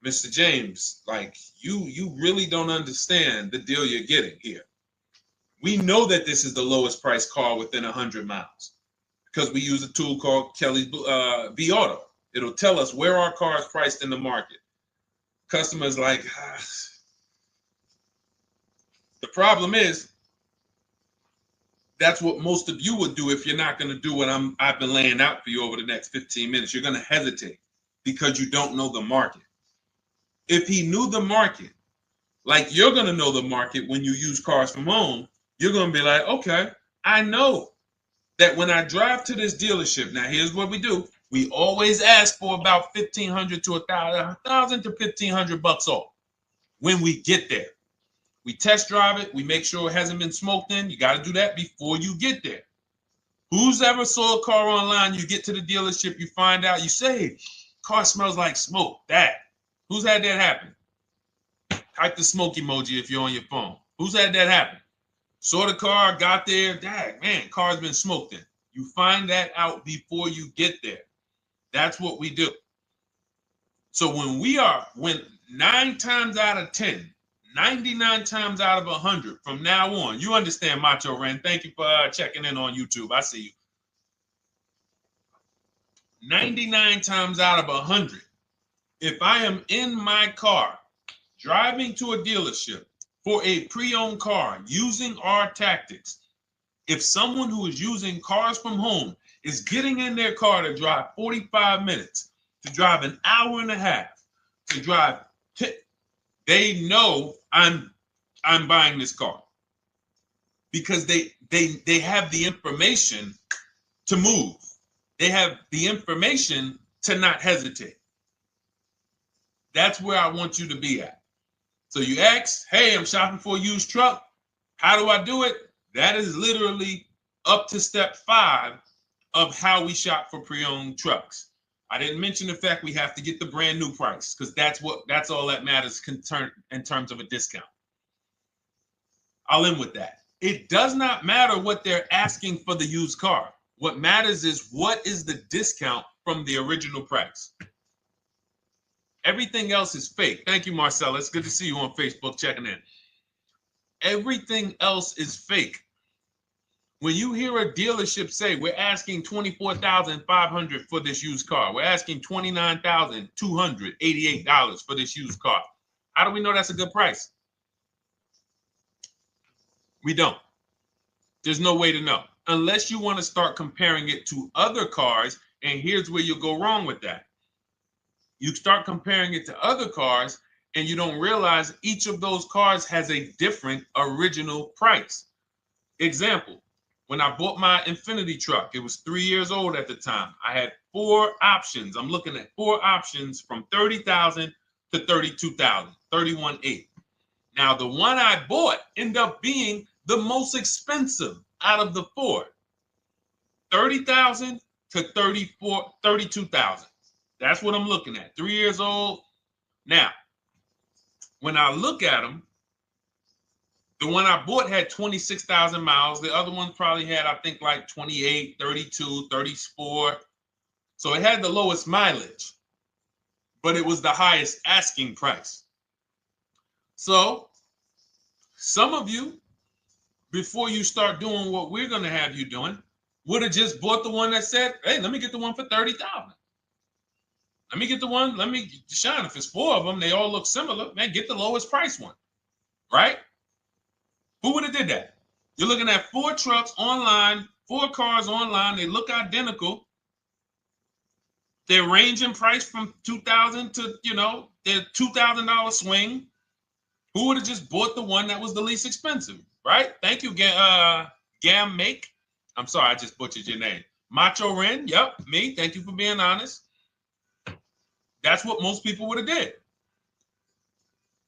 A: Mr. James, like you really don't understand the deal you're getting here. We know that this is the lowest price car within 100 miles because we use a tool called Kelly's V Auto. It'll tell us where our car is priced in the market. Customers like, the problem is, that's what most of you would do if you're not going to do what I've been laying out for you over the next 15 minutes. You're going to hesitate because you don't know the market. If he knew the market, like you're going to know the market when you use cars from home, you're going to be like, okay, I know that when I drive to this dealership, now here's what we do. We always ask for about $1,500 to $1,000 to $1,500 off when we get there. We test drive it. We make sure it hasn't been smoked in. You got to do that before you get there. Who's ever saw a car online? You get to the dealership, you find out, you say, car smells like smoke. That. Who's had that happen? Type the smoke emoji if you're on your phone. Who's had that happen? Saw the car, got there, dang, man, car's been smoked in. You find that out before you get there. That's what we do. So when 9 times out of 10, 99 times out of 100 from now on, you understand, Macho Ren. Thank you for checking in on YouTube. I see you. 99 times out of 100, if I am in my car driving to a dealership for a pre-owned car using our tactics, if someone who is using cars from home is getting in their car to drive 45 minutes, to drive an hour and a half, to drive, they know I'm buying this car because they have the information to move. They have the information to not hesitate. That's where I want you to be at. So you ask, hey, I'm shopping for a used truck. How do I do it? That is literally up to step 5 of how we shop for pre-owned trucks. I didn't mention the fact we have to get the brand new price because that's all that matters in terms of a discount. I'll end with that. It does not matter what they're asking for the used car. What matters is what is the discount from the original price. Everything else is fake. Thank you, Marcella. It's good to see you on Facebook checking in. Everything else is fake. When you hear a dealership say, we're asking $24,500 for this used car, we're asking $29,288 for this used car, how do we know that's a good price? We don't. There's no way to know unless you want to start comparing it to other cars. And here's where you'll go wrong with that. You start comparing it to other cars and you don't realize each of those cars has a different original price. Example, when I bought my Infinity truck, it was 3 years old at the time. I had 4 options. I'm looking at 4 options from $30,000 to $32,000, $31,800. Now, the one I bought ended up being the most expensive out of the 4. $30,000 to $32,000. That's what I'm looking at. 3 years old. Now, when I look at them, the one I bought had 26,000 miles. The other one probably had, I think, like 28, 32, 34. So it had the lowest mileage. but it was the highest asking price. So some of you, before you start doing what we're going to have you doing, would have just bought the one that said, hey, let me get the one for 30,000. Let me get the one, Deshone, if it's 4 of them, they all look similar, man, get the lowest price one, right? Who would have did that? You're looking at 4 trucks online, 4 cars online, they look identical. They range in price from $2,000 to, their $2,000 swing. Who would have just bought the one that was the least expensive, right? Thank you, Gam Make. I'm sorry, I just butchered your name. Macho Ren, yep, me. Thank you for being honest. That's what most people would have did.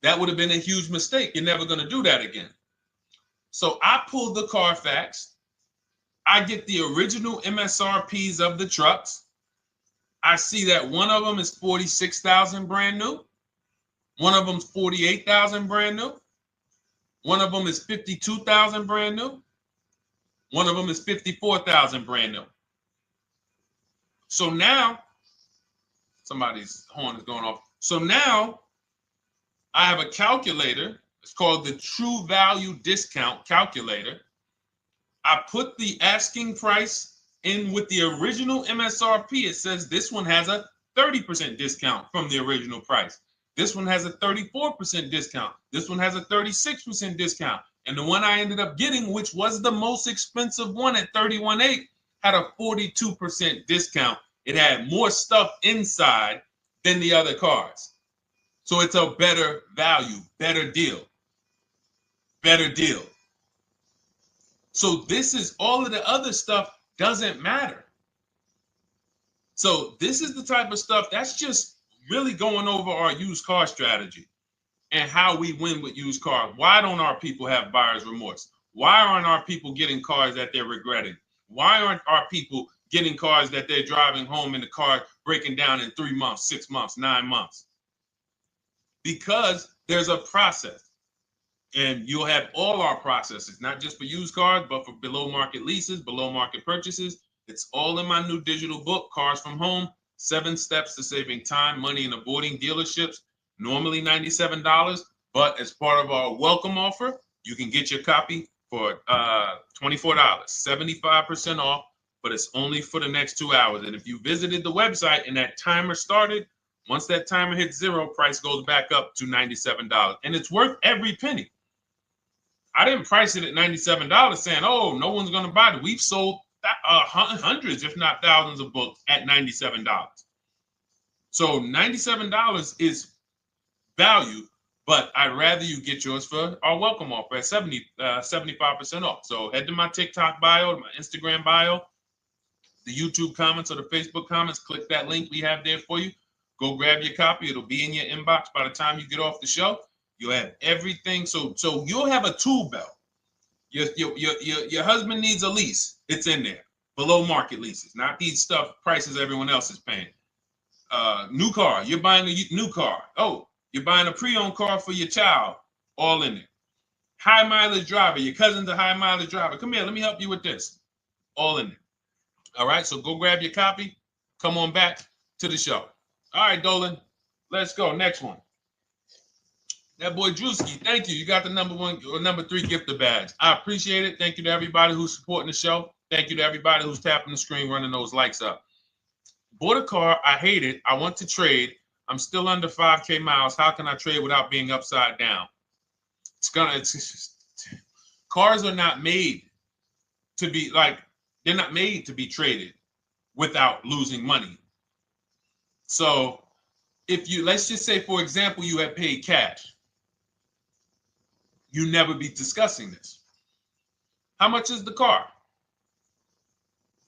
A: That would have been a huge mistake. You're never going to do that again. So I pulled the Carfax. I get the original MSRPs of the trucks. I see that one of them is 46,000 brand new. One of them's 48,000 brand new. One of them is 52,000 brand new. One of them is 54,000 brand new. So now, somebody's horn is going off. So now I have a calculator. It's called the True Value Discount Calculator. I put the asking price in with the original MSRP. It says this one has a 30% discount from the original price. This one has a 34% discount. This one has a 36% discount. And the one I ended up getting, which was the most expensive one at $31,800, had a 42% discount. It had more stuff inside than the other cars. So it's a better value, better deal. Better deal. So this is all of the other stuff doesn't matter. So this is the type of stuff that's just really going over our used car strategy and how we win with used cars. Why don't our people have buyer's remorse? Why aren't our people getting cars that they're regretting? Why aren't our people getting cars that they're driving home and the car breaking down in 3 months, 6 months, 9 months? Because there's a process. And you'll have all our processes, not just for used cars, but for below market leases, below market purchases. It's all in my new digital book, Cars from Home, 7 Steps to Saving Time, Money, and Avoiding Dealerships. Normally $97, but as part of our welcome offer, you can get your copy for $24, 75% off, but it's only for the next 2 hours. And if you visited the website and that timer started, once that timer hits 0, price goes back up to $97. And it's worth every penny. I didn't price it at $97 saying, oh, no one's going to buy it. We've sold hundreds, if not thousands of books at $97. So $97 is value, but I'd rather you get yours for our welcome offer at 75% off. So head to my TikTok bio, my Instagram bio, the YouTube comments or the Facebook comments, click that link we have there for you. Go grab your copy. It'll be in your inbox by the time you get off the show. You'll have everything. So you'll have a tool belt. Your husband needs a lease. It's in there. Below market leases, not these stuff prices everyone else is paying. New car. You're buying a new car. Oh, you're buying a pre-owned car for your child. All in there. High mileage driver. Your cousin's a high mileage driver. Come here. Let me help you with this. All in there. All right. So go grab your copy. Come on back to the show. All right, Dolan. Let's go. Next one. That boy Drewski, thank you. You got the number 1 or number 3 gifter badge. I appreciate it. Thank you to everybody who's supporting the show. Thank you to everybody who's tapping the screen, running those likes up. Bought a car. I hate it. I want to trade. I'm still under 5K miles. How can I trade without being upside down? Cars are not made to be they're not made to be traded without losing money. So if you, let's just say, for example, you had paid cash, you never be discussing this. How much is the car?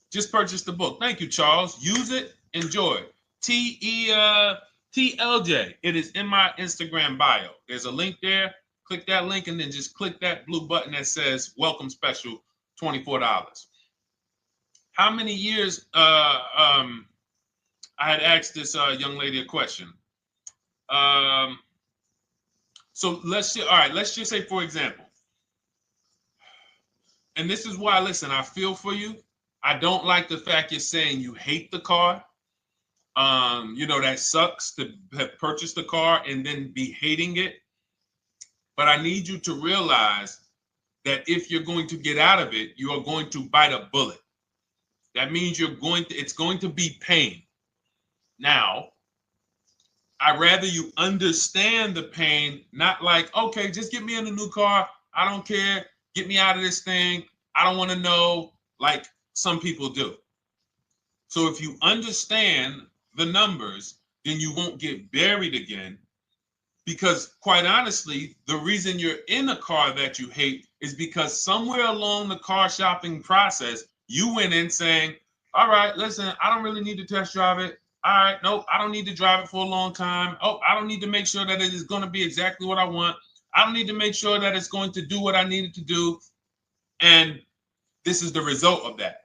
A: Just purchase the book. Thank you, Charles. Use it, enjoy it. TLJ. It is in my Instagram bio. There's a link there. Click that link and then just click that blue button that says welcome special, $24. How many years I had asked this young lady a question. So let's just say, for example, and this is why, listen, I feel for you. I don't like the fact you're saying you hate the car. That sucks to have purchased a car and then be hating it. But I need you to realize that if you're going to get out of it, you are going to bite a bullet. That means it's going to be pain. Now, I'd rather you understand the pain, not like, okay, just get me in a new car. I don't care. Get me out of this thing. I don't want to know, like some people do. So if you understand the numbers, then you won't get buried again. Because quite honestly, the reason you're in a car that you hate is because somewhere along the car shopping process, you went in saying, all right, listen, I don't really need to test drive it. All right, nope, I don't need to drive it for a long time. Oh, I don't need to make sure that it is going to be exactly what I want. I don't need to make sure that it's going to do what I need it to do. And this is the result of that.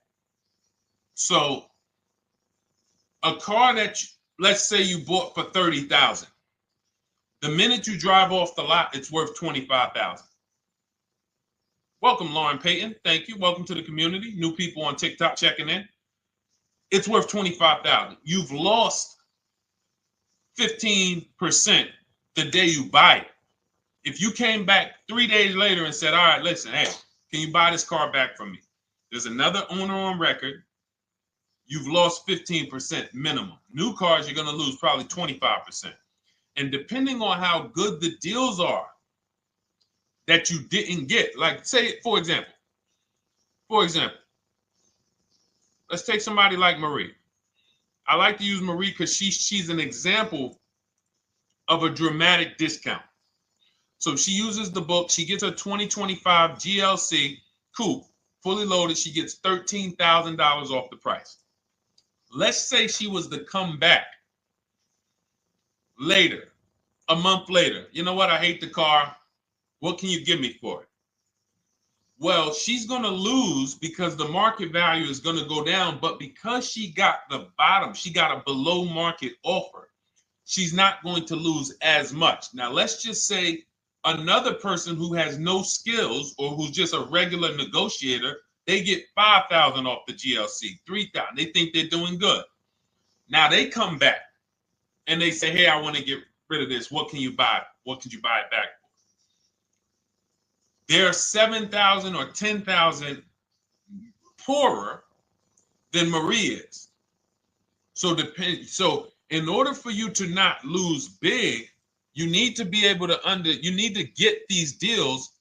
A: So a car that, let's say you bought for $30,000. The minute you drive off the lot, it's worth $25,000. Welcome, Lauren Payton. Thank you. Welcome to the community. New people on TikTok checking in. It's worth $25,000. You've lost 15% the day you buy it. If you came back 3 days later and said, all right, listen, hey, can you buy this car back from me? There's another owner on record. You've lost 15% minimum. New cars, you're going to lose probably 25%. And depending on how good the deals are that you didn't get, like say, for example, let's take somebody like Marie. I like to use Marie because she's an example of a dramatic discount. So she uses the book. She gets her 2025 GLC coupe, fully loaded. She gets $13,000 off the price. Let's say she was to come back later, a month later. You know what? I hate the car. What can you give me for it? Well, she's going to lose because the market value is going to go down. But because she got the bottom, she got a below market offer, she's not going to lose as much. Now, let's just say another person who has no skills or who's just a regular negotiator, they get $5,000 off the GLC, $3,000. They think they're doing good. Now they come back and they say, hey, I want to get rid of this. What can you buy? What could you buy it back for? They're 7,000 or 10,000 poorer than Marie is. So in order for you to not lose big, you need to be able to you need to get these deals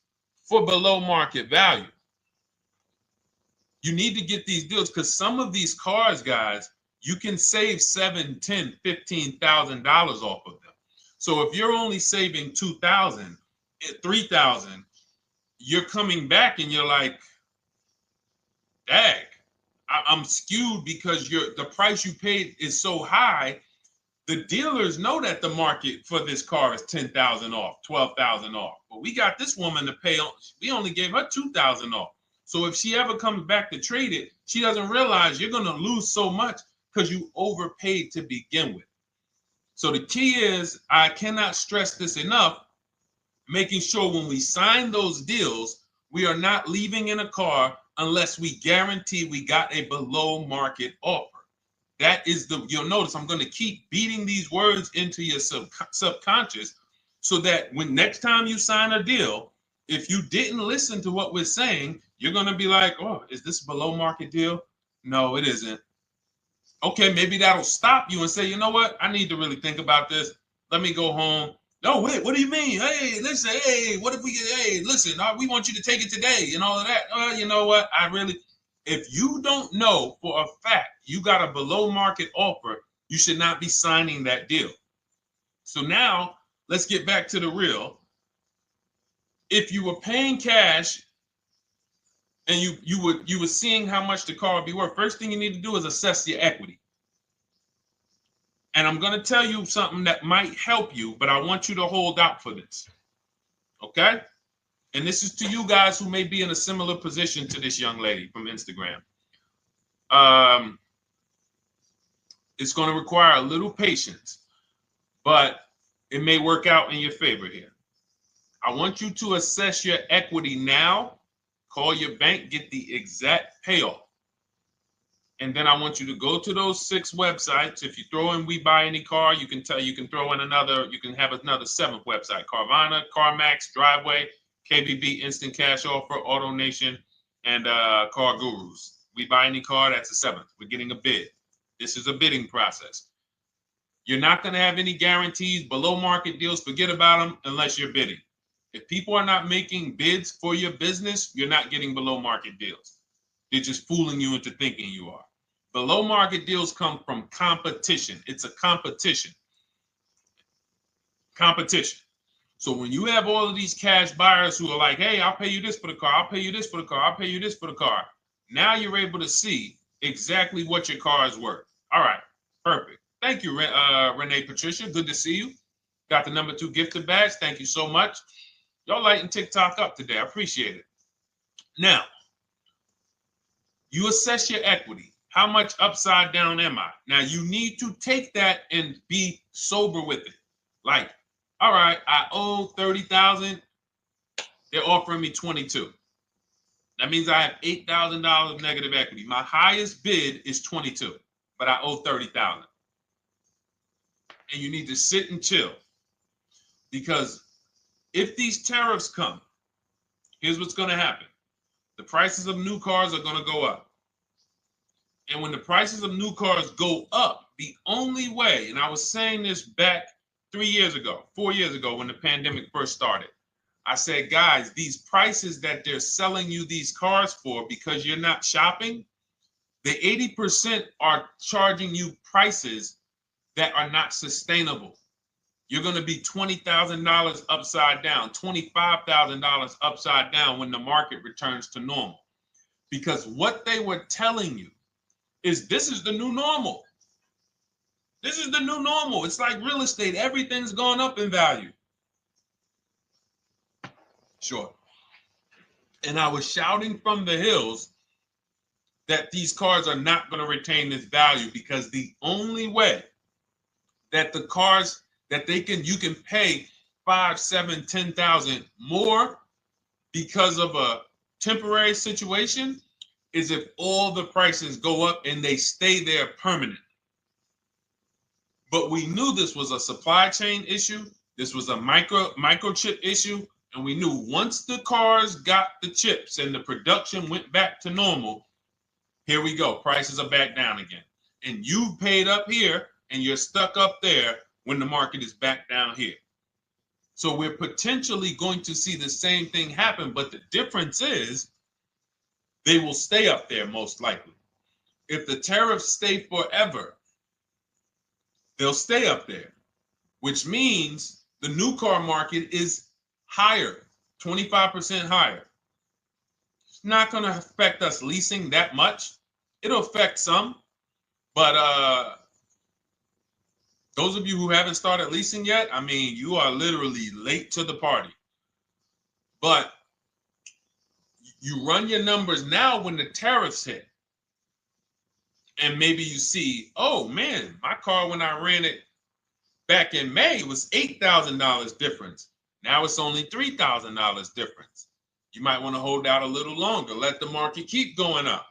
A: for below market value. You need to get these deals because some of these cars, guys, you can save $7,000, $10,000, $15,000 off of them. So if you're only saving $2,000, $3,000, you're coming back and you're like, dang, I'm skewed because the price you paid is so high. The dealers know that the market for this car is $10,000 off, $12,000 off. But we got this woman to pay. We only gave her $2,000 off. So if she ever comes back to trade it, she doesn't realize you're going to lose so much because you overpaid to begin with. So the key is, I cannot stress this enough, making sure when we sign those deals, we are not leaving in a car unless we guarantee we got a below market offer. That is you'll notice I'm going to keep beating these words into your subconscious so that when next time you sign a deal, if you didn't listen to what we're saying, you're going to be like, oh, is this a below market deal? No, it isn't. Okay, maybe that'll stop you and say, you know what? I need to really think about this. Let me go home. No, wait, what do you mean? Hey, listen, hey, what if we get, hey, listen, we want you to take it today and all of that. You know what? If you don't know for a fact you got a below market offer, you should not be signing that deal. So now let's get back to the real. If you were paying cash and you were seeing how much the car would be worth, first thing you need to do is assess your equity. And I'm going to tell you something that might help you, but I want you to hold out for this. Okay? And this is to you guys who may be in a similar position to this young lady from Instagram. It's going to require a little patience, but it may work out in your favor here. I want you to assess your equity now. Call your bank, get the exact payoff. And then I want you to go to those 6 websites. If you throw in We Buy Any Car, you can throw in another, you can have another 7th website: Carvana, CarMax, Driveway, KBB, Instant Cash Offer, AutoNation, and Car Gurus. We Buy Any Car, that's the 7th. We're getting a bid. This is a bidding process. You're not going to have any guarantees, below market deals. Forget about them unless you're bidding. If people are not making bids for your business, you're not getting below market deals. They're just fooling you into thinking you are. Below market deals come from competition. It's a competition. Competition. So when you have all of these cash buyers who are like, hey, I'll pay you this for the car, I'll pay you this for the car, I'll pay you this for the car. Now you're able to see exactly what your car is worth. All right, perfect. Thank you, Renee Patricia. Good to see you. Got the number 2 gifted badge. Thank you so much. Y'all lighting TikTok up today. I appreciate it. Now, you assess your equity. How much upside down am I? Now, you need to take that and be sober with it. Like, all right, I owe $30,000. They're offering me 22. That means I have $8,000 negative equity. My highest bid is 22, but I owe 30,000. And you need to sit and chill, because if these tariffs come, here's what's going to happen. The prices of new cars are going to go up. And when the prices of new cars go up, the only way, and I was saying this back 4 years ago, when the pandemic first started, I said, guys, these prices that they're selling you these cars for, because you're not shopping, the 80% are charging you prices that are not sustainable. You're going to be $20,000 upside down, $25,000 upside down when the market returns to normal. Because what they were telling you is this is the new normal. This is the new normal. It's like real estate. Everything's gone up in value. Sure. And I was shouting from the hills that these cars are not going to retain this value, because the only way that the cars that you can pay 5, 7, 10,000 more because of a temporary situation is if all the prices go up and they stay there permanent. But we knew this was a supply chain issue. This was a microchip issue. And we knew once the cars got the chips and the production went back to normal, here we go. Prices are back down again. And you paid up here and you're stuck up there when the market is back down here. So we're potentially going to see the same thing happen, but the difference is they will stay up there most likely. If the tariffs stay forever, they'll stay up there, which means the new car market is higher, 25% higher. It's not going to affect us leasing that much. It'll affect some, but those of you who haven't started leasing yet, I mean, you are literally late to the party. But you run your numbers now when the tariffs hit. And maybe you see, oh man, my car when I ran it back in May was $8,000 difference. Now it's only $3,000 difference. You might want to hold out a little longer. Let the market keep going up.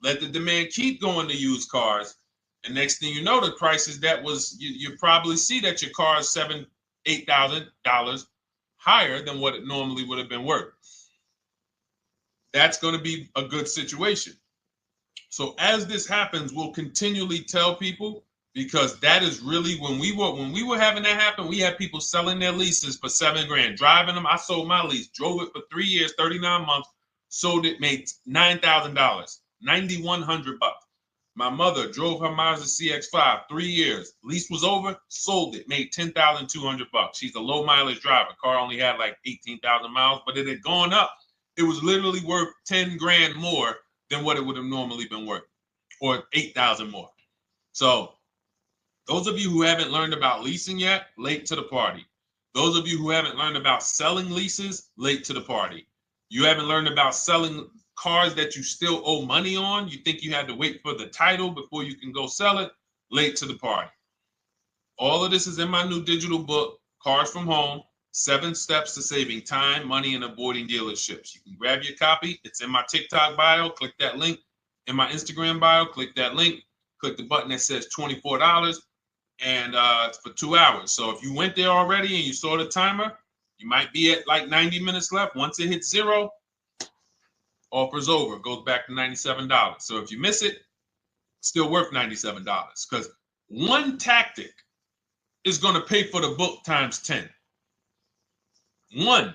A: Let the demand keep going to used cars. And next thing you know, the prices that was, you probably see that your car is $7,000, $8,000 higher than what it normally would have been worth. That's going to be a good situation. So as this happens, we'll continually tell people, because that is really when we were having that happen, we had people selling their leases for $7,000, driving them. I sold my lease, drove it for 3 years, 39 months, sold it, made $9,000, $9,100. My mother drove her Mazda CX-5, 3 years, lease was over, sold it, made $10,200. She's a low mileage driver. Car only had like 18,000 miles, but it had gone up. It was literally worth $10,000 more than what it would have normally been worth, or 8,000 more. So those of you who haven't learned about leasing yet, late to the party. Those of you who haven't learned about selling leases, late to the party. You haven't learned about selling cars that you still owe money on. You think you had to wait for the title before you can go sell it, late to the party. All of this is in my new digital book, Cars from Home, 7 Steps to Saving Time, Money, and Avoiding Dealerships. You can grab your copy. It's in my TikTok bio. Click that link in my Instagram bio. Click that link. Click the button that says $24, and it's for 2 hours. So if you went there already and you saw the timer, you might be at like 90 minutes left. Once it hits 0, offer's over. It goes back to $97. So if you miss it, still worth $97, because one tactic is going to pay for the book times 10. One.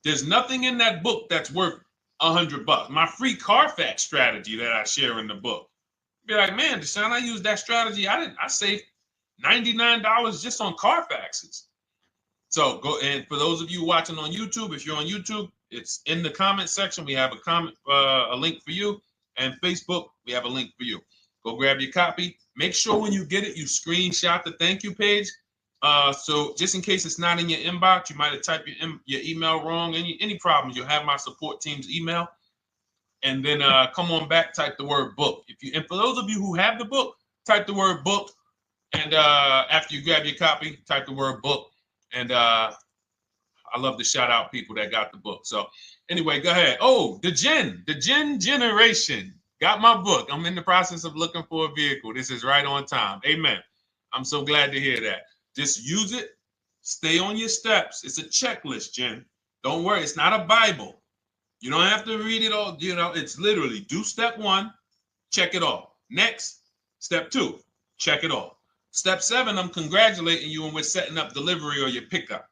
A: There's nothing in that book that's worth $100. My free Carfax strategy that I share in the book. Be like, man, Deshone, I used that strategy. I saved $99 just on Carfaxes. So go, and for those of you watching on YouTube, if you're on YouTube, it's in the comment section. We have a link for you, and Facebook, we have a link for you. Go grab your copy. Make sure when you get it, you screenshot the thank you page. So just in case it's not in your inbox, you might have typed your email wrong. Any problems, you'll have my support team's email. And then come on back, type the word book. And for those of you who have the book, type the word book. And after you grab your copy, type the word book. And I love to shout out people that got the book. So anyway, go ahead. Oh, the Gen Generation got my book. I'm in the process of looking for a vehicle. This is right on time. Amen. I'm so glad to hear that. Just use it. Stay on your steps. It's a checklist, Jen. Don't worry. It's not a Bible. You don't have to read it all. You know, it's literally do step 1, check it off. Next, step 2, check it off. Step 7, I'm congratulating you and we're setting up delivery or your pickup.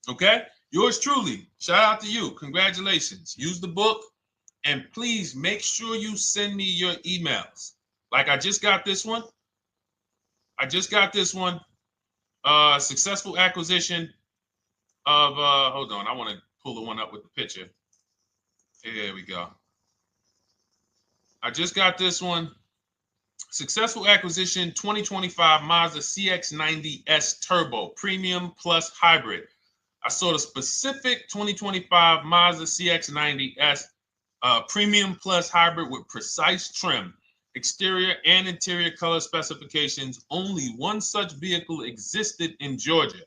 A: Okay? Yours truly. Shout out to you. Congratulations. Use the book, and please make sure you send me your emails. Like I just got this one. Successful acquisition of, hold on, I want to pull the one up with the picture. Here we go. I just got this one. Successful acquisition 2025 Mazda CX-90S Turbo Premium Plus Hybrid. I saw the specific 2025 Mazda CX-90S Premium Plus Hybrid with precise trim, exterior and interior color specifications. Only one such vehicle existed in Georgia.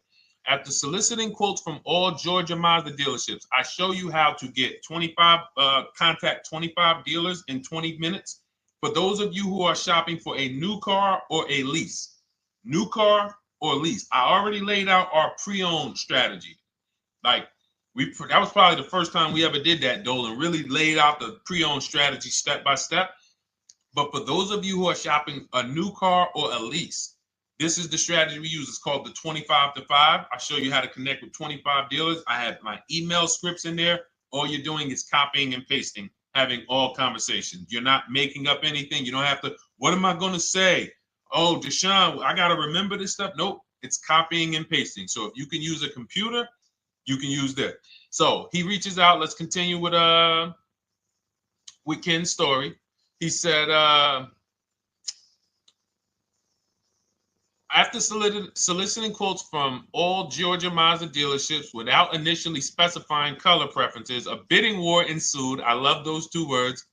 A: After soliciting quotes from all Georgia Mazda dealerships, I show you how to get contact 25 dealers in 20 minutes. For those of you who are shopping for a new car or a lease, new car or lease, I already laid out our pre-owned strategy. Like that was probably the first time we ever did that, Dolan, really laid out the pre-owned strategy step by step. But for those of you who are shopping a new car or a lease, this is the strategy we use. It's called the 25 to 5. I show you how to connect with 25 dealers. I have my email scripts in there. All you're doing is copying and pasting, having all conversations. You're not making up anything. You don't have to, what am I going to say? Oh, Deshone, I got to remember this stuff. Nope, it's copying and pasting. So if you can use a computer, you can use that. So he reaches out. Let's continue with Ken's story. He said, after soliciting quotes from all Georgia Mazda dealerships without initially specifying color preferences, a bidding war ensued. I love those 2 words.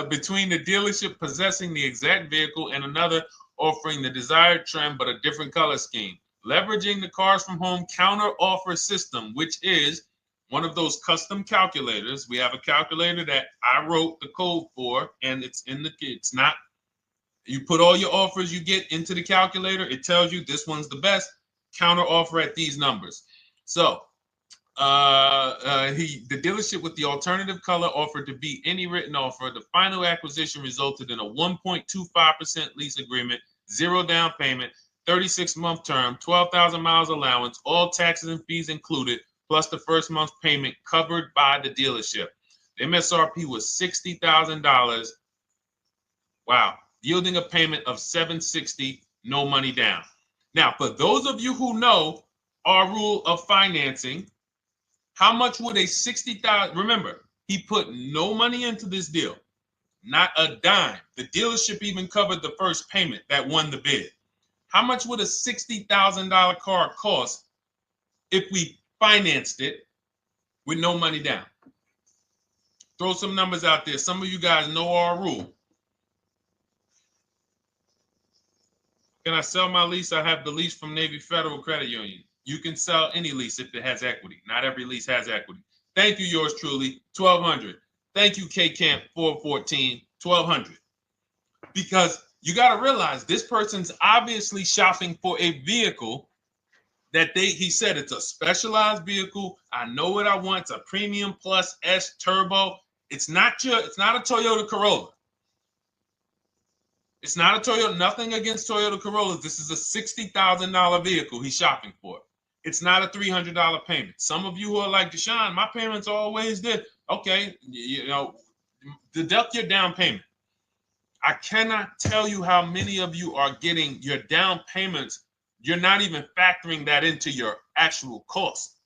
A: Between the dealership possessing the exact vehicle and another offering the desired trim but a different color scheme. Leveraging the Cars from Home counter offer system, which is one of those custom calculators. We have a calculator that I wrote the code for, and it's not. You put all your offers you get into the calculator. It tells you this one's the best. Counter offer at these numbers. So the dealership with the alternative color offered to beat any written offer. The final acquisition resulted in a 1.25% lease agreement, 0 down payment, 36-month term, 12,000 miles allowance, all taxes and fees included, plus the first month's payment covered by the dealership. The MSRP was $60,000. Wow. Yielding a payment of $760, no money down. Now, for those of you who know our rule of financing, how much would a $60,000, remember, he put no money into this deal, not a dime. The dealership even covered the first payment that won the bid. How much would a $60,000 car cost if we financed it with no money down? Throw some numbers out there. Some of you guys know our rule. Can I sell my lease? I have the lease from Navy Federal Credit Union. You can sell any lease if it has equity. Not every lease has equity. Thank you, yours truly, 1200. Thank you, K Camp 414. $1,200. Because you got to realize this person's obviously shopping for a vehicle that he said it's a specialized vehicle. I know what I want. It's a premium plus S turbo. It's not a Toyota Corolla. It's not a Toyota, nothing against Toyota Corollas. This is a $60,000 vehicle he's shopping for. It's not a $300 payment. Some of you who are like, Deshone, my payments always did. Okay, deduct your down payment. I cannot tell you how many of you are getting your down payments. You're not even factoring that into your actual cost.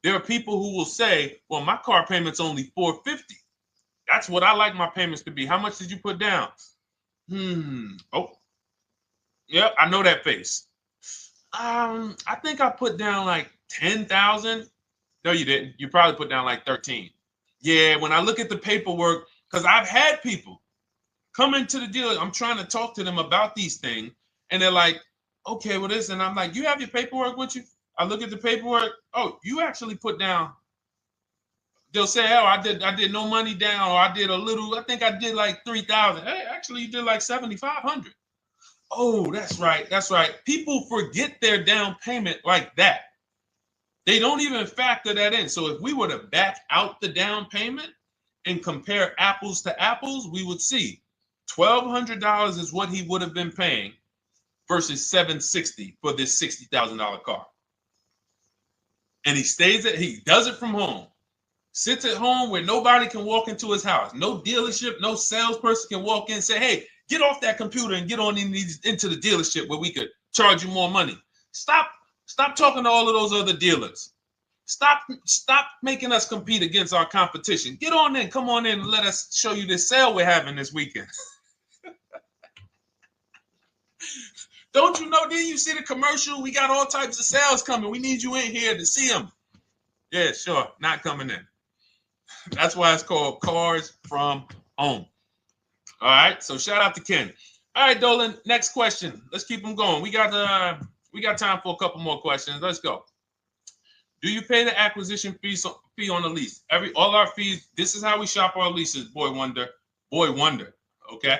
A: There are people who will say, well, my car payment's only $450. That's what I like my payments to be. How much did you put down? Oh, yeah, I know that face. I think I put down like 10,000. No, you didn't. You probably put down like 13. Yeah, when I look at the paperwork, because I've had people come into the dealer, I'm trying to talk to them about these things, and they're like, okay, well, this, and I'm like, you have your paperwork with you? I look at the paperwork. Oh, you actually put down. They'll say, oh, I did no money down, or I did a little. I think I did like 3,000. Hey, actually, you did like 7,500. Oh, that's right. That's right. People forget their down payment like that. They don't even factor that in. So if we were to back out the down payment and compare apples to apples, we would see $1,200 is what he would have been paying versus $760 for this $60,000 car. And he does it from home. Sits at home where nobody can walk into his house. No dealership, no salesperson can walk in and say, hey, get off that computer and get on into the dealership where we could charge you more money. Stop talking to all of those other dealers. Stop making us compete against our competition. Get on in, come on in and let us show you this sale we're having this weekend. Don't you know, didn't you see the commercial? We got all types of sales coming. We need you in here to see them. Yeah, sure, not coming in. That's why it's called Cars from Home. All right, so shout out to Ken. All right, Dolan, next question. Let's keep them going. We got time for a couple more questions. Let's go. Do you pay the acquisition fee on the lease? All our fees, this is how we shop our leases, Boy Wonder. Okay.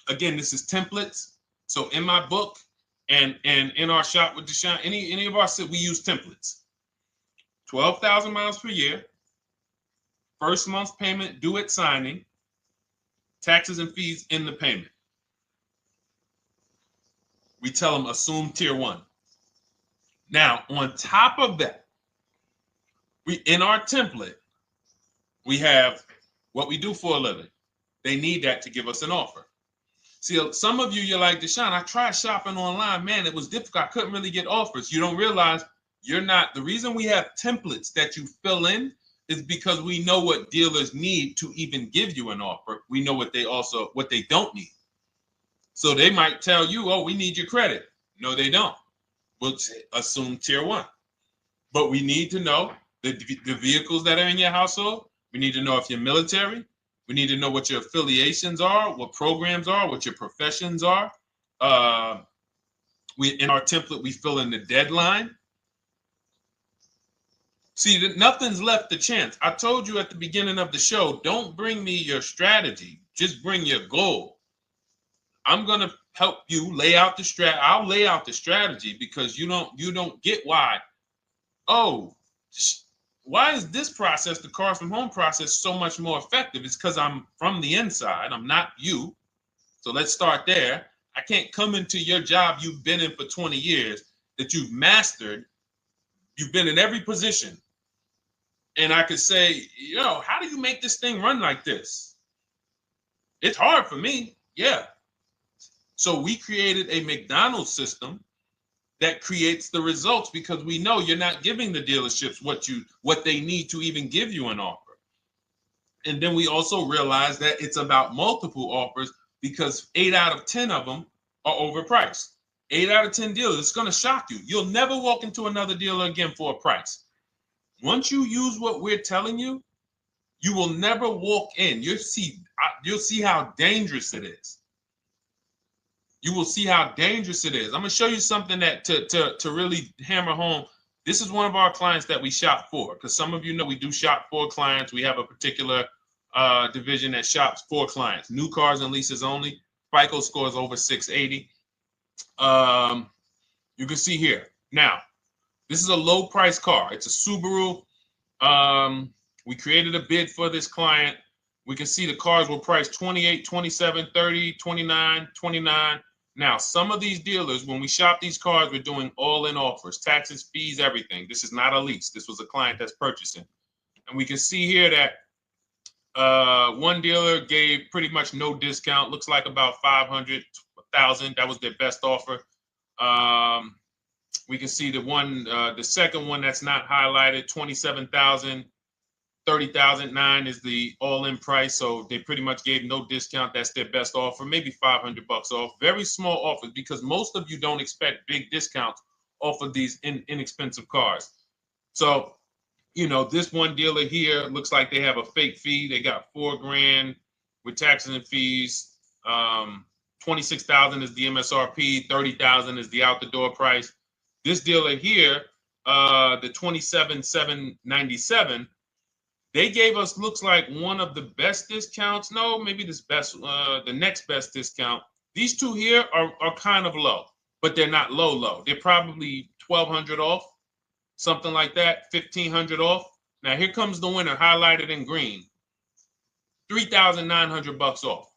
A: Again, this is templates. So in my book and in our shop with Deshone, any of our, we use templates. 12,000 miles per year, first month's payment due at signing, taxes and fees in the payment. We tell them assume tier 1. Now, on top of that, in our template, we have what we do for a living. They need that to give us an offer. See, some of you, you're like, Deshone, I tried shopping online. Man, it was difficult. I couldn't really get offers. You don't realize you're not. The reason we have templates that you fill in is because we know what dealers need to even give you an offer. We know what they don't need. So they might tell you, oh, we need your credit. No, they don't. We'll assume tier 1. But we need to know the vehicles that are in your household. We need to know if you're military. We need to know what your affiliations are, what programs are, what your professions are. In our template, we fill in the deadline. See, nothing's left to chance. I told you at the beginning of the show, don't bring me your strategy. Just bring your goal. I'm going to help you lay out the strat. I'll lay out the strategy because you don't get why. Oh, why is this process, the Cars from Home process, so much more effective? It's because I'm from the inside. I'm not you. So let's start there. I can't come into your job you've been in for 20 years that you've mastered. You've been in every position. And I could say, how do you make this thing run like this? It's hard for me. Yeah. So we created a McDonald's system that creates the results because we know you're not giving the dealerships what they need to even give you an offer. And then we also realize that it's about multiple offers because 8 out of 10 of them are overpriced. 8 out of 10 dealers, it's going to shock you. You'll never walk into another dealer again for a price. Once you use what we're telling you, you will never walk in. You'll see how dangerous it is. You will see how dangerous it is. I'm going to show you something that to really hammer home. This is one of our clients that we shop for because some of you know we do shop for clients. We have a particular division that shops for clients. New cars and leases only. FICO scores over 680. You can see here. Now, this is a low price car. It's a Subaru. We created a bid for this client. We can see the cars were priced 28, 27, 30, 29, 29. Now, some of these dealers, when we shop these cars, we're doing all-in offers, taxes, fees, everything. This is not a lease. This was a client that's purchasing. And we can see here that one dealer gave pretty much no discount. Looks like about 500,000. That was their best offer. We can see the second one that's not highlighted, 27,000. 30,009 is the all-in price, so they pretty much gave no discount. That's their best offer, maybe $500 off. Very small offers, because most of you don't expect big discounts off of these inexpensive cars. So, you know, this one dealer here looks like they have a fake fee. They got $4,000 with taxes and fees. 26,000 is the MSRP. 30,000 is the out the door price. This dealer here, the 27,797. They gave us, looks like, one of the best discounts. No, maybe the next best discount. These two here are kind of low, but they're not low. They're probably 1,200 off, something like that, 1,500 off. Now here comes the winner, highlighted in green, 3,900 bucks off.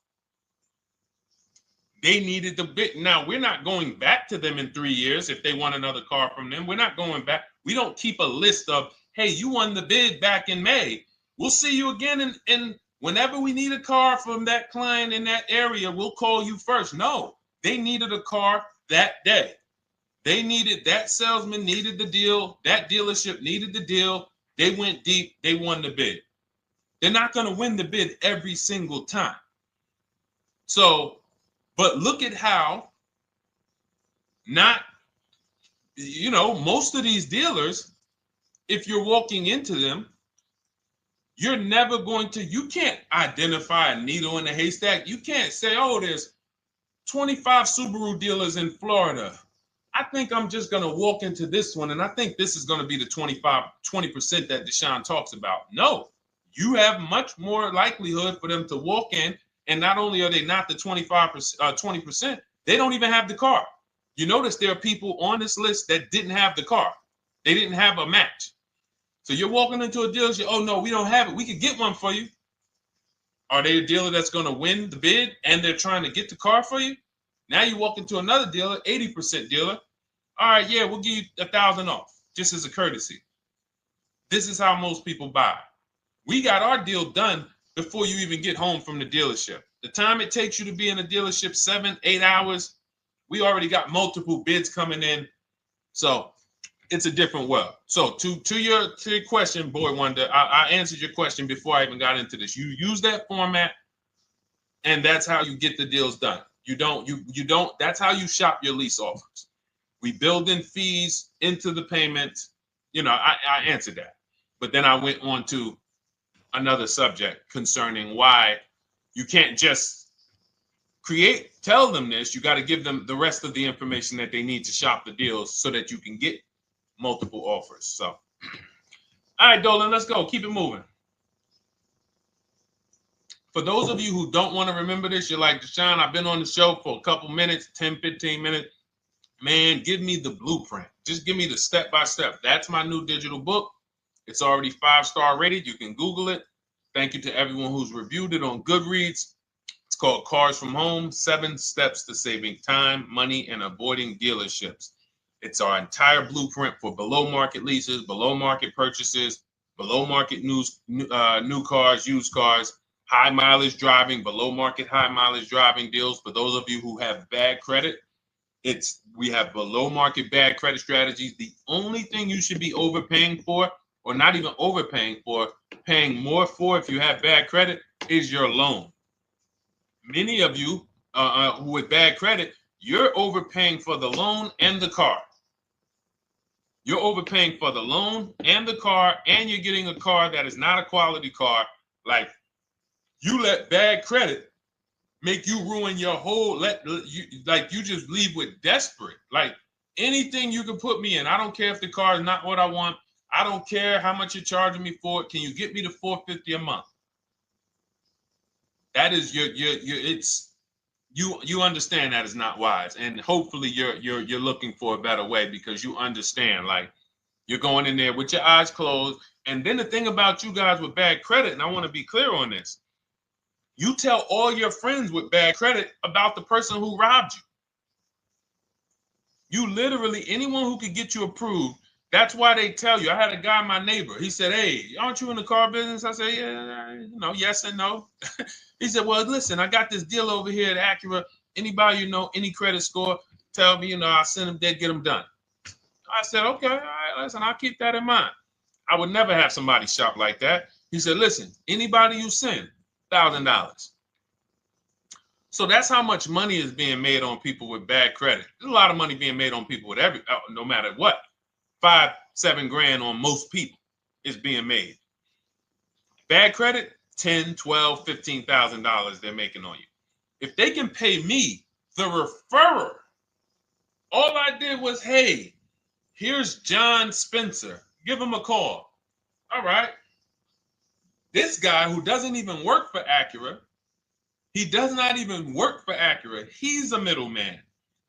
A: They needed the bid. Now we're not going back to them in 3 years if they want another car from them. We're not going back. We don't keep a list of, hey, you won the bid back in May. We'll see you again. And whenever we need a car from that client in that area, we'll call you first. No, they needed a car that day. They needed, that salesman needed the deal. That dealership needed the deal. They went deep. They won the bid. They're not going to win the bid every single time. So, but look at how most of these dealers, if you're walking into them, you're never going to, you can't identify a needle in a haystack. You can't say, oh, there's 25 Subaru dealers in Florida. I think I'm just going to walk into this one, and I think this is going to be the 20% that Deshone talks about. No, you have much more likelihood for them to walk in, and not only are they not the 20%, they don't even have the car. You notice there are people on this list that didn't have the car. They didn't have a match. So you're walking into a dealership, oh no, we don't have it. We could get one for you. Are they a dealer that's going to win the bid and they're trying to get the car for you? Now you walk into another dealer, 80% dealer. All right, yeah, we'll give you 1,000 off, just as a courtesy. This is how most people buy. We got our deal done before you even get home from the dealership. The time it takes you to be in a dealership, 7-8 hours, we already got multiple bids coming in. So it's a different world. So to your question, Boy Wonder, I answered your question before I even got into this. You use that format, and that's how you get the deals done. You don't, that's how you shop your lease offers. We build in fees into the payments. I answered that. But then I went on to another subject concerning why you can't just tell them this. You got to give them the rest of the information that they need to shop the deals so that you can get multiple offers. So, all right, Dolan, let's go. Keep it moving. For those of you who don't want to remember this, you're like, Deshone, I've been on the show for a couple minutes, 10, 15 minutes. Man, give me the blueprint. Just give me the step-by-step. That's my new digital book. It's already 5-star rated. You can Google it. Thank you to everyone who's reviewed it on Goodreads. It's called Cars from Home, 7 Steps to Saving Time, Money, and Avoiding Dealerships. It's our entire blueprint for below market leases, below market purchases, below market new cars, used cars, high mileage driving, below market high mileage driving deals. For those of you who have bad credit, we have below market bad credit strategies. The only thing you should be overpaying for, or not even overpaying for, paying more for if you have bad credit, is your loan. Many of you with bad credit, you're overpaying for the loan and the car. You're overpaying for the loan and the car, and you're getting a car that is not a quality car. Like, you let bad credit make you ruin your whole, you just leave with desperate. Like, anything you can put me in. I don't care if the car is not what I want. I don't care how much you're charging me for it. Can you get me to $450 a month? That is you understand that is not wise, and hopefully you're looking for a better way, because you understand, like, you're going in there with your eyes closed. And then the thing about you guys with bad credit, and I want to be clear on this, you tell all your friends with bad credit about the person who robbed you. You literally, anyone who could get you approved, that's why they tell you. I had a guy, my neighbor, he said, "Hey, aren't you in the car business?" I said, "Yeah, yes and no." He said, "Well, listen, I got this deal over here at Acura. Anybody any credit score, tell me, I'll send them there, get them done." I said, "Okay, all right, listen, I'll keep that in mind." I would never have somebody shop like that. He said, "Listen, anybody you send, $1,000. So that's how much money is being made on people with bad credit. There's a lot of money being made on people with no matter what. 5, 7 grand on most people is being made. Bad credit, $10, $12, $15,000 they're making on you. If they can pay me, the referrer, all I did was, hey, here's John Spencer. Give him a call. All right. This guy who doesn't even work for Acura, he does not even work for Acura. He's a middleman.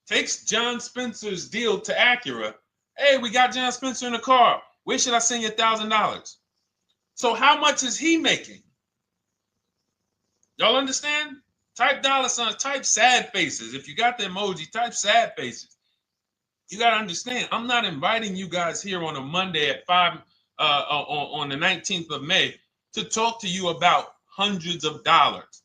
A: Takes John Spencer's deal to Acura. Hey, we got John Spencer in the car. Where should I send you $1,000? So how much is he making? Y'all understand? Type dollar signs, type sad faces. If you got the emoji, type sad faces. You got to understand, I'm not inviting you guys here on a Monday at 5 on the 19th of May to talk to you about hundreds of dollars.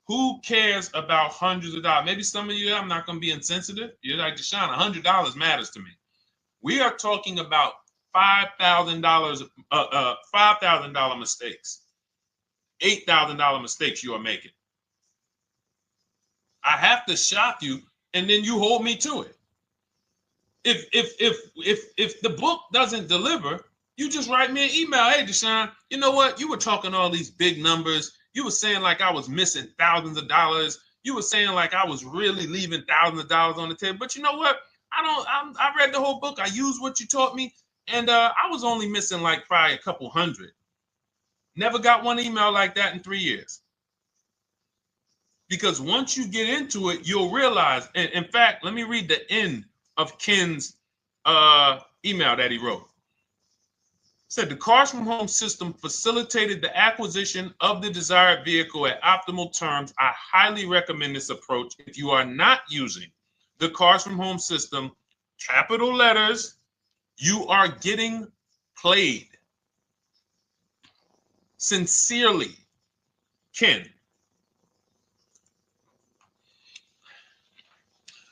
A: Who cares about hundreds of dollars? Maybe some of you, I'm not going to be insensitive. You're like, Deshone, $100 matters to me. We are talking about $5,000, $5,000 mistakes, $8,000 mistakes you are making. I have to shock you, and then you hold me to it. If the book doesn't deliver, you just write me an email. Hey, Deshone, you know what? You were talking all these big numbers. You were saying like I was missing thousands of dollars. You were saying like I was really leaving thousands of dollars on the table. But you know what? I read the whole book. I used what you taught me. And I was only missing like probably a couple hundred. Never got one email like that in 3 years. Because once you get into it, you'll realize. And in fact, let me read the end of Ken's email that he wrote. Said the Cars from Home system facilitated the acquisition of the desired vehicle at optimal terms. I highly recommend this approach. If you are not using the Cars from Home system, capital letters, you are getting played. Sincerely, Ken.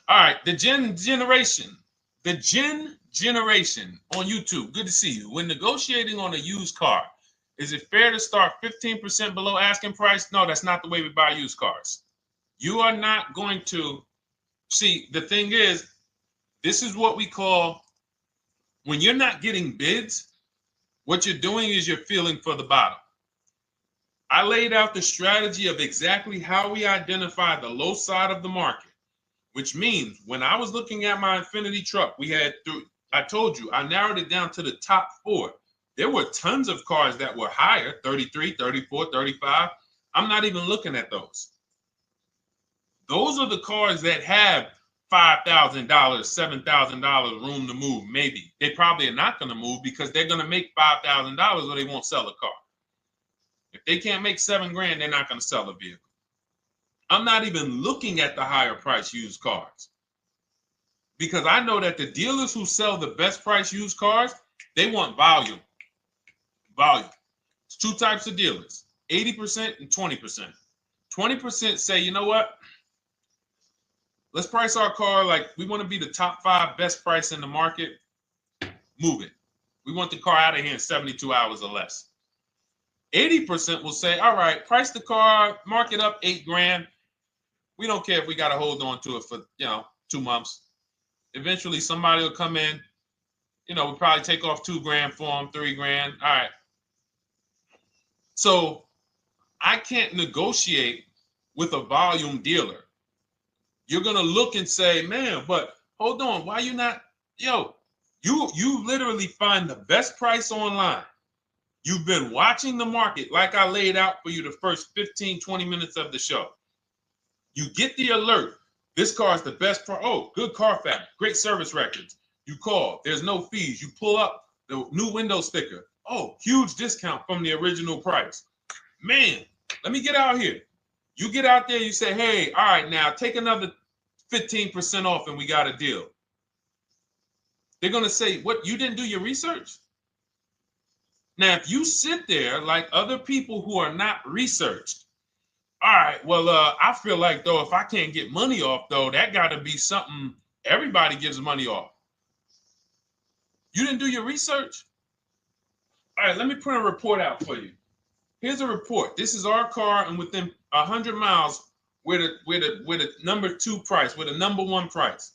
A: All right, the Gen Generation on YouTube. Good to see you. When negotiating on a used car, is it fair to start 15% below asking price? No, that's not the way we buy used cars. You are not going to see. The thing is, this is what we call, when you're not getting bids, what you're doing is you're feeling for the bottom. I laid out the strategy of exactly how we identify the low side of the market, which means when I was looking at my Infiniti truck, I told you, I narrowed it down to the top 4. There were tons of cars that were higher, 33, 34, 35. I'm not even looking at those. Those are the cars that have $5,000, $7,000 room to move, maybe. They probably are not going to move because they're going to make $5,000 or they won't sell a car. If they can't make $7 grand, they're not going to sell a vehicle. I'm not even looking at the higher price used cars, because I know that the dealers who sell the best price used cars, they want volume. Volume. It's 2 types of dealers, 80% and 20%. 20% say, you know what? Let's price our car like we want to be the top 5 best price in the market. Move it. We want the car out of here in 72 hours or less. 80% will say, all right, price the car, mark it up 8 grand. We don't care if we got to hold on to it for, 2 months. Eventually, somebody will come in. We'll probably take off 2 grand for them, 3 grand. All right. So I can't negotiate with a volume dealer. You're going to look and say, man, but hold on. Why you not? You literally find the best price online. You've been watching the market like I laid out for you the first 15, 20 minutes of the show. You get the alert. This car is the best price. Oh, good Carfax, great service records. You call, there's no fees. You pull up the new window sticker. Oh, huge discount from the original price. Man, let me get out here. You get out there, you say, hey, all right, now take another 15% off and we got a deal. They're going to say, what, you didn't do your research? Now, if you sit there like other people who are not researched, all right, well, I feel like, though, if I can't get money off, though, that got to be something everybody gives money off. You didn't do your research? All right, let me print a report out for you. Here's a report. This is our car, and within 100 miles, we're the number 2 price, we're the number 1 price.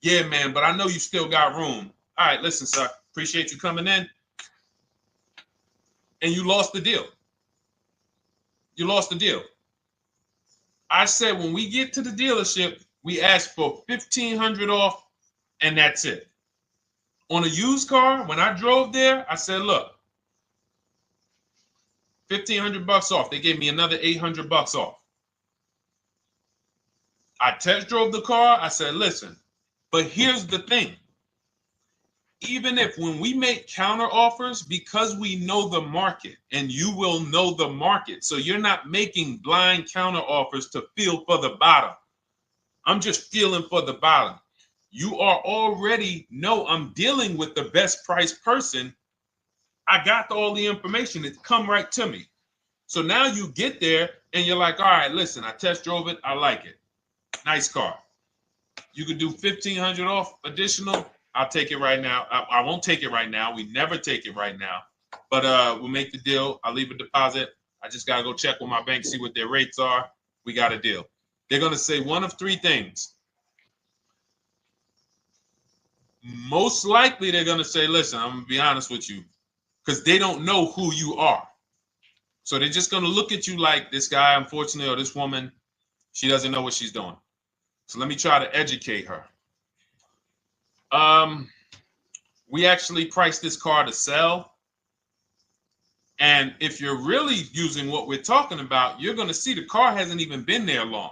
A: Yeah, man, but I know you still got room. All right, listen, sir, appreciate you coming in. And you lost the deal. You lost the deal. I said when we get to the dealership, we ask for $1,500 off, and that's it. On a used car, when I drove there, I said, look, $1,500 off. They gave me another $800 off. I test drove the car. I said, listen, but here's the thing. Even if when we make counter offers, because we know the market, and you will know the market, so you're not making blind counter offers to feel for the bottom. I'm just feeling for the bottom. You are already know I'm dealing with the best price person. I got all the information. It come right to me. So now you get there and you're like, all right, listen, I test drove it. I like it. Nice car. You could do $1,500 off additional. I'll take it right now. I won't take it right now. We never take it right now. But we'll make the deal. I'll leave a deposit. I just got to go check with my bank, see what their rates are. We got a deal. They're going to say one of 3 things. Most likely they're going to say, listen, I'm going to be honest with you, because they don't know who you are. So they're just going to look at you like this guy, unfortunately, or this woman, she doesn't know what she's doing. So let me try to educate her. We actually priced this car to sell. And if you're really using what we're talking about, you're going to see the car hasn't even been there long.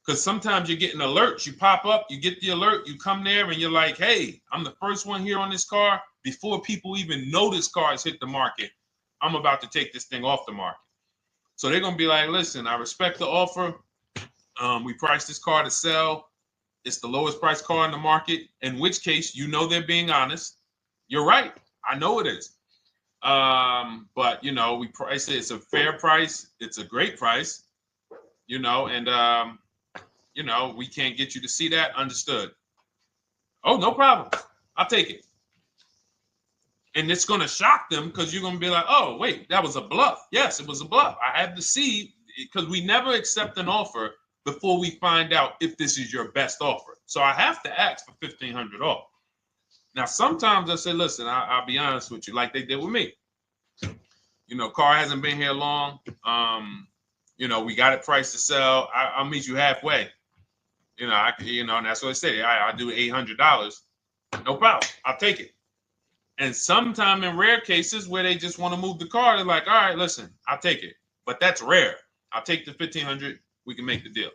A: Because sometimes you're getting alerts. You pop up, you get the alert, you come there, and you're like, hey, I'm the first one here on this car. Before people even know this car has hit the market, I'm about to take this thing off the market. So they're going to be like, listen, I respect the offer. We priced this car to sell. It's the lowest price car in the market, in which case, you know, they're being honest. You're right. I know it is. But, you know, we price it. It's a fair price. It's a great price, you know, and, you know, we can't get you to see that. Understood. Oh, no problem. I'll take it. And it's going to shock them because you're going to be like, oh, wait, that was a bluff. Yes, it was a bluff. I had to see, because we never accept an offer before we find out if this is your best offer. So I have to ask for $1,500 off. Now, sometimes I say, listen, I'll be honest with you, like they did with me. You know, car hasn't been here long. You know, we got it priced to sell. I'll meet you halfway. You know, and that's what I say. I'll do $800. No problem. I'll take it. And sometime in rare cases where they just want to move the car, they're like, all right, listen, I'll take it. But that's rare. I'll take the $1,500. We can make the deal.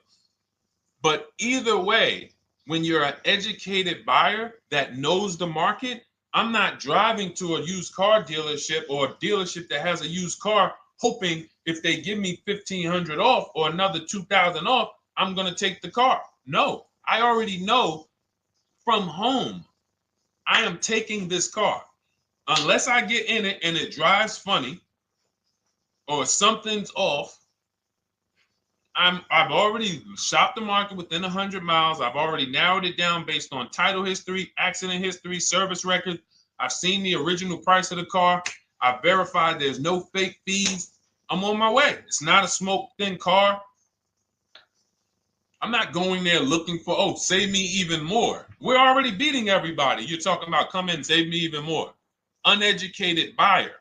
A: But either way, when you're an educated buyer that knows the market, I'm not driving to a used car dealership or a dealership that has a used car hoping if they give me $1,500 off or another $2,000 off, I'm going to take the car. No, I already know from home I am taking this car. Unless I get in it and it drives funny or something's off, I've already shopped the market within 100 miles. I've already narrowed it down based on title history, accident history, service record. I've seen the original price of the car. I've verified there's no fake fees. I'm on my way. It's not a smoke thin car. I'm not going there looking for, oh, save me even more. We're already beating everybody. You're talking about come in, save me even more. Uneducated buyer.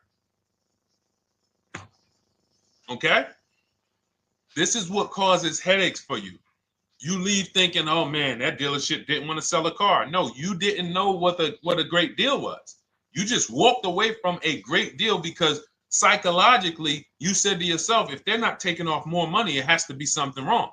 A: Okay? This is what causes headaches for you. You leave thinking, oh man, that dealership didn't want to sell a car. No, you didn't know what a great deal was. You just walked away from a great deal because psychologically you said to yourself, if they're not taking off more money, it has to be something wrong.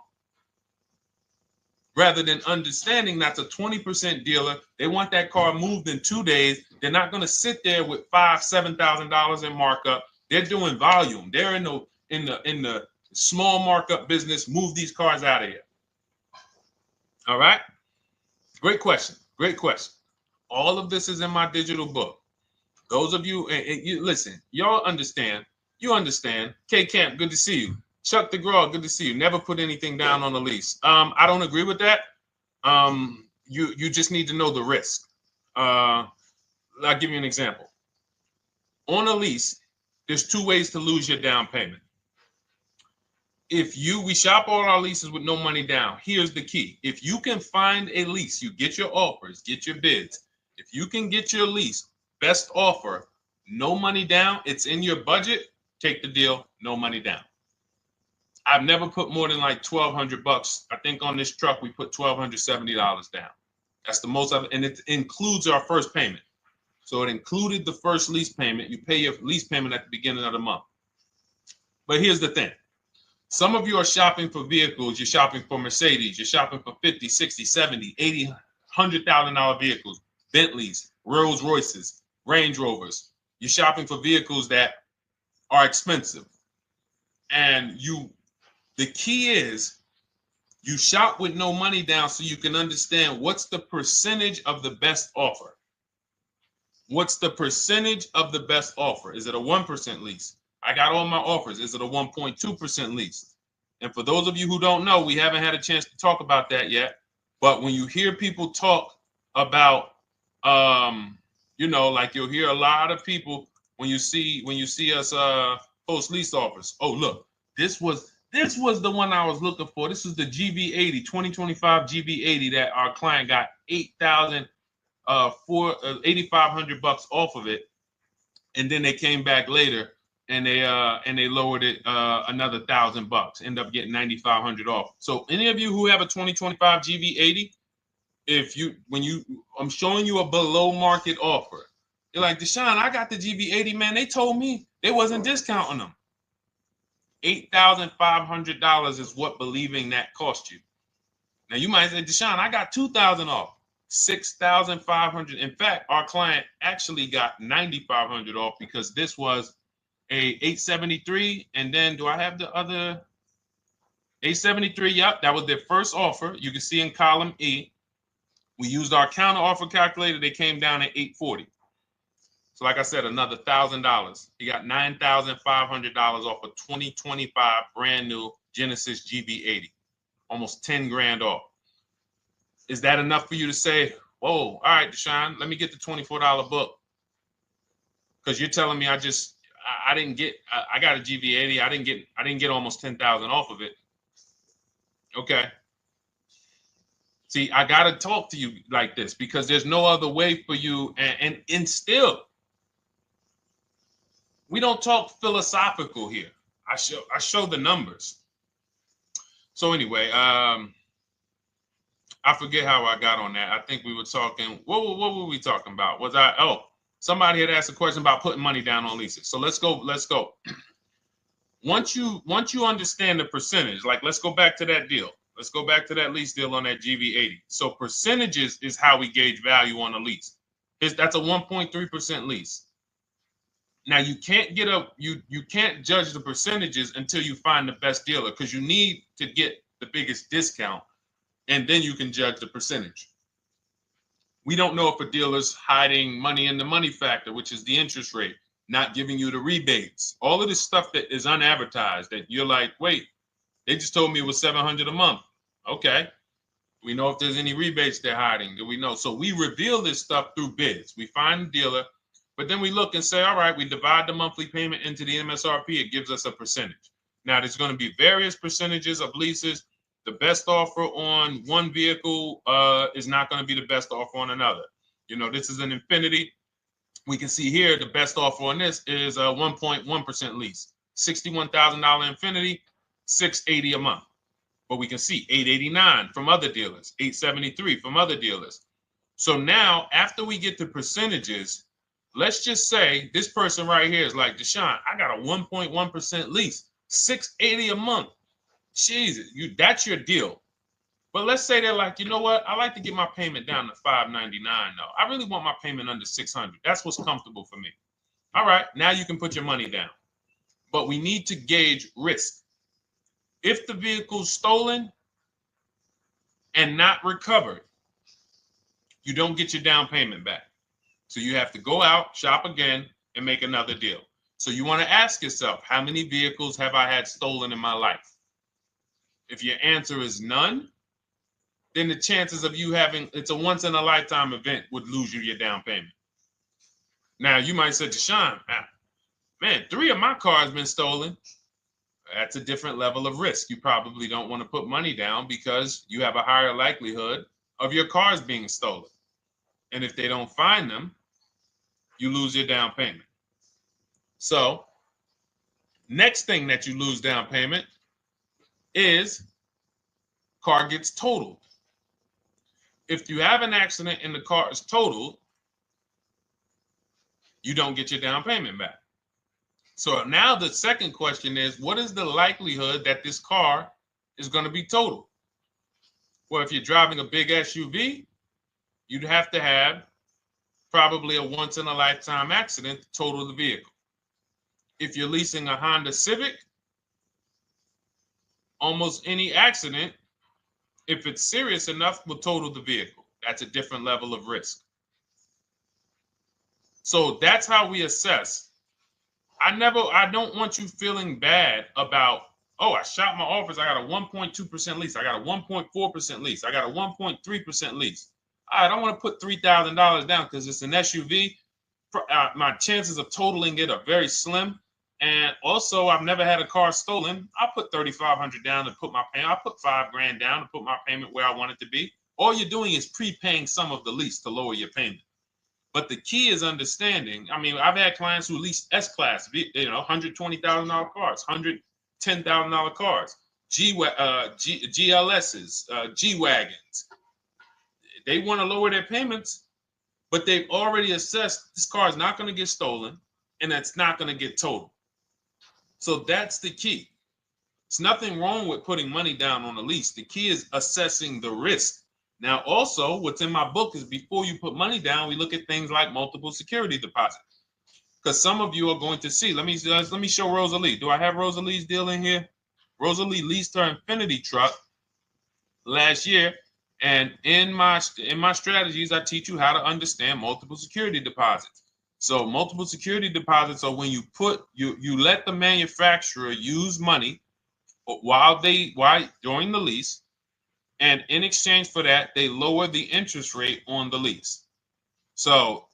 A: Rather than understanding that's a 20% dealer, they want that car moved in 2 days. They're not going to sit there with $5,000-$7,000 in markup. They're doing volume. They're in the small markup business. Move these cars out of here. All right. Great question. Great question. All of this is in my digital book. Those of you, and you listen, y'all understand. You understand. K Camp, good to see you. Chuck DeGraw, good to see you. Never put anything down on a lease. I don't agree with that. You just need to know the risk. I'll give you an example. On a lease, there's 2 ways to lose your down payment. We shop all our leases with no money down. Here's the key. If you can find a lease, you get your offers, get your bids. If you can get your lease, best offer, no money down, it's in your budget, take the deal, no money down. I've never put more than like $1,200. I think on this truck, we put $1,270 down. That's the most of it. And it includes our first payment. So it included the first lease payment. You pay your lease payment at the beginning of the month. But here's the thing. Some of you are shopping for vehicles. You're shopping for Mercedes. You're shopping for 50, 60, 70, 80, $100,000 vehicles, Bentleys, Rolls Royces, Range Rovers. You're shopping for vehicles that are expensive. And the key is you shop with no money down so you can understand what's the percentage of the best offer. What's the percentage of the best offer? Is it a 1% lease? I got all my offers. Is it a 1.2% lease? And for those of you who don't know, we haven't had a chance to talk about that yet. But when you hear people talk about, like you'll hear a lot of people when you see us post lease offers. Oh, look, this was the one I was looking for. This is the GV80, 2025 GV80 that our client got $8,500 off of it, and then they came back later and they lowered it another $1,000, end up getting $9,500 off. So any of you who have a 2025 GV80, I'm showing you a below market offer, you're like, Deshone, I got the GV80, man. They told me they wasn't discounting them. $8,500 is what believing that cost you. Now you might say, Deshone, I got $2,000 off. $6,500. In fact, our client actually got $9,500 off because this was a 873. And then do I have the other 873? Yep, that was their first offer. You can see in column E. We used our counter offer calculator. They came down at 840. So like I said, another $1,000. He got $9,500 off a 2025 brand new Genesis GV80, almost 10 grand off. Is that enough for you to say, whoa, all right, Deshone, let me get the $24 book? Because you're telling me I got a GV80. I didn't get almost 10,000 off of it. Okay. See, I got to talk to you like this because there's no other way for you. And still, we don't talk philosophical here. I show the numbers. So anyway, I forget how I got on that. I think we were talking. What were we talking about? Somebody had asked a question about putting money down on leases. So let's go. Once you understand the percentage, like let's go back to that deal. Let's go back to that lease deal on that GV80. So percentages is how we gauge value on a lease. That's a 1.3% lease. Now you can't you can't judge the percentages until you find the best dealer because you need to get the biggest discount, and then you can judge the percentage. We don't know if a dealer's hiding money in the money factor, which is the interest rate, not giving you the rebates, all of this stuff that is unadvertised that you're like, wait, they just told me it was $700 a month. Okay. We know if there's any rebates they're hiding. Do we know? So we reveal this stuff through bids. We find the dealer, but then we look and say, all right, we divide the monthly payment into the MSRP. It gives us a percentage. Now, there's going to be various percentages of leases. The best offer on one vehicle is not going to be the best offer on another. This is an Infinity. We can see here the best offer on this is a 1.1% lease. $61,000 Infinity, $680 a month. But we can see $889 from other dealers, $873 from other dealers. So now, after we get the percentages, let's just say this person right here is like, Deshone, I got a 1.1% lease, $680 a month. Jesus, that's your deal. But let's say they're like, you know what? I like to get my payment down to $599 though. I really want my payment under $600. That's what's comfortable for me. All right, now you can put your money down. But we need to gauge risk. If the vehicle's stolen and not recovered, you don't get your down payment back. So you have to go out, shop again, and make another deal. So you want to ask yourself, how many vehicles have I had stolen in my life? If your answer is none, then the chances of you having, it's a once in a lifetime event, would lose you your down payment. Now you might say, Deshone, man, 3 of my cars been stolen. That's a different level of risk. You probably don't want to put money down because you have a higher likelihood of your cars being stolen. And if they don't find them, you lose your down payment. So next thing that you lose down payment is car gets totaled. If you have an accident and the car is totaled, you don't get your down payment back. So now the second question is, what is the likelihood that this car is going to be totaled? Well, if you're driving a big SUV, you'd have to have probably a once in a lifetime accident to total the vehicle. If you're leasing a Honda Civic, almost any accident, if it's serious enough, will total the vehicle. That's a different level of risk. So that's how we assess. I don't want you feeling bad about, oh, I shot my office, I got a 1.2% lease, I got a 1.4% lease, I got a 1.3% lease. I don't want to put $3,000 down because it's an SUV. My chances of totaling it are very slim. And also, I've never had a car stolen. I put $3,500 down to put my payment. I put $5,000 down to put my payment where I want it to be. All you're doing is prepaying some of the lease to lower your payment. But the key is understanding. I mean, I've had clients who lease S-Class, $120,000 cars, $110,000 cars, GLSs, G-Wagons. They want to lower their payments, but they've already assessed this car is not going to get stolen and it's not going to get totaled. So that's the key. There's nothing wrong with putting money down on a lease. The key is assessing the risk. Now, also, what's in my book is before you put money down, we look at things like multiple security deposits. Because some of you are going to see, let me show Rosalie. Do I have Rosalie's deal in here? Rosalie leased her Infinity truck last year. And in my strategies, I teach you how to understand multiple security deposits. So multiple security deposits are when you let the manufacturer use money during the lease, and in exchange for that, they lower the interest rate on the lease. So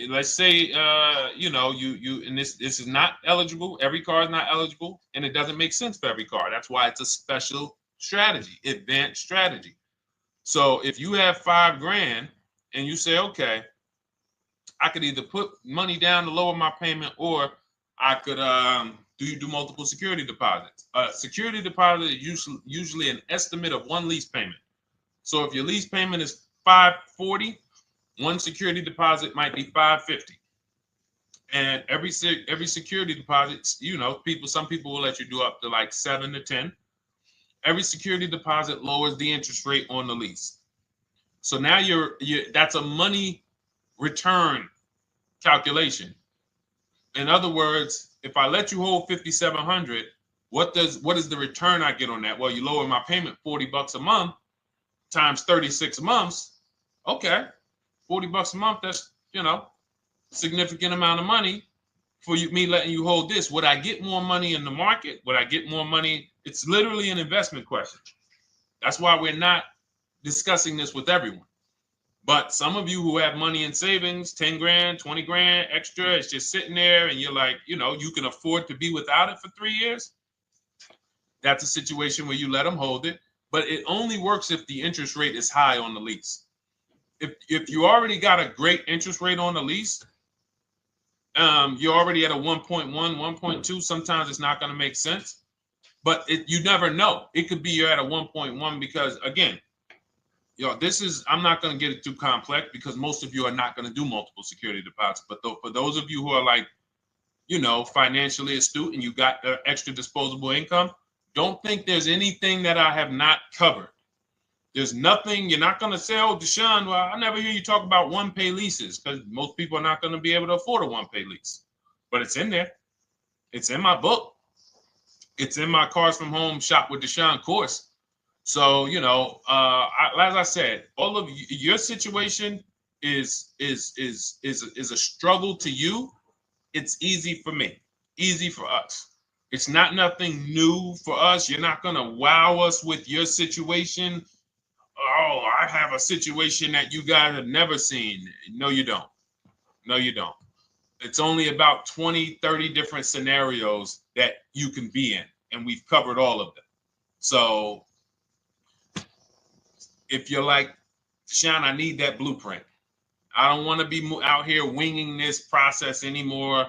A: let's say and this is not eligible. Every car is not eligible, and it doesn't make sense for every car. That's why it's a special strategy, advanced strategy. So if you have $5,000 and you say, okay, I could either put money down to lower my payment, or I could do multiple security deposits. Security deposit is usually an estimate of one lease payment. So if your lease payment is $540, one security deposit might be $550. And every security deposit, some people will let you do up to like 7 to 10. Every security deposit lowers the interest rate on the lease. So now that's a money return calculation. In other words, if I let you hold $5,700, what is the return I get on that? Well, you lower my payment $40 a month times 36 months. Okay, $40 a month. That's significant amount of money for me letting you hold this. Would I get more money in the market? Would I get more money? It's literally an investment question. That's why we're not discussing this with everyone. But some of you who have money in savings, 10 grand, 20 grand extra, it's just sitting there and you're like, you can afford to be without it for 3 years. That's a situation where you let them hold it, but it only works if the interest rate is high on the lease. If you already got a great interest rate on the lease, you're already at a 1.1, 1.2. Sometimes it's not going to make sense, but you never know. It could be you're at a 1.1 because, again, this is, I'm not going to get it too complex because most of you are not going to do multiple security deposits. But for those of you who are like, financially astute and you got the extra disposable income, don't think there's anything that I have not covered. There's nothing. You're not going to say, oh, Deshone, well, I never hear you talk about one-pay leases, because most people are not going to be able to afford a one-pay lease. But it's in there. It's in my book. It's in my Cars from Home Shop with Deshone course. So, as I said, all of your situation is a struggle to you. It's easy for me, easy for us. It's not nothing new for us. You're not going to wow us with your situation. Oh, I have a situation that you guys have never seen. No, you don't. No, you don't. It's only about 20, 30 different scenarios that you can be in, and we've covered all of them. So if you're like, Deshone, I need that blueprint. I don't want to be out here winging this process anymore.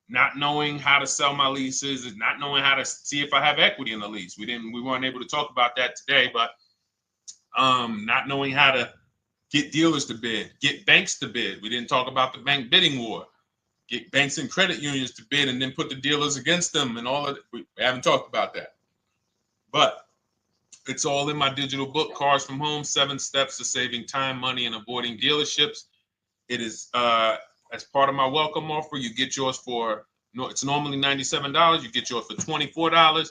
A: Not knowing how to sell my leases, and not knowing how to see if I have equity in the lease. We weren't able to talk about that today, but not knowing how to get dealers to bid, get banks to bid. We didn't talk about the bank bidding war. Get banks and credit unions to bid and then put the dealers against them and all of it. We haven't talked about that. But it's all in my digital book, Cars from Home, 7 Steps to Saving Time, Money, and Avoiding Dealerships. It is as part of my welcome offer. You get yours for, it's normally $97. You get yours for $24.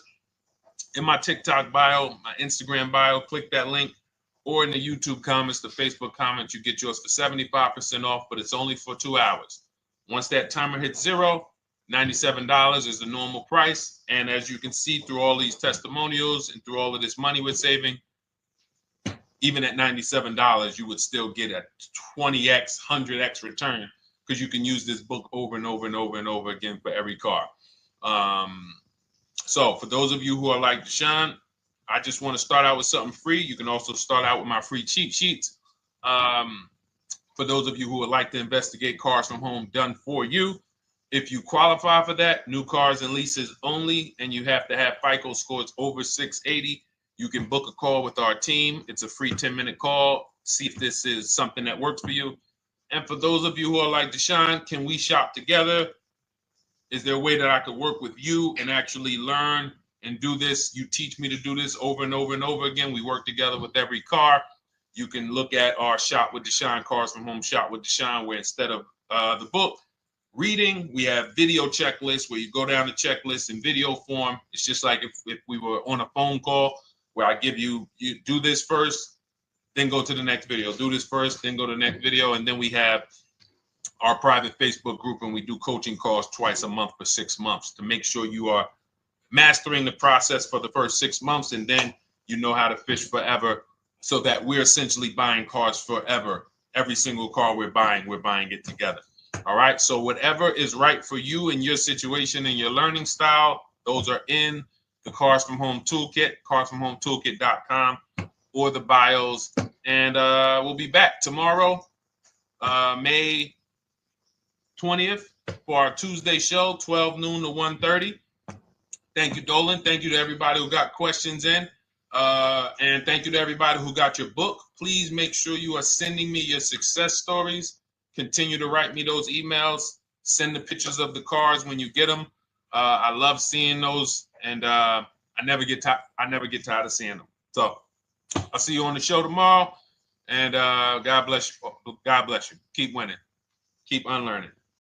A: In my TikTok bio, my Instagram bio, click that link, or in the YouTube comments, the Facebook comments, you get yours for 75% off, but it's only for 2 hours. Once that timer hits 0, $97 is the normal price. And as you can see through all these testimonials and through all of this money we're saving, even at $97, you would still get a 20x, 100x return, because you can use this book over and over and over and over again for every car. So for those of you who are like, Deshone, I just want to start out with something free, you can also start out with my free cheat sheets. For those of you who would like to investigate Cars from Home done for you, if you qualify for that, new cars and leases only, and you have to have FICO scores over 680, you can book a call with our team. It's a free 10-minute call. See if this is something that works for you. And for those of you who are like, Deshone, can we shop together? Is there a way that I could work with you and actually learn and do this? You teach me to do this over and over and over again. We work together with every car. You can look at our Shop with Deshone, Cars from Home Shop with Deshone, where instead of the book reading, we have video checklists where you go down the checklist in video form. It's just like if we were on a phone call, where I give you do this first, then go to the next video. Do this first, then go to the next video. And then we have our private Facebook group, and we do coaching calls twice a month for 6 months to make sure you are mastering the process for the first 6 months, and then you know how to fish forever, so that we're essentially buying cars forever. Every single car we're buying it together. All right. So whatever is right for you and your situation and your learning style, those are in the Cars from Home Toolkit, carsfromhometoolkit.com, or the bios. And we'll be back tomorrow, May 20th, for our Tuesday show, 12 noon to 1:30. Thank you, Dolan. Thank you to everybody who got questions in. And thank you to everybody who got your book. Please make sure you are sending me your success stories. Continue to write me those emails. Send the pictures of the cars when you get them. I love seeing those, and I never get tired of seeing them. So I'll see you on the show tomorrow, and God bless you. God bless you. Keep winning. Keep unlearning.